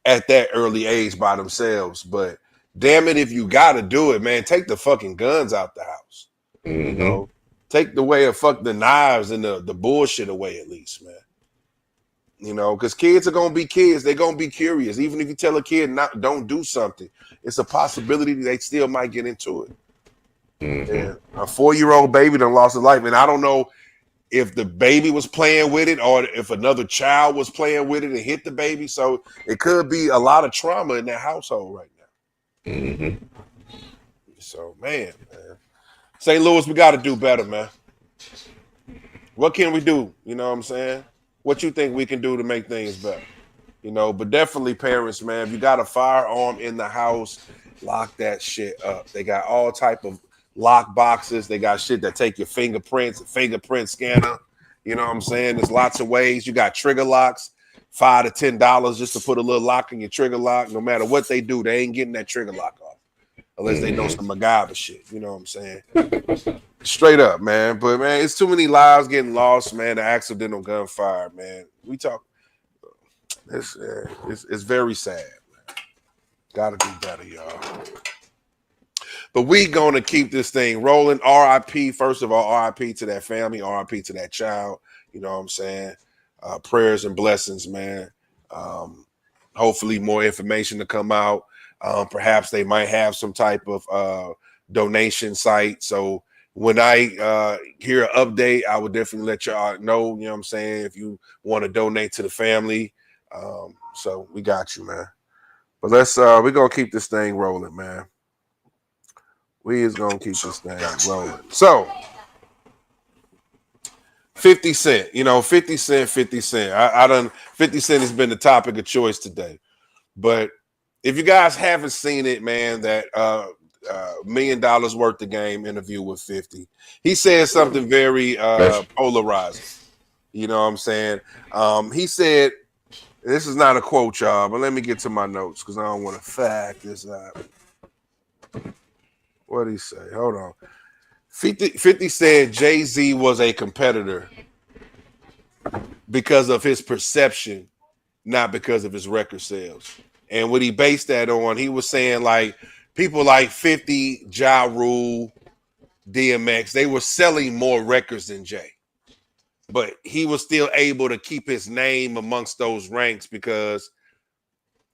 at that early age by themselves. But damn it, if you got to do it, man, take the fucking guns out the house. You know, take the way of the knives and the bullshit away at least, man. You know, because kids are gonna be kids. They're gonna be curious. Even if you tell a kid don't do something, it's a possibility they still might get into it. And a 4-year-old baby done lost his life, and I don't know if the baby was playing with it or if another child was playing with it and hit the baby. So it could be a lot of trauma in that household right now. So man, St. Louis, we got to do better, man. What can we do? You know what I'm saying? What you think we can do to make things better? You know, but definitely parents, man, if you got a firearm in the house, lock that shit up. They got all type of lock boxes. They got shit that take your fingerprints, a fingerprint scanner. You know what I'm saying? There's lots of ways. You got trigger locks, $5 to $10 just to put a little lock in your trigger lock. No matter what they do, they ain't getting that trigger lock off unless they know some MacGyver shit. You know what I'm saying? Straight up, man. But man, it's too many lives getting lost, man. The accidental gunfire, man. We talk. It's very sad, man. Gotta do better, y'all. But we gonna keep this thing rolling. RIP, first of all, RIP to that family, RIP to that child. You know what I'm saying? Prayers and blessings, man. Hopefully more information to come out. Perhaps they might have some type of donation site. So when I hear an update, I would definitely let y'all know, you know what I'm saying, if you want to donate to the family. So we got you, man. But we're gonna keep this thing rolling, man. We is gonna keep this thing rolling. So 50 Cent, you know, 50 Cent. 50 Cent has been the topic of choice today. But if you guys haven't seen it, man, that $1 million worth of game interview with 50, he said something very polarizing. You know what I'm saying? He said, this is not a quote, y'all, but let me get to my notes because I don't want to fact this out. What did he say? Hold on. 50 said Jay-Z was a competitor because of his perception, not because of his record sales. And what he based that on, he was saying like people like 50, Ja Rule, DMX, they were selling more records than Jay. But he was still able to keep his name amongst those ranks because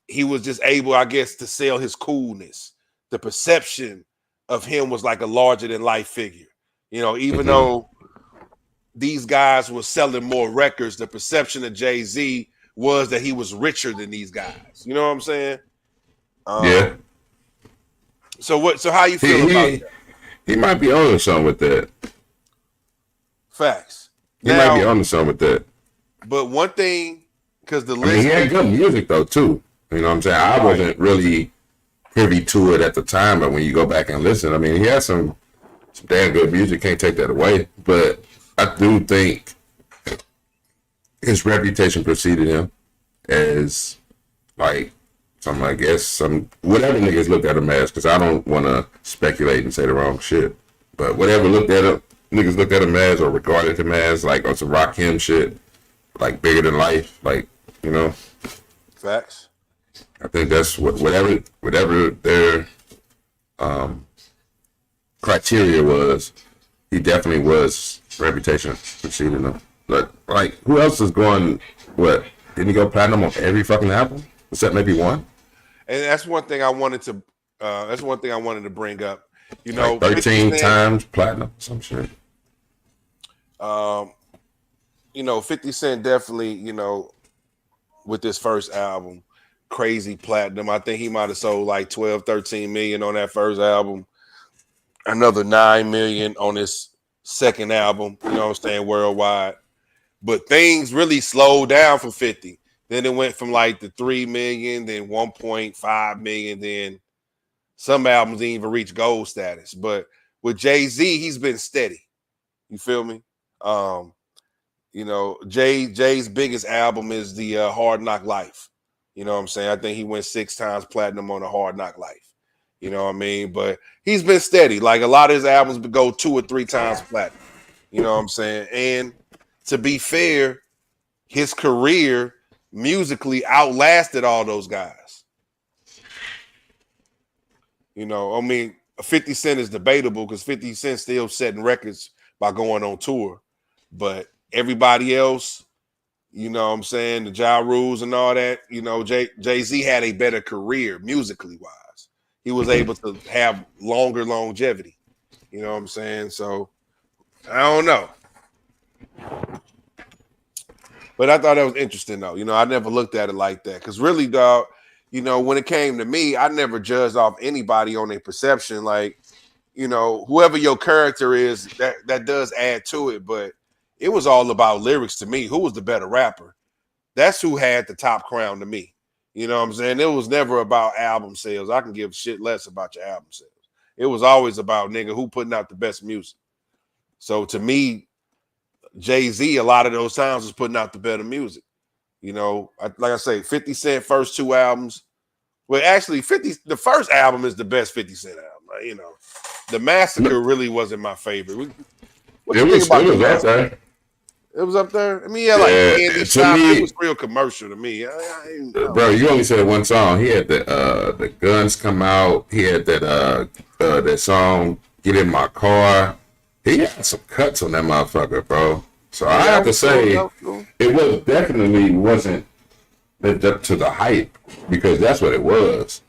he was just able, I guess, to sell his coolness. The perception of him was like a larger than life figure. You know, even though these guys were selling more records, the perception of Jay-Z was that he was richer than these guys. You know what I'm saying? Yeah. So how you feel about that? He might be on something with that. Facts. He might be on something with that. But one thing, because the list, he had good music though too. You know what I'm saying? I wasn't really privy to it at the time, but when you go back and listen, I mean, he had some damn good music. Can't take that away. But I do think his reputation preceded him as like some, I guess, some whatever niggas looked at him as, because I don't want to speculate and say the wrong shit. But whatever niggas looked at him as or regarded him as, like on some Rakim shit, like bigger than life, like, you know. Facts. I think that's whatever their criteria was, he definitely was reputation preceding him. But like, who else is going? What, didn't he go platinum on every fucking album except maybe one? And that's one thing I wanted to. Bring up. You know, like 13 times platinum, some shit. You know, 50 Cent definitely, you know, with this first album, crazy platinum. I think he might have sold like 12, 13 million on that first album. Another 9 million on his second album, you know what I'm saying, worldwide. But things really slowed down for 50. Then it went from like the 3 million, then 1.5 million, then some albums didn't even reach gold status. But with Jay-Z, he's been steady. You feel me? You know, Jay's biggest album is the Hard Knock Life. You know what I'm saying? I think he went 6 times platinum on the Hard Knock Life. You know what I mean? But he's been steady. Like a lot of his albums would go 2 or 3 times platinum. You know what I'm saying? And to be fair, his career musically outlasted all those guys. You know, I mean, 50 Cent is debatable because 50 Cent still setting records by going on tour. But everybody else, you know what I'm saying, the Ja Rules and all that, you know, Jay-Z had a better career musically wise. He was able to have longer longevity. You know what I'm saying? So, I don't know. But I thought that was interesting, though. You know, I never looked at it like that. Because really, dog, you know, when it came to me, I never judged off anybody on their perception. Like, you know, whoever your character is, that does add to it. But it was all about lyrics to me. Who was the better rapper? That's who had the top crown to me. You know what I'm saying? It was never about album sales. I can give shit less about your album sales. It was always about, nigga, who putting out the best music. So to me, Jay-Z, a lot of those times was putting out the better music. You know, like I say, 50 Cent first 2 albums. Well, actually, the first album is the best 50 Cent album. You know, The Massacre really wasn't my favorite. What you think about The Massacre? It was up there. I mean, yeah, like Candy Shop. It was real commercial to me. Bro, you only said one song. He had the Guns come out. He had that song Get in My Car. He had some cuts on that motherfucker, bro. So I have to say, it wasn't lived up to the hype because that's what it was.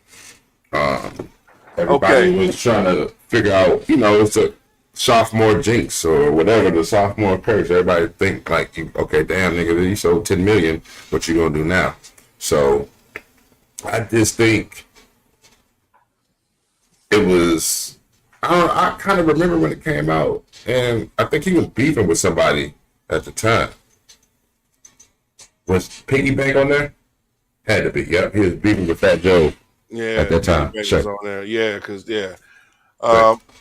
Everybody was trying to figure out, you know, it's a sophomore jinx or whatever, the sophomore curse. Everybody think like, okay, damn, nigga, you sold 10 million. What you gonna do now? So I just think it was. I kind of remember when it came out, and I think he was beefing with somebody at the time. Was Piggy Bank on there? Had to be. Yep, he was beefing with Fat Joe. Yeah, at that time. Sure. On there. Yeah, because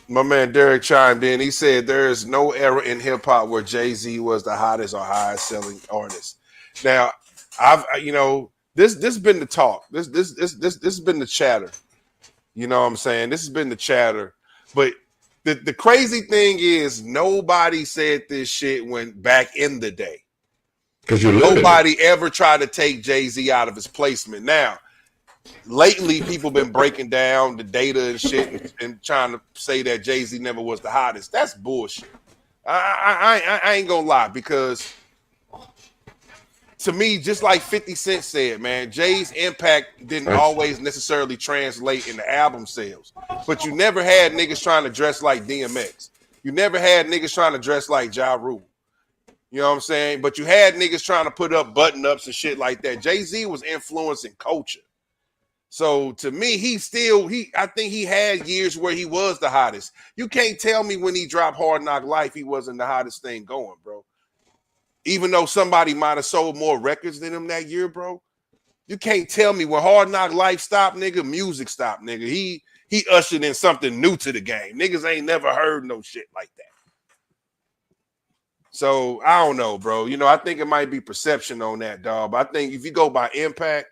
my man Derek chimed in. He said there is no era in hip hop where Jay-Z was the hottest or highest selling artist. Now, you know, this has been the talk. This has been the chatter. You know what I'm saying? This has been the chatter. But the crazy thing is nobody said this shit when back in the day. Because nobody ever tried to take Jay-Z out of his placement. Now, lately, people been breaking down the data and shit and trying to say that Jay-Z never was the hottest. That's bullshit. I ain't gonna lie, because to me, just like 50 Cent said, man, Jay's impact didn't always necessarily translate into album sales. But you never had niggas trying to dress like DMX. You never had niggas trying to dress like Ja Rule. You know what I'm saying? But you had niggas trying to put up button-ups and shit like that. Jay-Z was influencing culture. So to me, I think he had years where he was the hottest. You can't tell me when he dropped Hard Knock Life, he wasn't the hottest thing going, bro. Even though somebody might have sold more records than him that year, bro. You can't tell me when Hard Knock Life stopped, nigga, music stopped, nigga. He ushered in something new to the game. Niggas ain't never heard no shit like that. So I don't know, bro. You know, I think it might be perception on that, dog. But I think if you go by impact,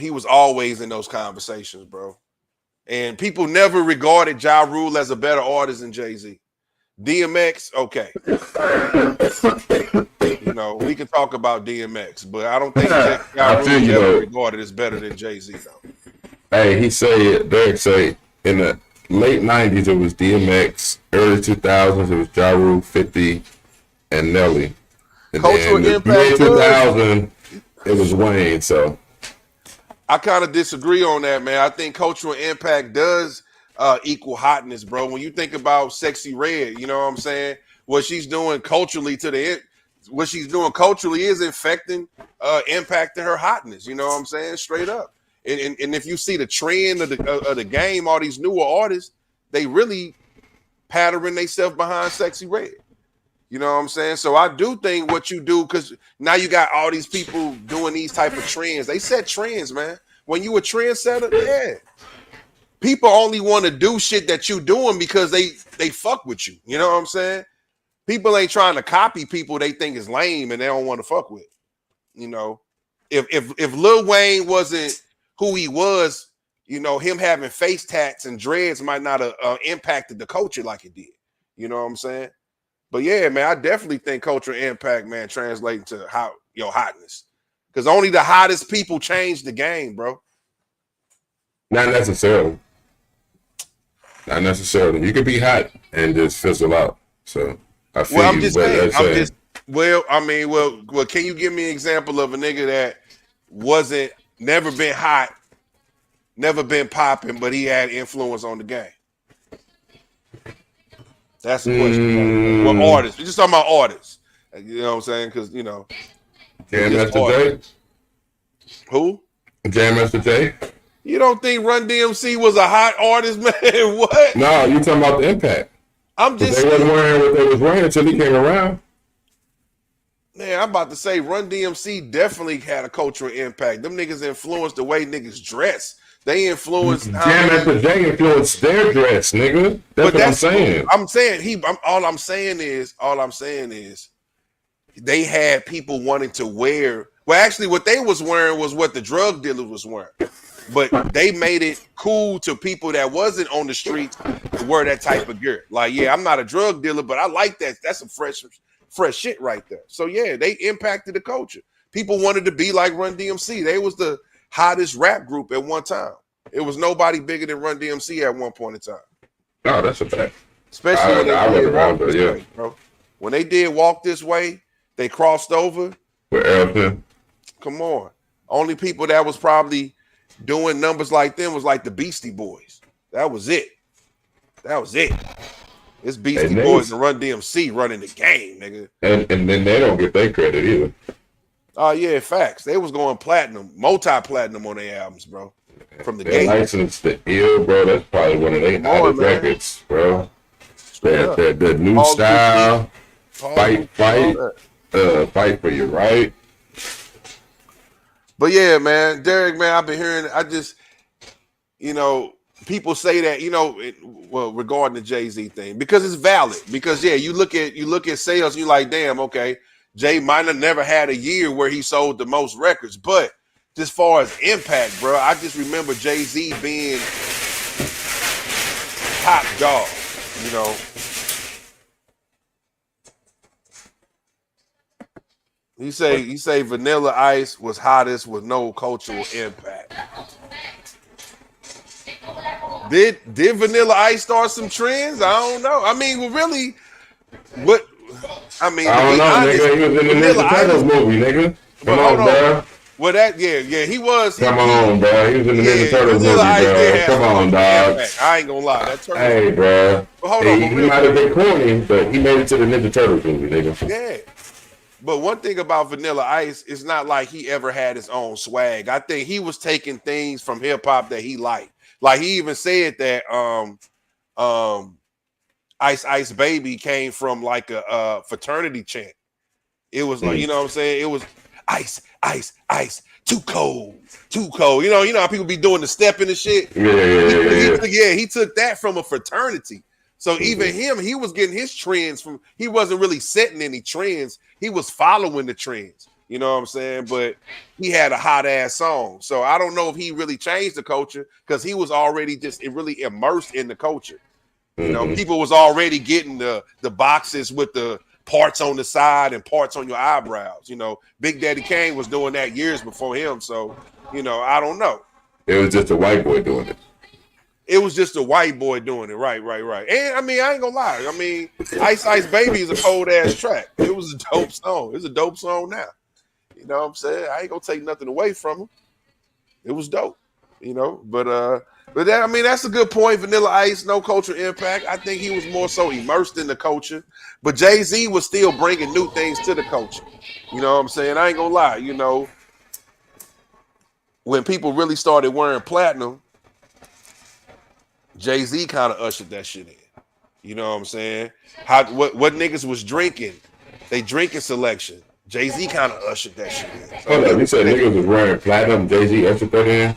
he was always in those conversations, bro. And people never regarded Ja Rule as a better artist than Jay-Z. DMX, okay. You know, we can talk about DMX, but I don't think Ja Rule ever regarded as better than Jay-Z, though. Hey, Derek say in the late 90s it was DMX, early 2000s it was Ja Rule, 50, and Nelly. And Cultural then impact, mid-2000 it was Wayne, so. I kind of disagree on that, man. I think cultural impact does equal hotness, bro. When you think about Sexy Red, you know what I'm saying? What she's doing culturally what she's doing culturally is impacting her hotness. You know what I'm saying? Straight up. And if you see the trend of the game, all these newer artists, they really pattern themselves behind Sexy Red. You know what I'm saying? So I do think what you do, because now you got all these people doing these type of trends. They set trends, man. When you a trendsetter, yeah. people only want to do shit that you doing because they fuck with you. You know what I'm saying? People ain't trying to copy people they think is lame and they don't want to fuck with. You know, if Lil Wayne wasn't who he was, you know, him having face tats and dreads might not have impacted the culture like it did. You know what I'm saying? But yeah, man, I definitely think cultural impact, man, translating to how your hotness. Because only the hottest people change the game, bro. Not necessarily. Not necessarily. You could be hot and just fizzle out. So I feel Well, I'm you, just but saying. that's saying. Well, can you give me an example of a nigga that wasn't never been hot, never been popping, but he had influence on the game? That's the question. What artists? We're just talking about artists. You know what I'm saying? Because you know, Jam just Master J. who? Jam Master J. You don't think Run DMC was a hot artist, man? What? No, you talking about the impact. I'm But just they wasn't wearing what they was wearing until he came around. man. I'm about to say Run DMC definitely had a cultural impact. Them niggas influenced the way niggas dress. They influenced how Jam niggas- Master J influenced their dress, nigga. That's what I'm saying. I'm saying all I'm saying is they had people wanting to wear. Well, actually, what they was wearing was what the drug dealers was wearing. But they made it cool to people that wasn't on the streets to wear that type of gear. Like, yeah, I'm not a drug dealer, but I like that. That's some fresh shit right there. So yeah, they impacted the culture. People wanted to be like Run DMC. They was the hottest rap group at one time. It was nobody bigger than Run DMC at one point in time. No, that's a fact. Especially when I they did remember, Walk This yeah. Way, bro. When they did Walk This Way, they crossed over. With Elton. Come on. Only people that was probably doing numbers like them was like the Beastie Boys. That was it. It's Beastie And Boys and Run DMC running the game, nigga. And then they don't get their credit either. Oh yeah, facts. They was going platinum, multi-platinum on their albums, bro. From the Their gate. license to ill, bro. That's probably one of their Come on, hottest man. records, bro. Straight up. The new All style, All fight, that. fight for your right. But yeah, man, Derek, man, I've been hearing. I just, you know, people say that, you know, well, regarding the Jay-Z thing, because it's valid. Because yeah, you look at sales, and you're like, damn, okay, Jay might have never had a year where he sold the most records, but as far as impact, bro, I just remember Jay-Z being top dog, you know. You say Vanilla Ice was hottest with no cultural impact. Did Vanilla Ice start some trends? I don't know. I mean, well, really, what? I mean, I don't know, honest, nigga. He was in the Vanilla Ninja Turtles Ice- movie, nigga. But Come hold on, on. bro. Well, that yeah, he was. Come on, bro. He was in the Ninja Turtles movie, Vanilla Ice did bro. have Come on, some dog. impact. I ain't gonna lie. That turtle. Hey, bro. But hold on, He but real might have been corny, but he made it to the Ninja Turtles movie, nigga. Yeah. But one thing about Vanilla Ice, it's not like he ever had his own swag. I think he was taking things from hip hop that he liked. Like he even said that Ice Ice Baby came from like a fraternity chant. It was like, you know what I'm saying? It was ice, ice, ice, too cold, too cold. You know how people be doing the stepping and shit. Yeah. He took that from a fraternity. So even him, he was getting his trends from. He wasn't really setting any trends. He was following the trends. You know what I'm saying? But he had a hot ass song. So I don't know if he really changed the culture because he was already just really immersed in the culture. You know, people was already getting the boxes with the parts on the side and parts on your eyebrows. You know, Big Daddy Kane was doing that years before him. So, you know, I don't know. It was just a white boy doing it. It was just a white boy doing it. Right. And I mean, I ain't gonna lie. I mean, Ice Ice Baby is a cold ass track. It was a dope song. It's a dope song now. You know what I'm saying? I ain't gonna take nothing away from him. It was dope, you know. But that, I mean, that's a good point. Vanilla Ice, no cultural impact. I think he was more so immersed in the culture. But Jay-Z was still bringing new things to the culture. You know what I'm saying? I ain't gonna lie. You know, when people really started wearing platinum, Jay-Z kind of ushered that shit in. You know what I'm saying? What niggas was drinking, they drinking selection. Jay-Z kind of ushered that shit in. So Hold up, you said niggas was wearing platinum, Jay-Z ushered that in?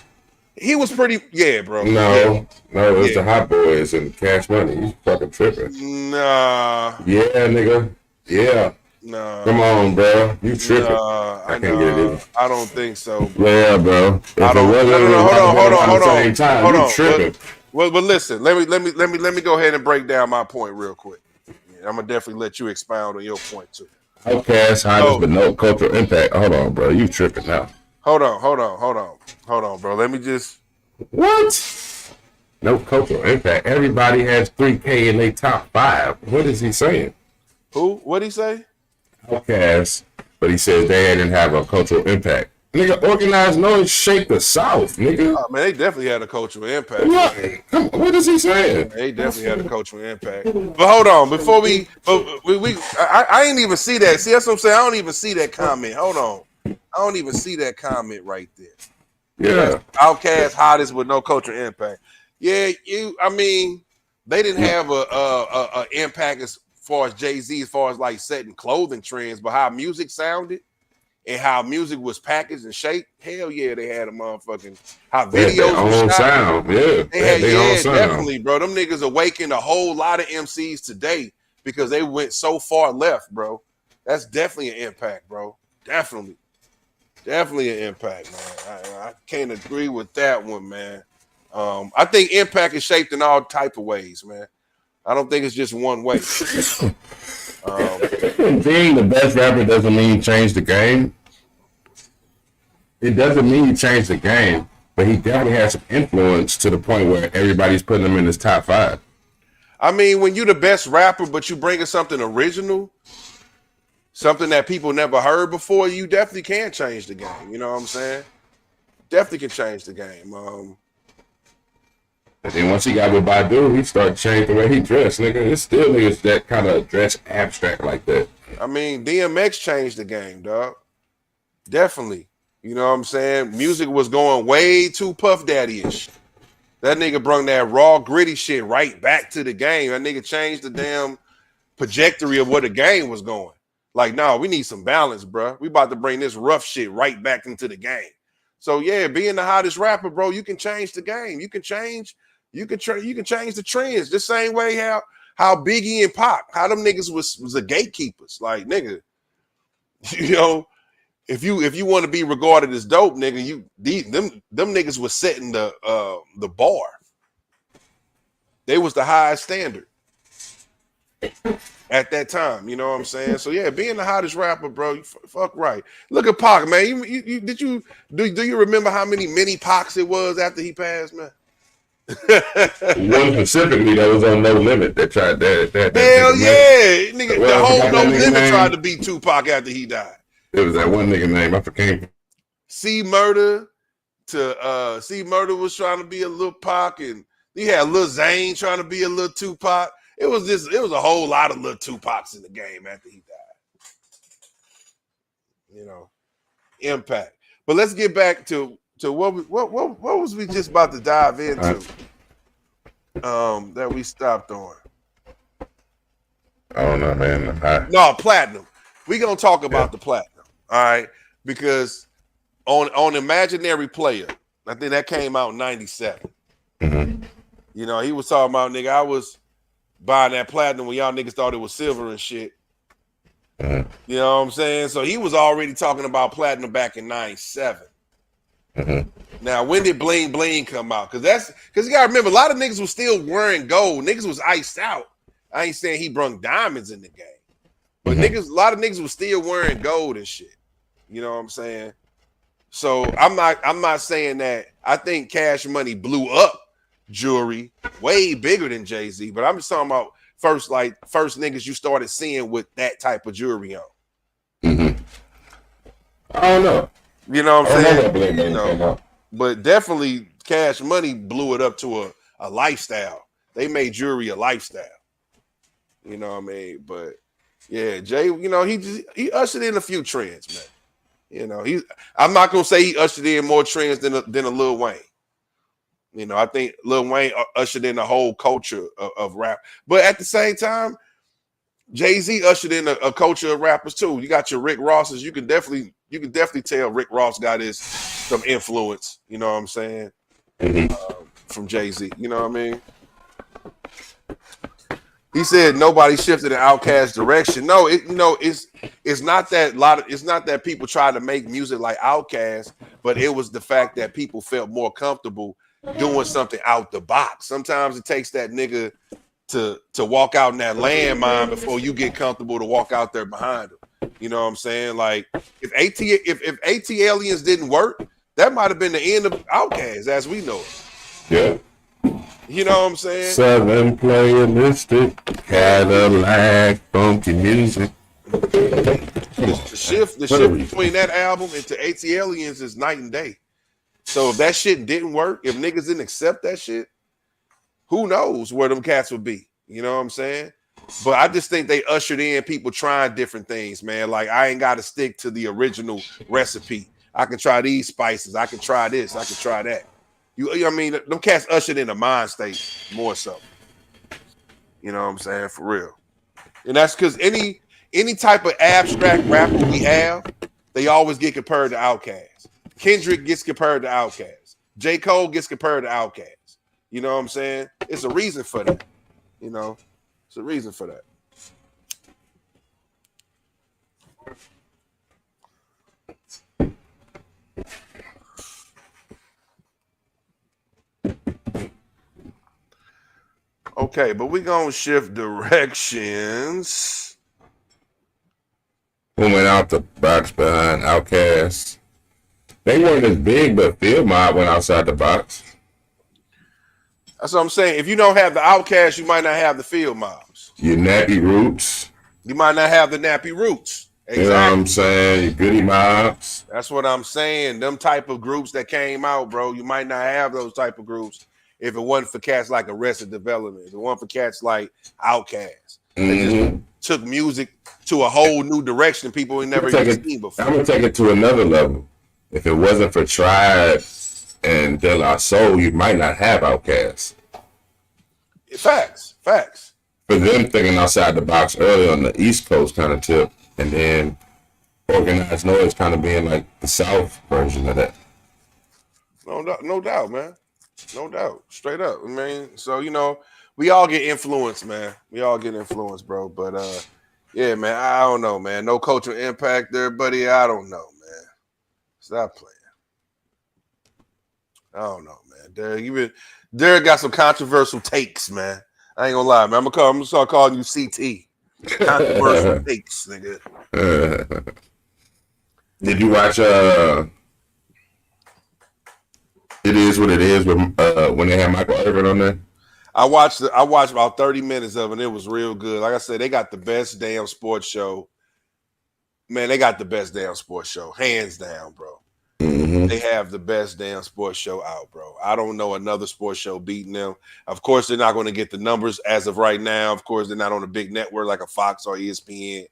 He was pretty, yeah, bro. No, no, it's Yeah. the Hot Boys and Cash Money. You fucking tripping. Nah, Yeah, nigga. Yeah. nah, Come on, bro. You tripping. nah. I can't get it either. I don't think so, bro. Yeah, bro. If I it don't. wasn't No. Hold at the on. same time, Hold you on. tripping. But listen. Let me go ahead and break down my point real quick. Yeah, I'm gonna definitely let you expound on your point too. Outcast, hottest, but no cultural impact. Hold on, bro. You tripping now. Hold on, bro. Let me just. What? No cultural impact. Everybody has 3K in their top 5. What is he saying? Who? What'd he say? Outcast, but he says they didn't have a cultural impact. Nigga, organized noise shaped the South, nigga. Oh, man, they definitely had a cultural impact. What? Come on, what is he saying? They definitely had a cultural impact. But hold on, before I ain't even see that. See, that's what I'm saying. I don't even see that comment. Hold on, I don't even see that comment right there. Yeah. Outcast, hottest with no cultural impact. Yeah, I mean, they didn't have a impact as far as Jay-Z, as far as like setting clothing trends, but how music sounded and how music was packaged and shaped. Hell yeah, they had a motherfucking how They had videos their were own shot. sound. Yeah. They had, their own yeah, sound. definitely, bro. Them niggas awakened a whole lot of MCs today because they went so far left, bro. That's definitely an impact, bro. Definitely an impact, man. I can't agree with that one, man. I think impact is shaped in all type of ways, man. I don't think it's just one way. Being the best rapper doesn't mean you change the game. It doesn't mean you change the game, but he definitely has some influence to the point where everybody's putting him in his top 5. I mean, when you're the best rapper, but you bring in something original, something that people never heard before, you definitely can change the game. You know what I'm saying? Definitely can change the game. And then once he got with Badu, he started changing the way he dressed, nigga. It's still niggas that kind of dress abstract like that. I mean, DMX changed the game, dog. Definitely. You know what I'm saying? Music was going way too Puff Daddy-ish. That nigga brung that raw, gritty shit right back to the game. That nigga changed the damn trajectory of where the game was going. Like, no, we need some balance, bro. We about to bring this rough shit right back into the game. So yeah, being the hottest rapper, bro, you can change the game. You can change the trends. The same way how Biggie and Pac, how them niggas was the gatekeepers. Like, nigga, you know, if you want to be regarded as dope, nigga, them niggas was setting the bar. They was the highest standard at that time. You know what I'm saying? So yeah, being the hottest rapper, bro, you fuck right. Look at Pac, man. Do you remember how many mini Pacs it was after he passed, man? One specifically that was on No Limit that tried that Hell yeah, nigga, the Well, I whole forgot No that nigga Limit name. tried to beat Tupac after he died. It was that one nigga name. I forget. C Murder was trying to be a little Pac, and you had Lil Zane trying to be a little Tupac. It was a whole lot of little Tupacs in the game after he died. You know, impact. But let's get back to what was we just about to dive into that we stopped on. I don't know, man. No, platinum. We're gonna talk about the platinum, all right? Because on Imaginary Player, I think that came out in 97. Mm-hmm. You know, he was talking about, nigga, I was buying that platinum when y'all niggas thought it was silver and shit. Mm-hmm. You know what I'm saying? So he was already talking about platinum back in 97. Mm-hmm. Now, when did Bling Bling come out? Because you gotta remember, a lot of niggas was still wearing gold. Niggas was iced out. I ain't saying he brung diamonds in the game. But Mm-hmm. a lot of niggas was still wearing gold and shit. You know what I'm saying? So I'm not saying that. I think Cash Money blew up jewelry way bigger than Jay-Z, but I'm just talking about first niggas you started seeing with that type of jewelry on. Mm-hmm. I don't know. You know what I'm I don't know saying? that Bling Bling came out. But definitely Cash Money blew it up to a lifestyle. They made jewelry a lifestyle. You know what I mean? But yeah, Jay, you know, he ushered in a few trends, man. You know, I'm not gonna say he ushered in more trends than a Lil Wayne. You know, I think Lil Wayne ushered in the whole culture of rap. But at the same time, Jay-Z ushered in a culture of rappers too. You got your Rick Rosses. You can definitely tell Rick Ross got some influence. You know what I'm saying? from Jay-Z. You know what I mean? He said nobody shifted in Outkast's direction. No, it's not that it's not that people try to make music like Outkast, but it was the fact that people felt more comfortable doing something out the box. Sometimes it takes that nigga to walk out in that landmine before you get comfortable to walk out there behind him. You know what I'm saying? Like if AT Aliens didn't work, that might have been the end of Outkast as we know it. Yeah. You know what I'm saying? Southern playalistic, Cadillac, funky music. The shift between that album and to AT Aliens is night and day. So if that shit didn't work, if niggas didn't accept that shit, who knows where them cats would be? You know what I'm saying? But I just think they ushered in people trying different things, man. Like I ain't got to stick to the original recipe. I can try these spices. I can try this. I can try that. I mean, them cats ushered in a mind state more so. You know what I'm saying? For real. And that's because any type of abstract rapper we have, they always get compared to Outkast. Kendrick gets compared to Outkast. J. Cole gets compared to Outkast. You know what I'm saying? It's a reason for that. You know, it's a reason for that. Okay, but we're going to shift directions. Who went out the box behind Outkast? They weren't as big, but Field Mob went outside the box. That's what I'm saying. If you don't have the Outkast, you might not have the Field Mobs. Your Nappy Roots. You might not have the Nappy Roots. Exactly. You know what I'm saying? Your Goody Mobs. That's what I'm saying. Them type of groups that came out, bro, you might not have those type of groups if it wasn't for cats like Arrested Development. If it wasn't for cats like Outkast. They just took music to a whole new direction people ain't never even seen before. I'm going to take it to another level. If it wasn't for Tribe and De La Soul, you might not have Outkast. Facts. For them thinking outside the box early on the East Coast kind of tip, and then Organized Noise kind of being like the South version of that. No doubt, man. No doubt. Straight up. I mean, so, you know, we all get influenced, man. We all get influenced, bro. But, yeah, man, I don't know, man. No cultural impact there, buddy. I don't know, man. Stop playing. I don't know, man. Derek got some controversial takes, man. I ain't gonna lie, man. I'm gonna start calling you CT. Controversial takes, nigga. Did you watch It Is What It Is when they had Michael Irvin on there? I watched about 30 minutes of it, and it was real good. Like I said, they got the best damn sports show. Man, they got the best damn sports show. Hands down, bro. Mm-hmm. They have the best damn sports show out, bro. I don't know another sports show beating them. Of course, they're not going to get the numbers as of right now. Of course, they're not on a big network like a Fox or ESPN.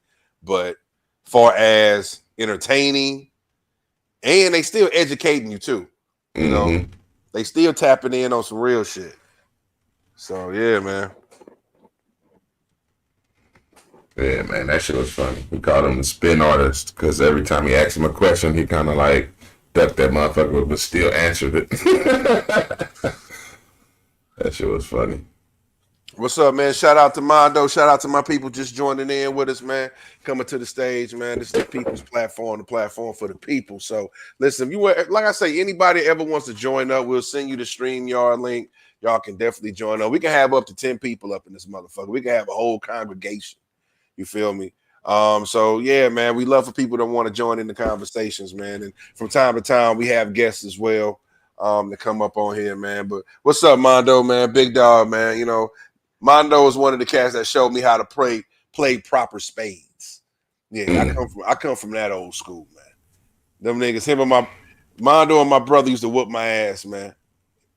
But far as entertaining, and they still educating you too. You know, they still tapping in on some real shit. So yeah, man. Yeah, man, that shit was funny. We called him the spin artist because every time he asked him a question, he kind of like ducked that motherfucker, but still answered it. That shit was funny. What's up, man? Shout out to Mondo. Shout out to my people just joining in with us, man. Coming to the stage, man. This is the people's platform, the platform for the people. So listen, if you were, like I say, anybody ever wants to join up, we'll send you the StreamYard link. Y'all can definitely join up. We can have up to 10 people up in this motherfucker. We can have a whole congregation. You feel me? So yeah, man, we love for people that want to join in the conversations, man. And from time to time, we have guests as well to come up on here, man. But what's up, Mondo, man? Big dog, man. You know, Mondo is one of the cats that showed me how to play proper spades. Yeah, I come from that old school, man. Them niggas, Mondo and my brother used to whoop my ass, man,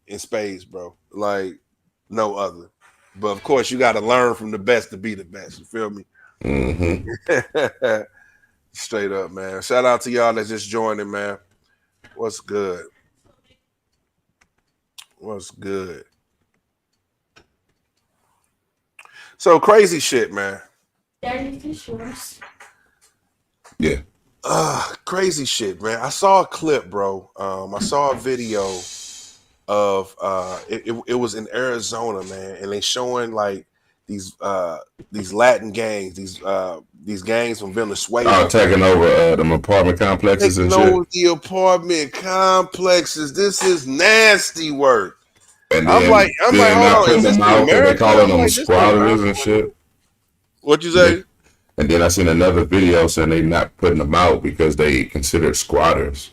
in spades, bro. Like no other. But of course, you got to learn from the best to be the best. You feel me? Mm-hmm. Straight up, man. Shout out to y'all that's just joining, man. What's good? What's good? So crazy shit, man. Yeah. Crazy shit, man. I saw a clip, bro. I saw a video of it was in Arizona, man, and they showing like these Latin gangs, these gangs from Venezuela Taking over them apartment complexes and taking shit. over the apartment complexes. This is nasty work. And I'm like, then hold not on, is putting this them in out because they America? calling I'm them like, this ain't squatters and shit. what you say? And then I seen another video saying they not putting them out because they considered squatters.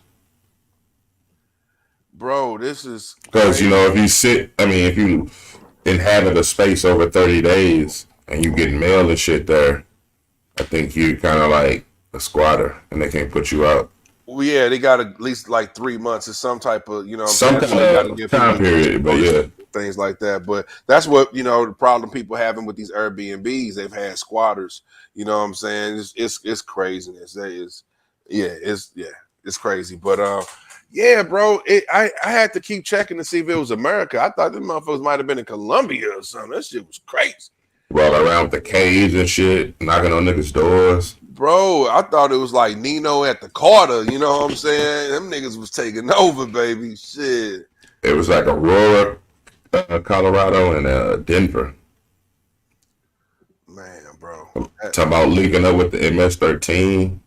Bro, this is Because, you crazy. know, if you inhabit a space over 30 days and you get mail and shit there, I think you kind of like a squatter and they can't put you out. Well, yeah, they got at least like 3 months. It's some type of, Some that's kind why you got to of give time people period, but yeah. things like that. But that's what, the problem people having with these Airbnbs. They've had squatters. You know what I'm saying? It's craziness. It's crazy. But yeah, bro. I had to keep checking to see if it was America. I thought them motherfuckers might have been in Colombia or something. That shit was crazy. Roll around with the cage and shit, knocking on niggas' doors. Bro, I thought it was like Nino at the Carter. You know what I'm saying? Them niggas was taking over, baby. Shit. It was like Aurora, Colorado, and Denver. Man, bro. Talking about linking up with the MS-13,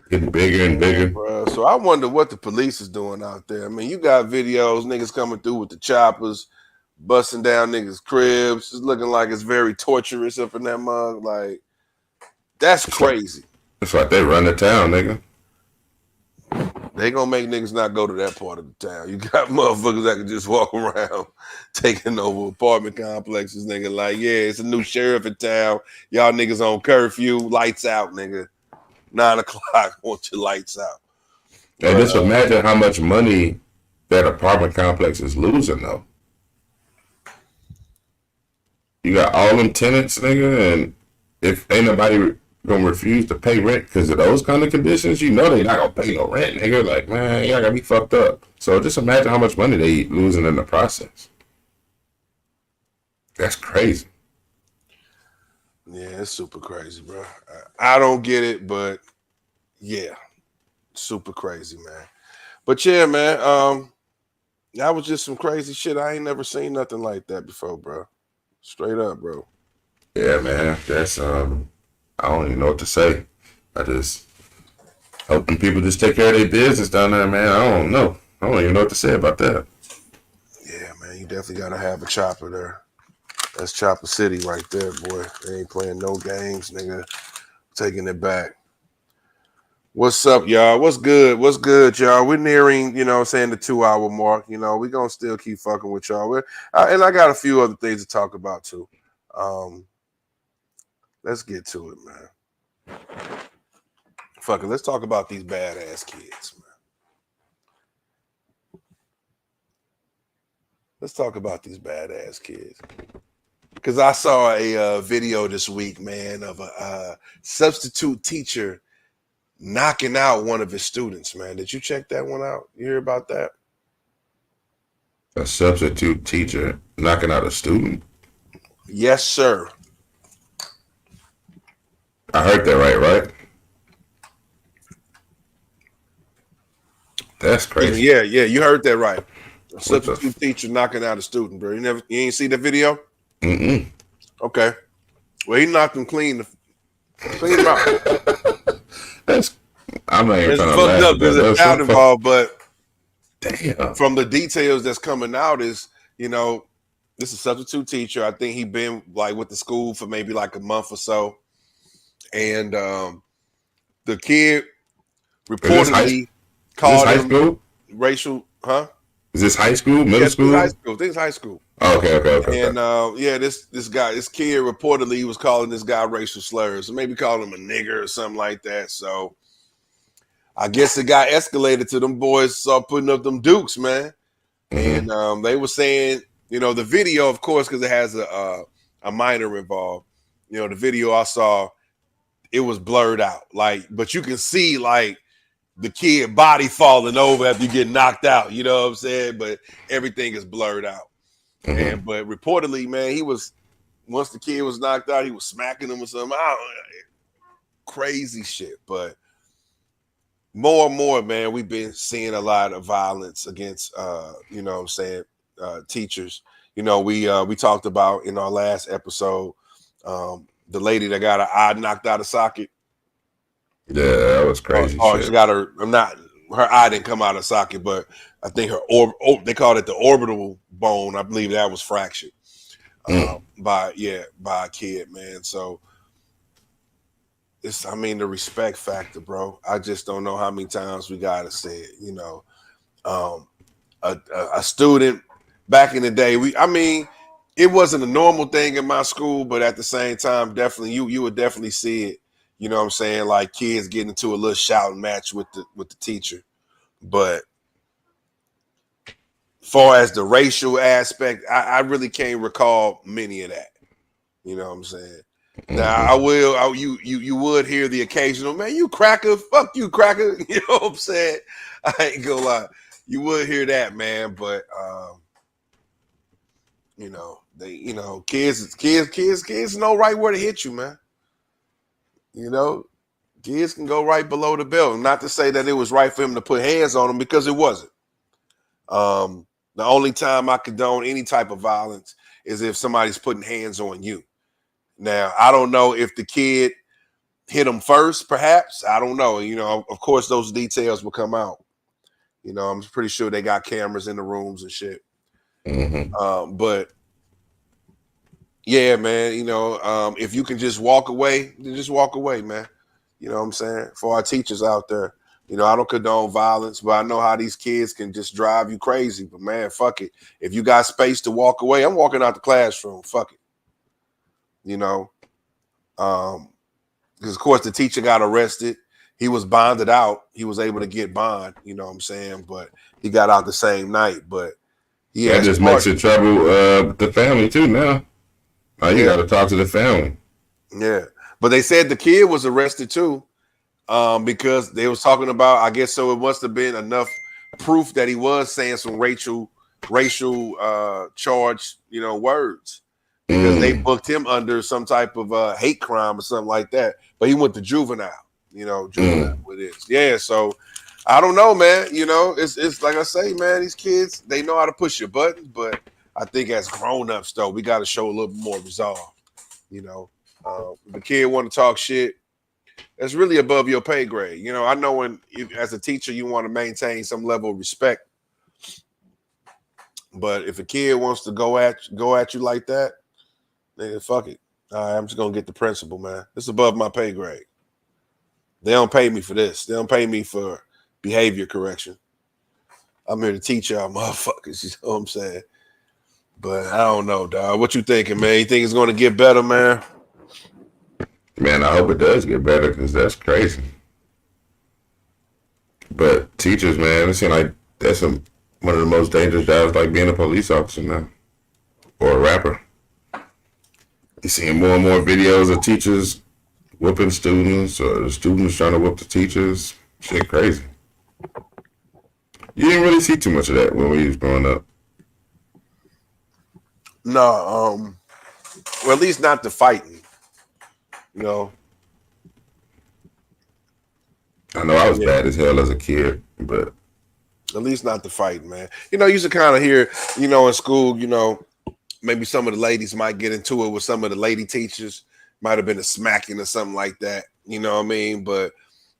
getting bigger and bigger. Bro, so I wonder what the police is doing out there. I mean, you got videos, niggas coming through with the choppers, busting down niggas' cribs. It's looking like it's very torturous up in that mug. Like, that's crazy. It's like they run the town, nigga. They gonna make niggas not go to that part of the town. You got motherfuckers that can just walk around taking over apartment complexes, nigga. Like, yeah, it's a new sheriff in town. Y'all niggas on curfew, lights out, nigga. 9 o'clock, want your lights out. And just imagine how much money that apartment complex is losing, though. You got all them tenants, nigga, and if ain't nobody gonna refuse to pay rent because of those kind of conditions, you know they not gonna pay no rent, nigga. Like, man, y'all gotta be fucked up. So just imagine how much money they losing in the process. That's crazy. Yeah, it's super crazy, bro. I don't get it, but yeah, super crazy, man. But yeah, man, that was just some crazy shit. I ain't never seen nothing like that before, bro. Straight up, bro. Yeah, man. That's I don't even know what to say. I just hoping people just take care of their business down there, man. I don't know. I don't even know what to say about that. Yeah, man, you definitely gotta have a chopper there. That's Chopper City right there, boy. They ain't playing no games, nigga. Taking it back. What's up, y'all? What's good? What's good, y'all? We're nearing, the 2-hour mark. We're gonna still keep fucking with y'all. And I got a few other things to talk about too. Let's get to it, man. Fuck it. Let's talk about these badass kids, man. Let's talk about these badass kids. Because I saw a video this week, man, of a substitute teacher knocking out one of his students, man. Did you check that one out? You hear about that? A substitute teacher knocking out a student? Yes, sir. I heard that right? That's crazy. Yeah, you heard that right. A substitute teacher knocking out a student, bro. You ain't see the video? Mm-mm. Okay. Well, he knocked him clean. Clean him out. I'm not even It's trying to fucked laugh. up. There's a child involved, but damn. From the details that's coming out is, this is a substitute teacher. I think he been like with the school for maybe like a month or so. And the kid reportedly called him school? racial, huh? Is this high school? Middle school? High school. This is high school. Oh, okay. And this kid reportedly was calling this guy racial slurs, so maybe calling him a nigger or something like that. So I guess it got escalated to them boys start putting up them dukes, man. Mm-hmm. And they were saying, the video, of course, because it has a minor involved. The video I saw, it was blurred out, but you can see the kid body falling over after you get knocked out. You know what I'm saying? But everything is blurred out. Mm-hmm. But reportedly, man, once the kid was knocked out, he was smacking him or something. Crazy shit. But more and more, man, we've been seeing a lot of violence against, teachers. You know, we talked about in our last episode the lady that got her eye knocked out of socket. Yeah, that was crazy Or shit. she got her. I'm not. Her eye didn't come out of socket, but I think her they called it the orbital bone. I believe that was fractured by a kid, man. So it's, I mean, the respect factor, bro. I just don't know how many times we gotta say it. You know, a student back in the day, I mean, it wasn't a normal thing in my school, but at the same time, definitely you would definitely see it. You know what I'm saying? Like kids getting into a little shouting match with the teacher. But far as the racial aspect, I really can't recall many of that. You know what I'm saying? Now you would hear the occasional, man, you cracker, fuck you, cracker. You know what I'm saying? I ain't gonna lie. You would hear that, man, but you know, kids know right where to hit you, man. You know, kids can go right below the belt. Not to say that it was right for him to put hands on them, because it wasn't. The only time I condone any type of violence is if somebody's putting hands on you. Now, I don't know if the kid hit him first, perhaps. I don't know. You know, of course, those details will come out. You know, I'm pretty sure they got cameras in the rooms and shit. But yeah, man, you know, if you can just walk away, then just walk away, man. You know what I'm saying? For our teachers out there, you know, I don't condone violence, but I know how these kids can just drive you crazy. But man, fuck it. If you got space to walk away, I'm walking out the classroom. Fuck it. You know, because of course the teacher got arrested. He was bonded out. He was able to get bond. You know what I'm saying? But he got out the same night. But That just makes it trouble with the family too now. You got to talk to the family. Yeah. But they said the kid was arrested too, because they was talking about, I guess so it must have been enough proof that he was saying some racial charged, you know, words, because they booked him under some type of hate crime or something like that. But he went to juvenile, you know, juvenile with it. Yeah, so I don't know, man. You know, it's like I say, man, these kids, they know how to push your buttons, but I think as grown-ups, though, we got to show a little bit more resolve. You know, if the kid want to talk shit, that's really above your pay grade. You know, I know as a teacher, you want to maintain some level of respect, but if a kid wants to go at you like that, then fuck it. I'm just gonna get the principal, man. It's above my pay grade. They don't pay me for this. They don't pay me for behavior correction. I'm here to teach y'all motherfuckers. You know what I'm saying? But I don't know, dog. What you thinking, man? You think it's going to get better, man? Man, I hope it does get better, because that's crazy. But teachers, man, it seems like that's one of the most dangerous jobs, like being a police officer now, or a rapper. You're seeing more and more videos of teachers whooping students, or the students trying to whoop the teachers. Shit crazy. You didn't really see too much of that when we was growing up. No, well, at least not the fighting. You know, I know I was bad as hell as a kid, but at least not the fighting, man. You know, you used to kind of hear, you know, in school, you know, maybe some of the ladies might get into it with some of the lady teachers. Might have been a smacking or something like that. You know what I mean? But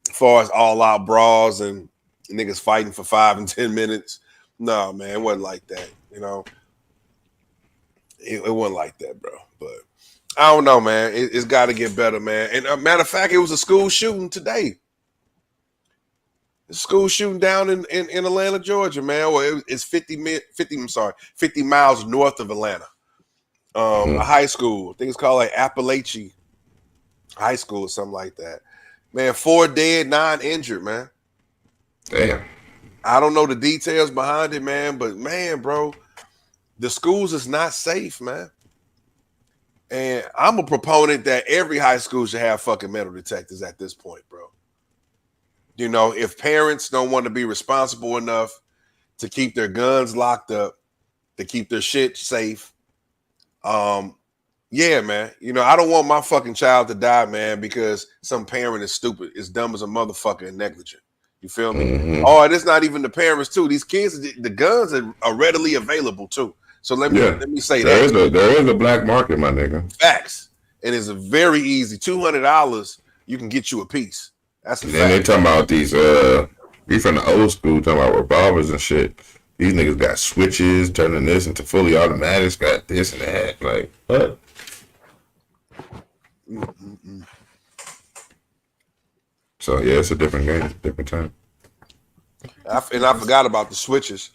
as far as all out brawls and niggas fighting for 5 and 10 minutes, no, man, it wasn't like that. You know, it wasn't like that, bro. But I don't know, man. It's got to get better, man. And matter of fact, it was a school shooting today. A school shooting down in Atlanta, Georgia, man. Well, it's 50 miles north of Atlanta. A high school. I think it's called like Appalachian High School or something like that. Man, 4 dead, 9 injured, man. damn. I don't know the details behind it, man, but man, bro, the schools is not safe, man. And I'm a proponent that every high school should have fucking metal detectors at this point, bro. You know, if parents don't want to be responsible enough to keep their guns locked up, to keep their shit safe, yeah, man. You know, I don't want my fucking child to die, man, because some parent is stupid, is dumb as a motherfucker and negligent. You feel me? Mhm. Oh, and it's not even the parents too. These kids, the guns are readily available too. So let me say there that is a black market, my nigga. facts, and it's a very easy $200. You can get you a piece. That's a And then they fact. talking about these from the old school talking about revolvers and shit. These niggas got switches, turning this into fully automatics, got this and that. Like what? So yeah, it's a different game, different time. And I forgot about the switches.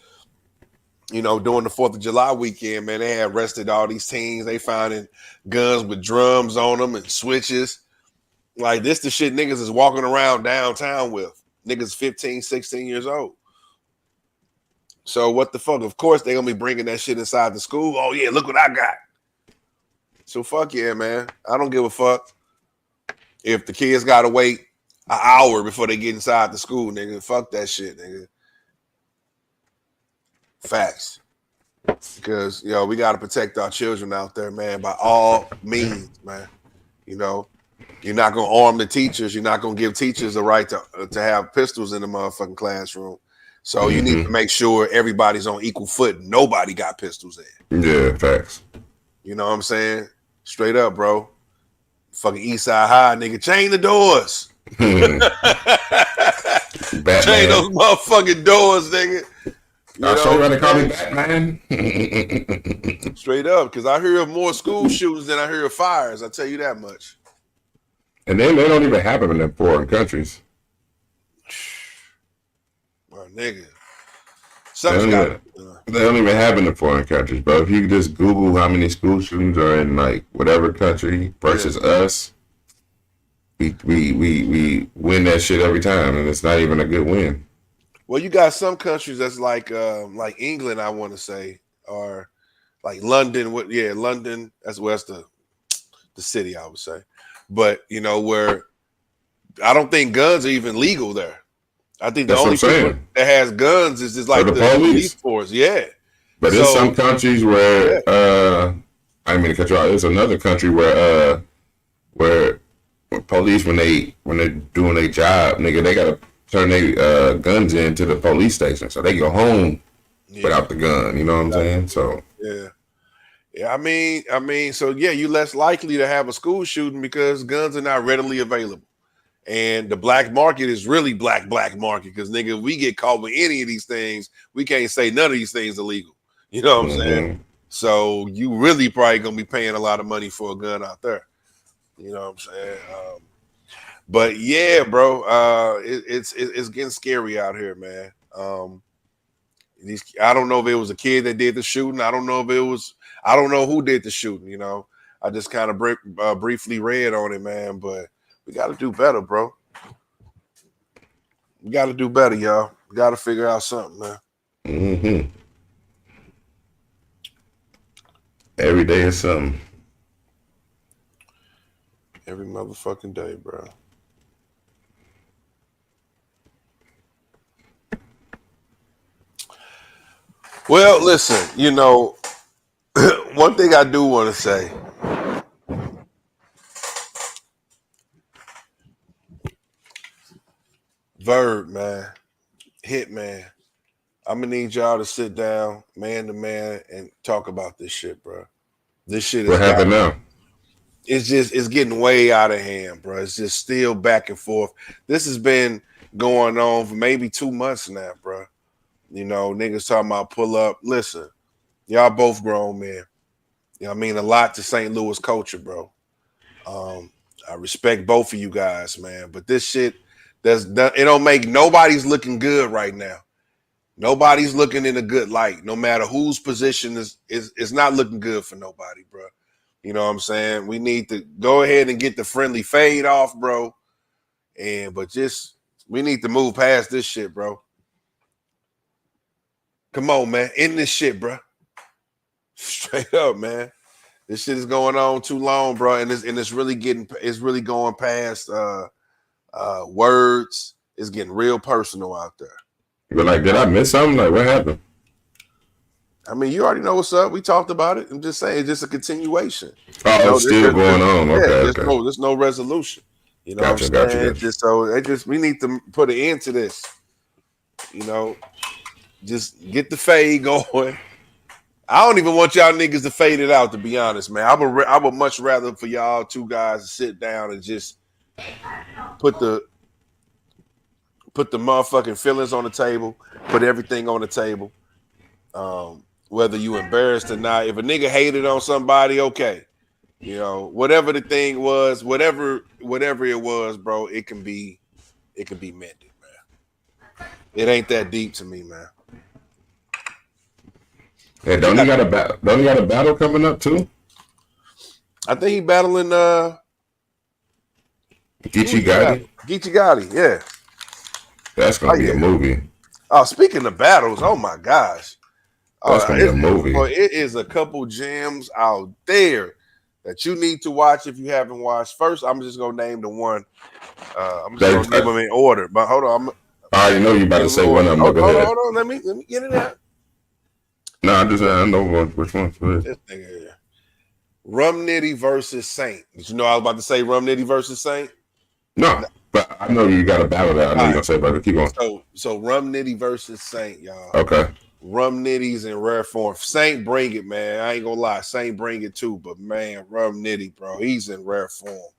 You know, during the 4th of July weekend, man, they had arrested all these teens. They finding guns with drums on them and switches. Like this, the shit niggas is walking around downtown with. Niggas 15, 16 years old. So what the fuck? Of course they gonna be bringing that shit inside the school. Oh yeah, look what I got. So fuck yeah, man. I don't give a fuck if the kids gotta wait an hour before they get inside the school, nigga. Fuck that shit, nigga. Facts. Because we gotta protect our children out there, man, by all means, man. You know, you're not gonna arm the teachers. You're not gonna give teachers the right to have pistols in the motherfucking classroom. So you need to make sure everybody's on equal foot. Nobody got pistols in. Yeah, facts. You know what I'm saying? Straight up, bro. Fucking Eastside High, nigga. Chain the doors. Chain those motherfucking doors, nigga. I'll show you how to call me Batman. Straight up, because I hear of more school shootings than I hear of fires. I tell you that much. And then they don't even happen in them foreign countries. My nigga. They don't even happen in foreign countries, bro. If you just Google how many school shootings are in like whatever country versus us, we win that shit every time, and it's not even a good win. Well, you got some countries that's like England, I want to say, or like London. London. That's the city, I would say. But where I don't think guns are even legal there. I think the only people that has guns is just like the police force. Yeah. But there's some countries where I didn't mean to cut you out. There's another country where police when they're doing their job, nigga, they gotta turn their guns into the police station so they go home without the gun. You know what I'm saying? So I mean, so yeah, you less likely to have a school shooting because guns are not readily available. And the black market is really black market because nigga, if we get caught with any of these things, we can't say none of these things illegal. You know what I'm saying? So you really probably gonna be paying a lot of money for a gun out there. You know what I'm saying? But yeah, bro, it's getting scary out here, man. I don't know if it was a kid that did the shooting. I don't know who did the shooting. I just kind of briefly read on it, man. But we got to do better, bro. We got to do better, y'all. We got to figure out something, man. Every day is something. Every motherfucking day, bro. Well, listen, one thing I do want to say. Verb, man. Hitman. I'm going to need y'all to sit down, man to man, and talk about this shit, bro. This shit is what happened now? It's getting way out of hand, bro. It's just still back and forth. This has been going on for maybe 2 months now, bro. Niggas talking about pull up. Listen, y'all both grown men. I mean a lot to St. Louis culture, bro. I respect both of you guys, man. But this shit, it don't make nobody's looking good right now. Nobody's looking in a good light. No matter whose position is not looking good for nobody, bro. You know what I'm saying? We need to go ahead and get the friendly fade off, bro. But we need to move past this shit, bro. Come on, man. End this shit, bro. Straight up, man. This shit is going on too long, bro. And it's really going past words. It's getting real personal out there. But did I miss something? What happened? I mean, you already know what's up. We talked about it. I'm just saying, it's just a continuation. Oh, it's still going on. There's no resolution. You know gotcha, what I'm saying? Gotcha. We need to put an end to this. You know, just get the fade going. I don't even want y'all niggas to fade it out, to be honest, man. I would much rather for y'all two guys to sit down and just put the motherfucking feelings on the table, put everything on the table. Whether you embarrassed or not, if a nigga hated on somebody, okay. You know, whatever the thing was, whatever it was, bro, it can be mended, man. It ain't that deep to me, man. Hey, don't he got a battle coming up too? I think he battling Geechee Gotti. Geechee Gotti, yeah. That's gonna be a movie. Oh, speaking of battles, oh my gosh. That's gonna be a movie. Boy, it is a couple gems out there that you need to watch if you haven't watched. First, I'm just gonna name the one. I'm just gonna name them in order. But hold on, I already know you about to say one of them. Hold on, let me get it out. No, I know which one. This nigga here. Rum Nitty versus Saint. Did you know I was about to say Rum Nitty versus Saint? No, but I know you got a battle that I know you're gonna say, but keep going. So Rum Nitty versus Saint, y'all. Okay. Rum Nitty's in rare form. Saint bring it, man. I ain't gonna lie. Saint bring it too, but man, Rum Nitty, bro, he's in rare form.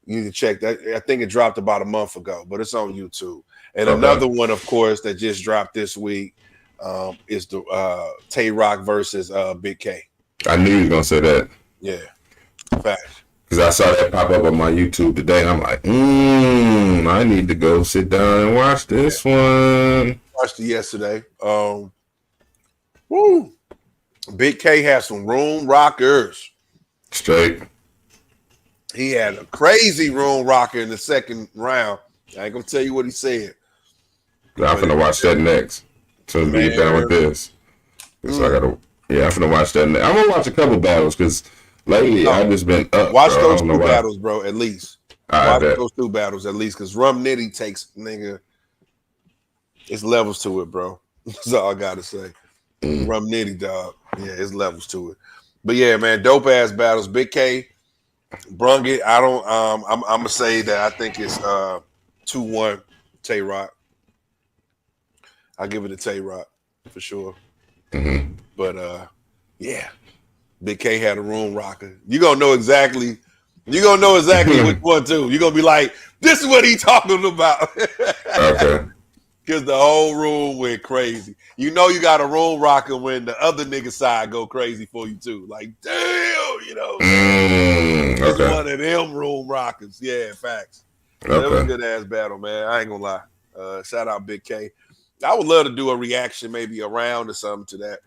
You can check that. I think it dropped about a month ago, but it's on YouTube. And another one, of course, that just dropped this week is the Tay Rock versus Big K. I knew you were gonna say that. Yeah, facts. Because I saw that pop up on my YouTube today, and I'm like, I need to go sit down and watch this one. Watched it yesterday. Woo! Big K had some room rockers. Straight. He had a crazy room rocker in the second round. I ain't gonna tell you what he said. I'm gonna watch that next. So we get done with this. So I'm gonna watch that next. I'm gonna watch a couple battles because lately I've just been up. Watch those two battles, bro, at least. Watch those two battles at least, because Rum Nitty takes, nigga, it's levels to it, bro. That's all I gotta say. Rum Nitty, dog. Yeah, it's levels to it. But yeah, man, dope ass battles. Big K brung it. I don't I'm gonna say that I think it's 2-1 Tay Rock. I'll give it to Tay Rock for sure. But yeah, Big K had a room rocker. You're gonna know exactly which one too. You're gonna be like, this is what he talking about. Okay. Because the whole room went crazy. You know you got a room rocker when the other nigga side go crazy for you too. Like, damn, you know. It's one of them room rockers. Yeah, facts. Okay. That was a good ass battle, man. I ain't gonna lie. Shout out Big K. I would love to do a reaction, maybe a round or something to that.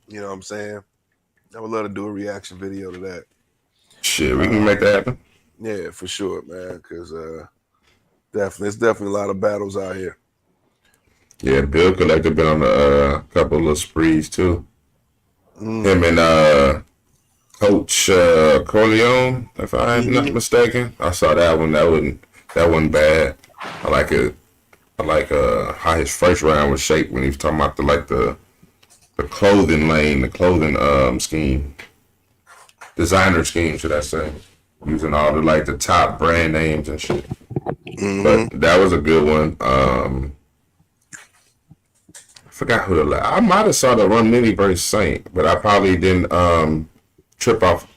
You know what I'm saying? I would love to do a reaction video to that. Shit, we can make that happen. Yeah, for sure, man. Because it's definitely a lot of battles out here. Yeah, Bill Collector been on a couple of sprees too. Him and Coach Corleone, if I'm not mistaken. I saw that one. That wasn't bad. I like it. I like how his first round was shaped when he was talking about the clothing lane, the clothing scheme, designer scheme, should I say, using all the top brand names and shit. But that was a good one. I forgot who I might have saw the Rum Nitty versus Saint, but I probably didn't trip off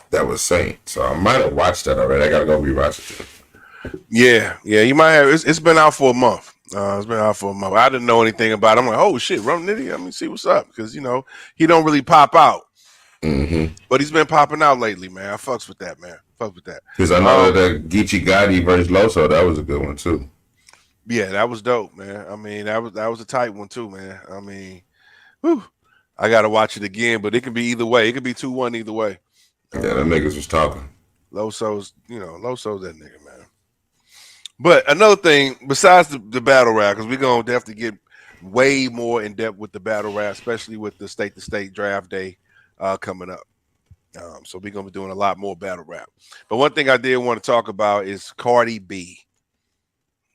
that was Saint. So I might have watched that already. I gotta go rewatch it. Yeah, you might have. It's been out for a month. It's been out for a month. I didn't know anything about it. I'm like, oh shit, Rum Nitty. Let me see what's up, because he don't really pop out, but he's been popping out lately, man. I fucks with that, man. Fuck with that. Because I know that Geechee Gotti versus Loso, that was a good one too. Yeah, that was dope, man. I mean, that was a tight one too, man. I mean, whew, I gotta watch it again, but it can be either way. It could be 2-1 either way. Yeah, them niggas was talking. Loso's that nigga, man. But another thing, besides the battle rap, because we're gonna have to get way more in depth with the battle rap, especially with the state-to-state draft day coming up. So we're gonna be doing a lot more battle rap. But one thing I did want to talk about is Cardi B.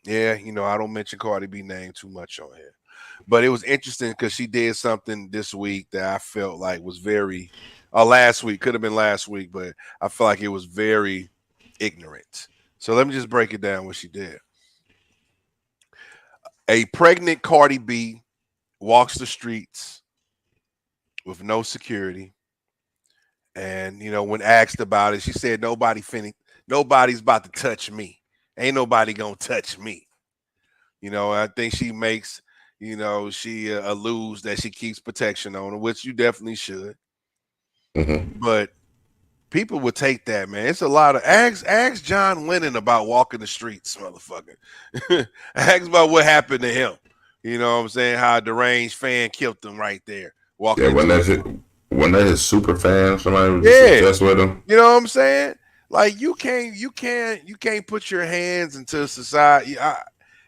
Yeah, I don't mention Cardi B name too much on here, but it was interesting because she did something this week that I felt like was very, last week, could have been last week, but I feel like it was very ignorant. So let me just break it down what she did. A pregnant Cardi B walks the streets with no security. And when asked about it, she said nobody's about to touch me. Ain't nobody gonna touch me. I think she makes, she alludes that she keeps protection on her, which you definitely should. Mm-hmm. But people would take that, man. It's a lot of ask John Lennon about walking the streets, motherfucker. Ask about what happened to him. You know what I'm saying? How a deranged fan killed him right there. Walking. Yeah, when that his super fan, somebody was Yeah. obsessed with him. You know what I'm saying? Like you can't put your hands into society.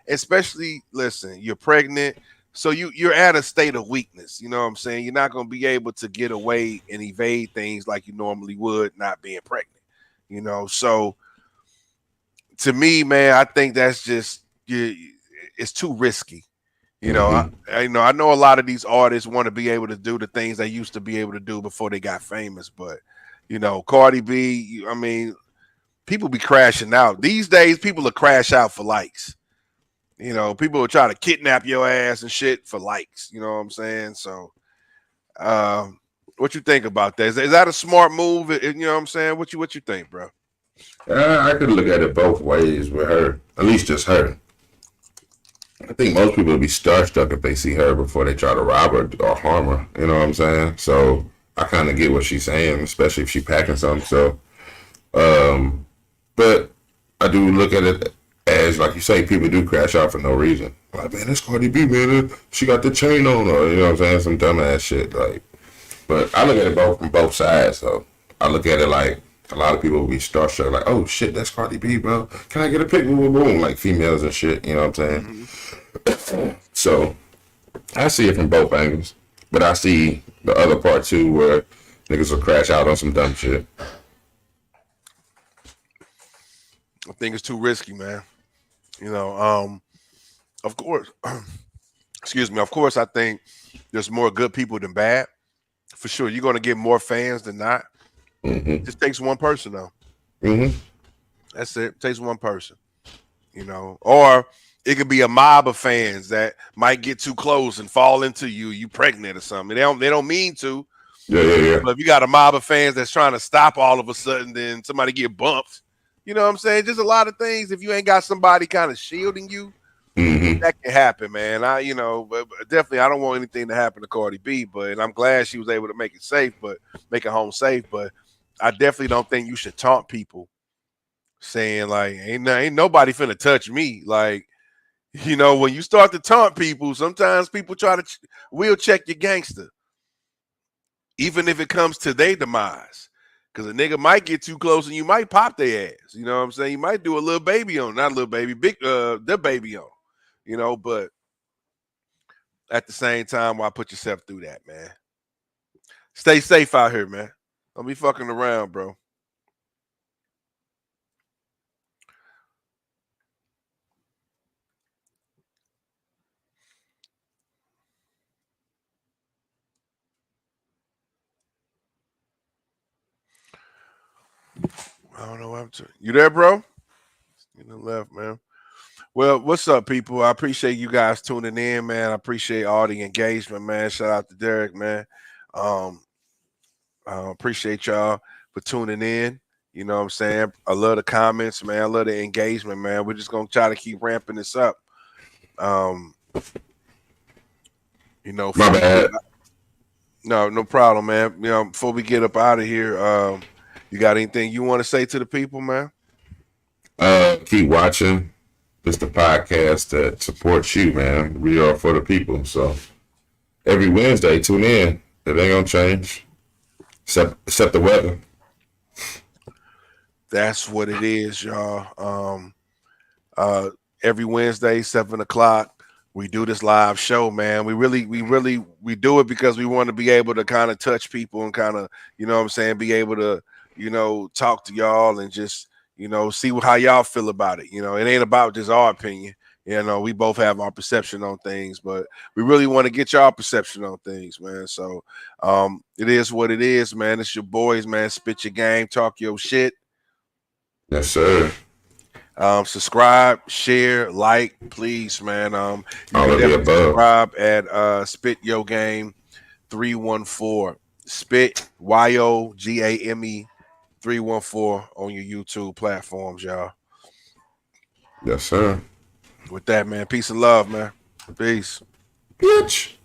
Especially, listen, you're pregnant, so you're at a state of weakness. You know what I'm saying? You're not going to be able to get away and evade things like you normally would, not being pregnant. So to me, man, I think that's just it's too risky. I know a lot of these artists want to be able to do the things they used to be able to do before they got famous, but Cardi B, I mean, people be crashing out these days. People will crash out for likes. People will try to kidnap your ass and shit for likes. You know what I'm saying? So, what you think about that? Is that a smart move? You know what I'm saying? What you think, bro? I could look at it both ways with her, at least just her. I think most people would be starstruck if they see her before they try to rob her or harm her. You know what I'm saying? So I kind of get what she's saying, especially if she's packing something. So, but I do look at it as, like you say, people do crash out for no reason. Like, man, that's Cardi B, man. She got the chain on her. You know what I'm saying? Some dumbass shit. Like, but I look at it from both sides. So I look at it like a lot of people will be starstruck, like, oh shit, that's Cardi B, bro. Can I get a picture with boom? Like females and shit. You know what I'm saying? Mm-hmm. So I see it from both angles, but I see the other part too, where niggas will crash out on some dumb shit. I think it's too risky, man. Of course, excuse me. Of course, I think there's more good people than bad. For sure, you're going to get more fans than not. Mm-hmm. It just takes one person, though. Mm-hmm. That's it. It takes one person. Or it could be a mob of fans that might get too close and fall into you pregnant or something. They don't mean to. Yeah. But if you got a mob of fans that's trying to stop all of a sudden, then somebody get bumped. You know what I'm saying? Just a lot of things. If you ain't got somebody kind of shielding you, mm-hmm. that can happen, man. But definitely, I don't want anything to happen to Cardi B. But I'm glad she was able to make it home safe. But I definitely don't think you should taunt people, saying like, "Ain't nobody finna touch me." Like, when you start to taunt people, sometimes people will check your gangster, even if it comes to their demise. Because a nigga might get too close and you might pop their ass. You know what I'm saying? You might do a little baby on, not a little baby, the baby on. But at the same time, why put yourself through that, man? Stay safe out here, man. Don't be fucking around, bro. I don't know what I'm saying. You there, bro? You done left, man. Well, what's up, people? I appreciate you guys tuning in, man. I appreciate all the engagement, man. Shout out to Derek, man. I appreciate y'all for tuning in. You know what I'm saying? I love the comments, man. I love the engagement, man. We're just gonna try to keep ramping this up. My bad. No problem, man. Before we get up out of here, you got anything you want to say to the people, man? Keep watching. It's the podcast that supports you, man. We are for the people. So every Wednesday, tune in. It ain't gonna change, except the weather. That's what it is, y'all. Every Wednesday, 7:00, we do this live show, man. We do it because we want to be able to kind of touch people and kind of, you know what I'm saying, be able to, talk to y'all and just, see how y'all feel about it. It ain't about just our opinion. We both have our perception on things, but we really want to get y'all perception on things, man. So it is what it is, man. It's your boys, man. Spit your game, talk your shit. Yes, sir. Subscribe, share, like, please, man. You All can of the definitely above. subscribe at Spit Yo Game 314. Spit YOGAME 314 on your YouTube platforms, y'all. Yes, sir. With that, man, peace and love, man. Peace. Bitch.